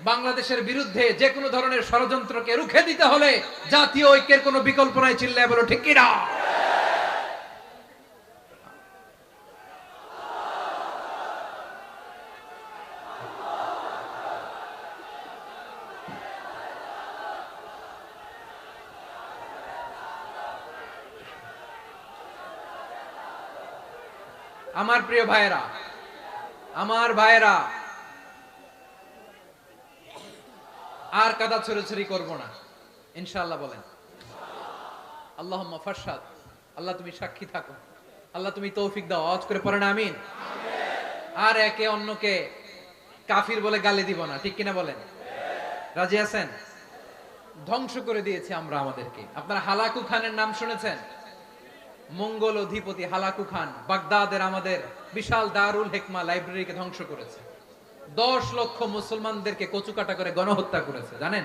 বাংলাদেশের বিরুদ্ধে যে কোনো ধরনের ষড়যন্ত্রকে রুখে দিতে হলে জাতীয় ঐক্যের কোনো বিকল্প নাই। চিল্লায় বলো ঠিক কিনা? আমার প্রিয় ভাইয়েরা, আমার ভাইয়েরা, আর কাদা ছড়াছড়ি করব না, ইনশাআল্লাহ। বলেন আল্লাহুম্মা ফারশাদ। আল্লাহ তুমি সাক্ষী থাকো, আল্লাহ তুমি তৌফিক দাও। আওয়াজ করে পড়েন আমিন। আর একে অন্যকে কাফির বলে গালি দিব না, ঠিক কিনা বলেন? রাজি আছেন? ধ্বংস করে দিয়েছি আমরা আমাদেরকে। আপনারা হালাকু খানের নাম শুনেছেন? মঙ্গল অধিপতি হালাকু খান বাগদাদের আমাদের বিশাল দারুল হিকমা লাইব্রেরিকে ধ্বংস করেছে। 10 লক্ষ মুসলমানদেরকে কচুকাটা করে গণহত্যা করেছে। জানেন,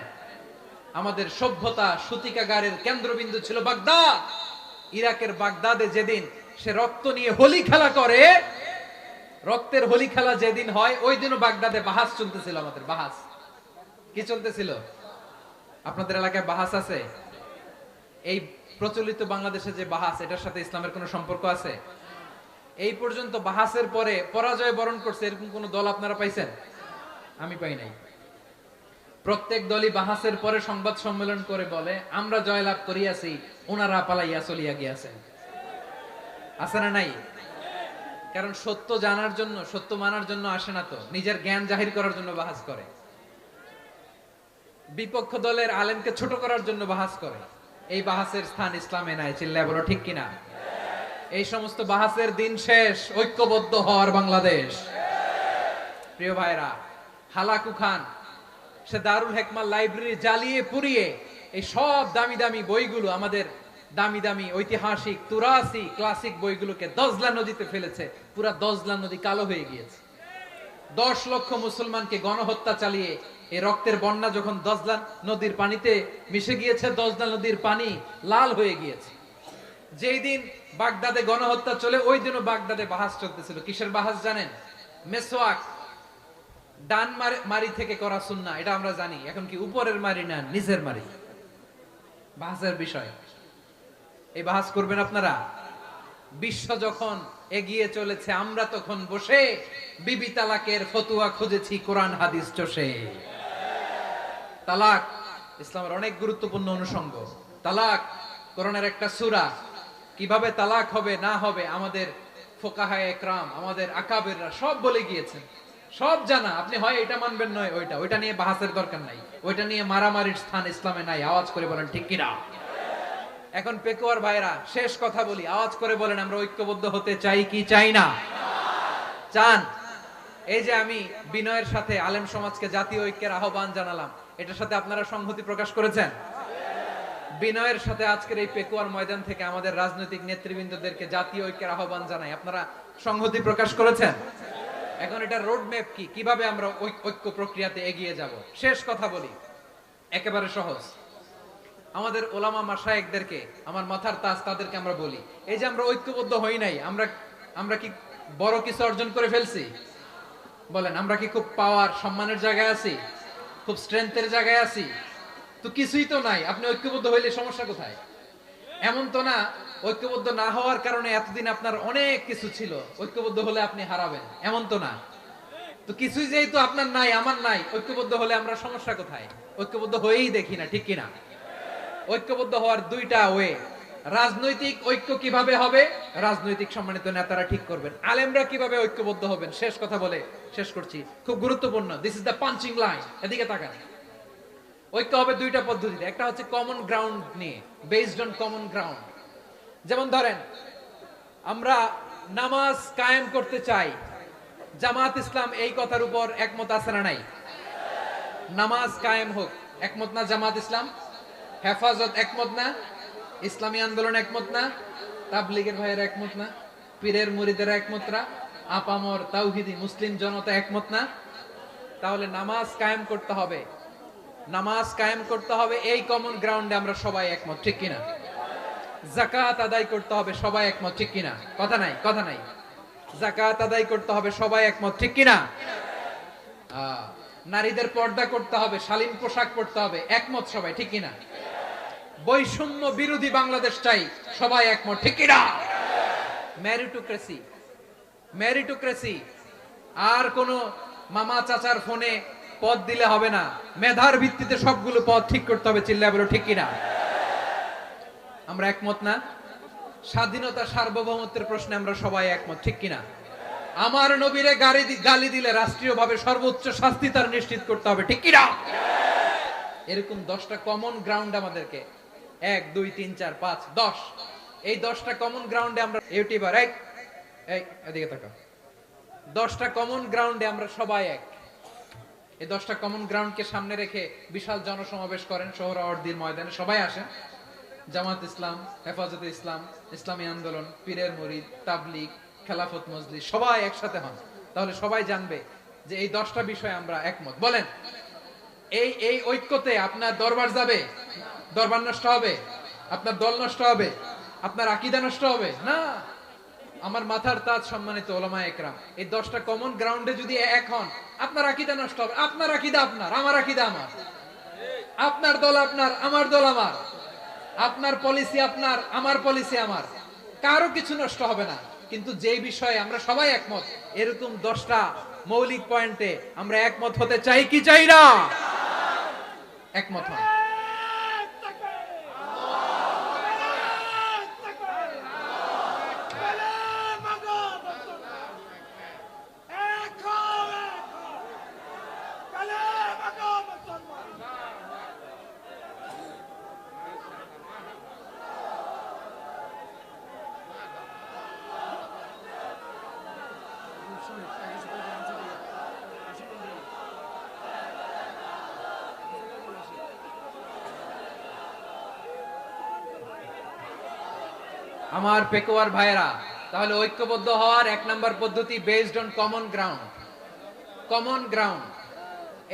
আমাদের সভ্যতা সূতিকাগারের কেন্দ্রবিন্দু ছিল বাগদাদ। ইরাকের বাগদাদে যেদিন সে রক্ত নিয়ে হোলি খেলা করে, রক্তের হোলি খেলা যেদিন হয়, ওই দিনও বাগদাদে বাহাস চলতেছিল। আমাদের বাহাস কি চলতেছিল? আপনাদের এলাকায় বাহাস আছে? এই প্রচলিত বাংলাদেশে যে বাহাস, এটার সাথে ইসলামের কোনো সম্পর্ক আছে? এই পর্যন্ত বাহাসের পরে পরাজয় বরণ করছে এরকম কোন দল আপনারা পাইছেন? আমি পাই নাই। প্রত্যেক দলই বাহাসের পরে সংবাদ সম্মেলন করে বলে, আমরা জয়লাভ করিয়াছি, ওনারা পালাইয়া চলিয়া গিয়াছেন। আছে না নাই? কারণ সত্য জানার জন্য, সত্য মানার জন্য আসে না তো, নিজের জ্ঞান জাহির করার জন্য বাহাস করে। বিপক্ষ দলের আলেমকে ছোট করার জন্য বাহাস করে। এই বাহাসের স্থান ইসলামে নাই। চিল্লায় বলো ঠিক কিনা? এই সমস্ত বাহাসের দিন শেষ। ঐক্যবদ্ধ হওয়ার বাংলাদেশ। প্রিয় ভাইরা, হালাকু খান সে দারুল হিকমা লাইব্রেরি জ্বালিয়ে পুড়িয়ে এই সব দামি দামি বইগুলো, আমাদের দামি দামি ঐতিহাসিক তুরাসি ক্লাসিক বইগুলোকে দজলা নদীতে ফেলেছে। পুরা দজলা নদী কালো হয়ে গিয়েছে। 10 লক্ষ মুসলমানকে গণহত্যা চালিয়ে এই রক্তের বন্যা যখন দজলা নদীর পানিতে মিশে গিয়েছে, দজলা নদীর পানি লাল হয়ে গিয়েছে। যেই দিন বাগদাদে গণহত্যা চলে, ওই দিনও বাগদাদে বাহাস চলতেছিল। কিসের বাহাস জানেন? মেসওয়াক, ডান মারি থেকে করা সুন্নাহ, এটা আমরা জানি। এখন কি উপরের মারি না নিচের মারি? বাহাসের বিষয়। এই বাহাস করবেন আপনারা? বিশ্ব যখন এগিয়ে চলেছে, আমরা তখন বসে বিবি তালাকের ফতুয়া খুঁজেছি কোরআন হাদিস চষে। তালাক ইসলামের অনেক গুরুত্বপূর্ণ অনুষঙ্গ। তালাক কোরআনের একটা সূরা। কিভাবে তালাক হবে না হবে আমাদের ফুকাহায়ে একরাম, আমাদের আকাবেররা সব বলে গিয়েছেন, সব জানা। আপনি হয় এটা মানবেন, নয় ওইটা। ওইটা নিয়ে বাহাসের দরকার নাই, ওইটা নিয়ে মারামারির স্থান ইসলামে নাই। আওয়াজ করে বলেন ঠিক কিনা? এখন পেকুয়ার ভাইরা, শেষ কথা বলি, আওয়াজ করে বলেন আমরা ঐক্যবদ্ধ হতে চাই কি চাই না? চান? এই যে আমি বিনয়ের সাথে আলেম সমাজকে জাতীয় ঐক্যের আহ্বান জানালাম, এটার সাথে আপনারা সংহতি প্রকাশ করেছেন? বিনয়ের সাথে আজকের এই পেকুয়ার ময়দান থেকে আমাদের রাজনৈতিক নেতৃবৃন্দদেরকে জাতীয় ঐক্যের আহ্বান জানাই, আপনারা সংহতি প্রকাশ করেছেন? এখন এটা রোড ম্যাপ কি, কিভাবে আমরা ঐক্য প্রক্রিয়াতে এগিয়ে যাব? শেষ কথা বলি, একেবারে সহজ। আমাদের ওলামা মাশায়েখদেরকে, আমার মাথার তাজ, তাদেরকে আমরা বলি, এই যে আমরা ঐক্যবদ্ধ হই নাই, আমরা কি বড় কিছু অর্জন করে ফেলছি? বলেন, আমরা কি খুব পাওয়ার সম্মানের জায়গায় আছি? খুব স্ট্রেংথের জায়গায় আছি? তো কিছুই তো নাই। আপনি ঐক্যবদ্ধ হইলে সমস্যা কোথায়? এমন তো না ঐক্যবদ্ধ না হওয়ার কারণে এতদিন আপনার অনেক কিছু ছিল, ঐক্যবদ্ধ হলে আপনি হারাবেন, এমন তো না। তো কিছুই যেহেতু আপনার নাই আমার নাই, ঐক্যবদ্ধ হলে আমরা সমস্যা কোথায়? ঐক্যবদ্ধ হয়েই দেখি না, ঠিক কিনা? ঐক্যবদ্ধ হওয়ার দুইটা ওয়ে। রাজনৈতিক ঐক্য কিভাবে হবে? রাজনৈতিক সম্মানিত নেতারা ঠিক করবেন। আলেমরা কিভাবে ঐক্যবদ্ধ হবেন? শেষ কথা বলে শেষ করছি, খুব গুরুত্বপূর্ণ। This is the punching line. এদিকে তাকান। ঐক্য হবে দুইটা পদ্ধতিতে। একটা হচ্ছে কমন গ্রাউন্ড নিয়ে, বেসড অন কমন গ্রাউন্ড। যেমন ধরেন, আমরা নামাজ কায়েম করতে চাই, জামাত ইসলাম এই কথার উপর একমত আছে না নাই? নামাজ কায়েম হোক, একমত না জামাত ইসলাম? হেফাজত একমত না? ইসলামী আন্দোলন একমত না? তাবলীগের ভাইয়েরা একমত না? পীরের মুরিদেরা একমত না? আপামর তাওহীদি মুসলিম জনতা একমত না? তাহলে নামাজ কায়েম করতে হবে। নামাজ কায়েম করতে হবে এই কমন গ্রাউন্ডে আমরা সবাই একমত, ঠিক কিনা? যাকাত আদায় করতে হবে, সবাই একমত, ঠিক কিনা? কথা নাই, কথা নাই। যাকাত আদায় করতে হবে, সবাই একমত, ঠিক কিনা? নারীদের পর্দা করতে হবে, শালীন পোশাক পরতে হবে, একমত সবাই, ঠিক কিনা? বৈষম্য বিরোধী বাংলাদেশ চাই, সবাই একমত, ঠিক কিনা? Meritocracy, meritocracy. আর কোন মামা চাচার ফোনে পদ দিলে হবে না, মেধার ভিত্তিতে সবগুলো পদ ঠিক করতে হবে, চিল্লায় বলো ঠিক কিনা? আমরা একমত না? স্বাধীনতা সার্বভৌমত্বের প্রশ্নে আমরা সবাই একমত, ঠিক কিনা? আমার নবীরে গালি দিলে রাষ্ট্রীয়ভাবে সর্বোচ্চ শাস্তি তার নিশ্চিত করতে হবে, ঠিক কিনা? এরকম 10টা কমন গ্রাউন্ড আমাদেরকে, 1 2 3 4 5 10, এই 10টা কমন গ্রাউন্ডে আমরা ইউটিউবার এদিকে তাকাও, 10টা কমন গ্রাউন্ডে আমরা সবাই এক। এই 10টা কমন গ্রাউন্ডকে সামনে রেখে বিশাল জনসমাবেশ করেন সোহরাওয়ার্দীর ময়দানে, সবাই আসেন। জামাত ইসলাম, হেফাজতে ইসলাম, ইসলামী আন্দোলন, পীরের মুরিদ, তাবলীগ, খেলাফত মজলিস, সবাই একসাথে হন। তাহলে সবাই জানবে যে এই 10টা বিষয়ে আমরা একমত। বলেন, এই ঐক্যতে আপনার দরবার যাবে? দরবার নষ্ট হবে? আপনার দল নষ্ট হবে? আপনার আকীদা নষ্ট হবে না? আমার মাথার তাজ সম্মানিত ওলামায়ে একরাম, এই 10টা কমন গ্রাউন্ডে যদি এক হন, আপনার আকীদা নষ্ট হবে? আপনার আকীদা আপনার, আমার আকীদা আমার। আপনার দল আপনার, আমার দল আমার। আপনার পলিসি আপনার, আমার পলিসি আমার। কারো কিছু নষ্ট হবে না। কিন্তু যেই বিষয়ে আমরা সবাই একমত, এরকম 10টা মৌলিক পয়েন্টে আমরা একমত হতে চাই কি চাই না? একমত হন। আমার পেকুয়ার ভাইরা, তাহলে ঐক্যবদ্ধ হওয়ার 1 নাম্বার পদ্ধতি based on common ground. Common ground,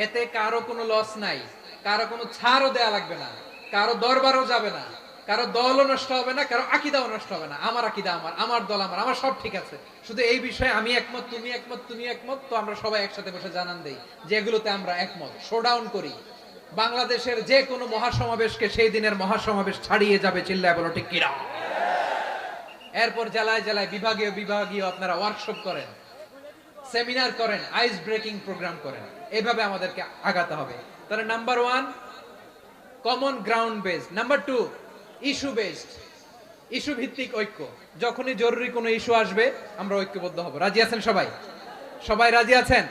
এতে কারো কোনো লস নাই, কারো কোনো ছাড়ও দেয়া লাগবে না, কারো দরবারও যাবে না, কারো দলও নষ্ট হবে না, কারো আকীদাও নষ্ট হবে না। আমার আকীদা আমার, আমার দল আমার, আমার সব ঠিক আছে। শুধু এই বিষয়ে আমি একমত, তুমি একমত, তুমি একমত, তো আমরা সবাই একসাথে বসে জানান দেই যে এগুলোতে আমরা একমত। শোডাউন করি। বাংলাদেশের যে কোনো মহাসমাবেশকে সেই দিনের মহাসমাবেশ ছাড়িয়ে যাবে, চিল্লায় বলো ঠিক কিনা? এরপর জেলায় জেলায় বিভাগীয় বিভাগীয় আপনারা ওয়ার্কশপ করেন, সেমিনার করেন, আইস ব্রেকিং প্রোগ্রাম করেন। এইভাবে আমাদেরকে আগাতে হবে। তাহলে number 1 common ground based, number 2 issue based, issue ভিত্তিক ঐক্য। যখনই জরুরি কোনো ইস্যু আসবে আমরা ঐক্যবদ্ধ হব। রাজি আছেন সবাই? সবাই রাজি আছেন?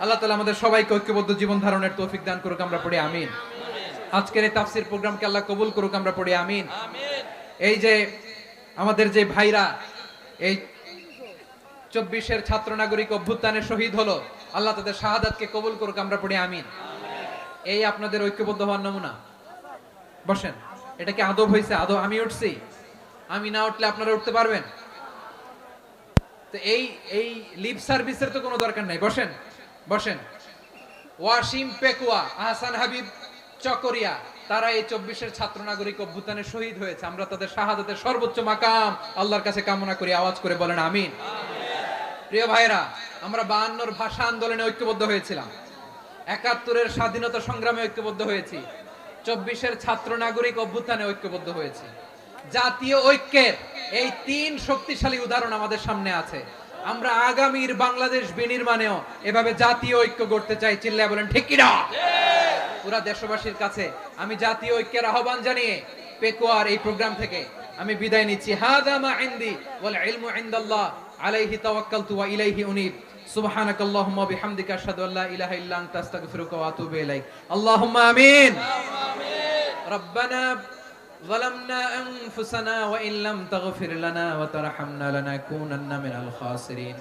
আল্লাহ তাআলা আমাদের সবাইকে ঐক্যবদ্ধ জীবন ধারণের তৌফিক দান করুক, আমরা পড়ি আমিন। আজকের এই তাফসীর প্রোগ্রামকে আল্লাহ কবুল করুক, আমরা পড়ি আমিন। এই যে আমাদের যে ভাইরা এই 24-এর ছাত্র নাগরিক অভ্যুত্থানে শহীদ হলো, আল্লাহ তাদের শাহাদাতকে কবুল করুক, আমরা পড়ি আমিন। এই আপনাদের ঐক্যবদ্ধ হওয়ার নমুনা। বসেন। এটা কি আদব হয়েছে? আদব আমি উঠছি, আমি না উঠলে আপনারা উঠতে পারবেন? তো এই লিপ সার্ভিসের তো কোনো দরকার নাই। বসেন, বসেন। ওয়াসিম পেকুয়া, আহসান হাবিব চকরিয়া, তারা এই 24-এর ছাত্র নাগরিক অভ্যুত্থানে শহীদ হয়েছে। আমরা তাদের শাহাদাতের সর্বোচ্চ মাকাম আল্লাহর কাছে কামনা করি। আওয়াজ করে বলেন আমিন। প্রিয় ভাইরা, আমরা 52-র ভাষা আন্দোলনে ঐক্যবদ্ধ হয়েছিলাম, 71-এর স্বাধীনতা সংগ্রামে ঐক্যবদ্ধ হয়েছি, 24-এর ছাত্র নাগরিক অভ্যুত্থানে ঐক্যবদ্ধ হয়েছি। জাতীয় ঐক্যের এই 3 শক্তিশালী উদাহরণ আমাদের সামনে আছে। আমরা আগামীর বাংলাদেশ বিনির্মাণেও এভাবে জাতীয় ঐক্য করতে চাই। চিল্লায় বলেন ঠিক কিনা? পুরা দেশবাসীর কাছে আমি জাতীয় ঐক্যের আহ্বান জানিয়ে পেকুয়ার এই প্রোগ্রাম থেকে আমি বিদায় নিচ্ছি। হাদা মা ইনদি ওয়াল ইলমু ইনদাল্লাহ আলাইহি তাওয়াক্কালতু ওয়া ইলাইহি উনীব। সুবহানাকাল্লাহুম্মা ওয়া বিহামদিকা আশহাদু আল্লা ইলাহা ইল্লা আনতা আস্তাগফিরুকা ওয়া আতুবু ইলাইক। আল্লাহুম্মা আমিন। রব্বানা ظلمنا أنفسنا وإن لم تغفر لنا وترحمنا لنكونن من الخاسرين.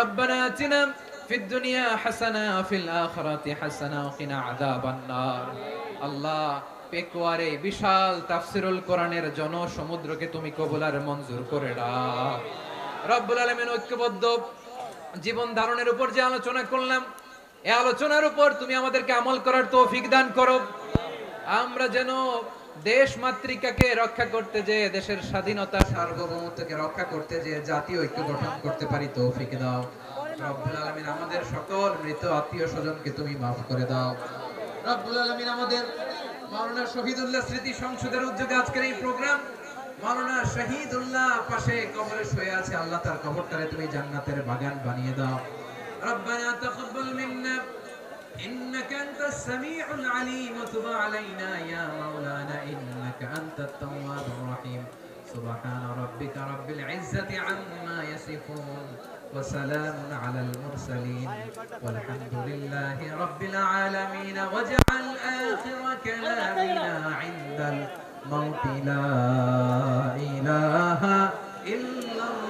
ربنا آتنا في الدنيا حسنة وفي الآخرة حسنة وقنا عذاب النار. الله পেকুয়ারে বিশাল তাফসিরুল কোরআনের জনসমুদ্রকে তুমি কবুল আর মঞ্জুর করে দাও। রব্বুল আলামিন ঐক্যবদ্ধ জীবন ধারণের উপর যে আলোচনা করলাম, এই আলোচনার উপর তুমি আমাদেরকে আমল করার তৌফিক দান করো। আমরা যেন দেশ মাতৃকাকে রক্ষা করতে যে, দেশের স্বাধীনতা সার্বভৌমত্বকে রক্ষা করতে যে জাতীয় ঐক্য গঠন করতে পারি তৌফিক দাও। রব্বুল আলামিন আমাদের সকল মৃত আত্মীয় স্বজনকে তুমি মাফ করে দাও। রব্বুল আলামিন আমাদের মাওলানা শহীদুল্লাহ স্মৃতি সংসদের উদ্যোগে আজকের এই প্রোগ্রাম, মাওলানা শহীদুল্লাহ পাশে কবরে শুয়ে আছে, আল্লাহ তার কবরটারে তুমি জান্নাতের বাগান বানিয়ে দাও। রব্বানা তাকাব্বাল মিন্না إنك أنت السميع العليم وتب علينا يا مولانا إنك أنت التواب الرحيم. سبحان ربك رب العزة عما يصفون وسلام على المرسلين والحمد لله رب العالمين. واجعل آخر كلامنا عند الموت لا إله إلا الله.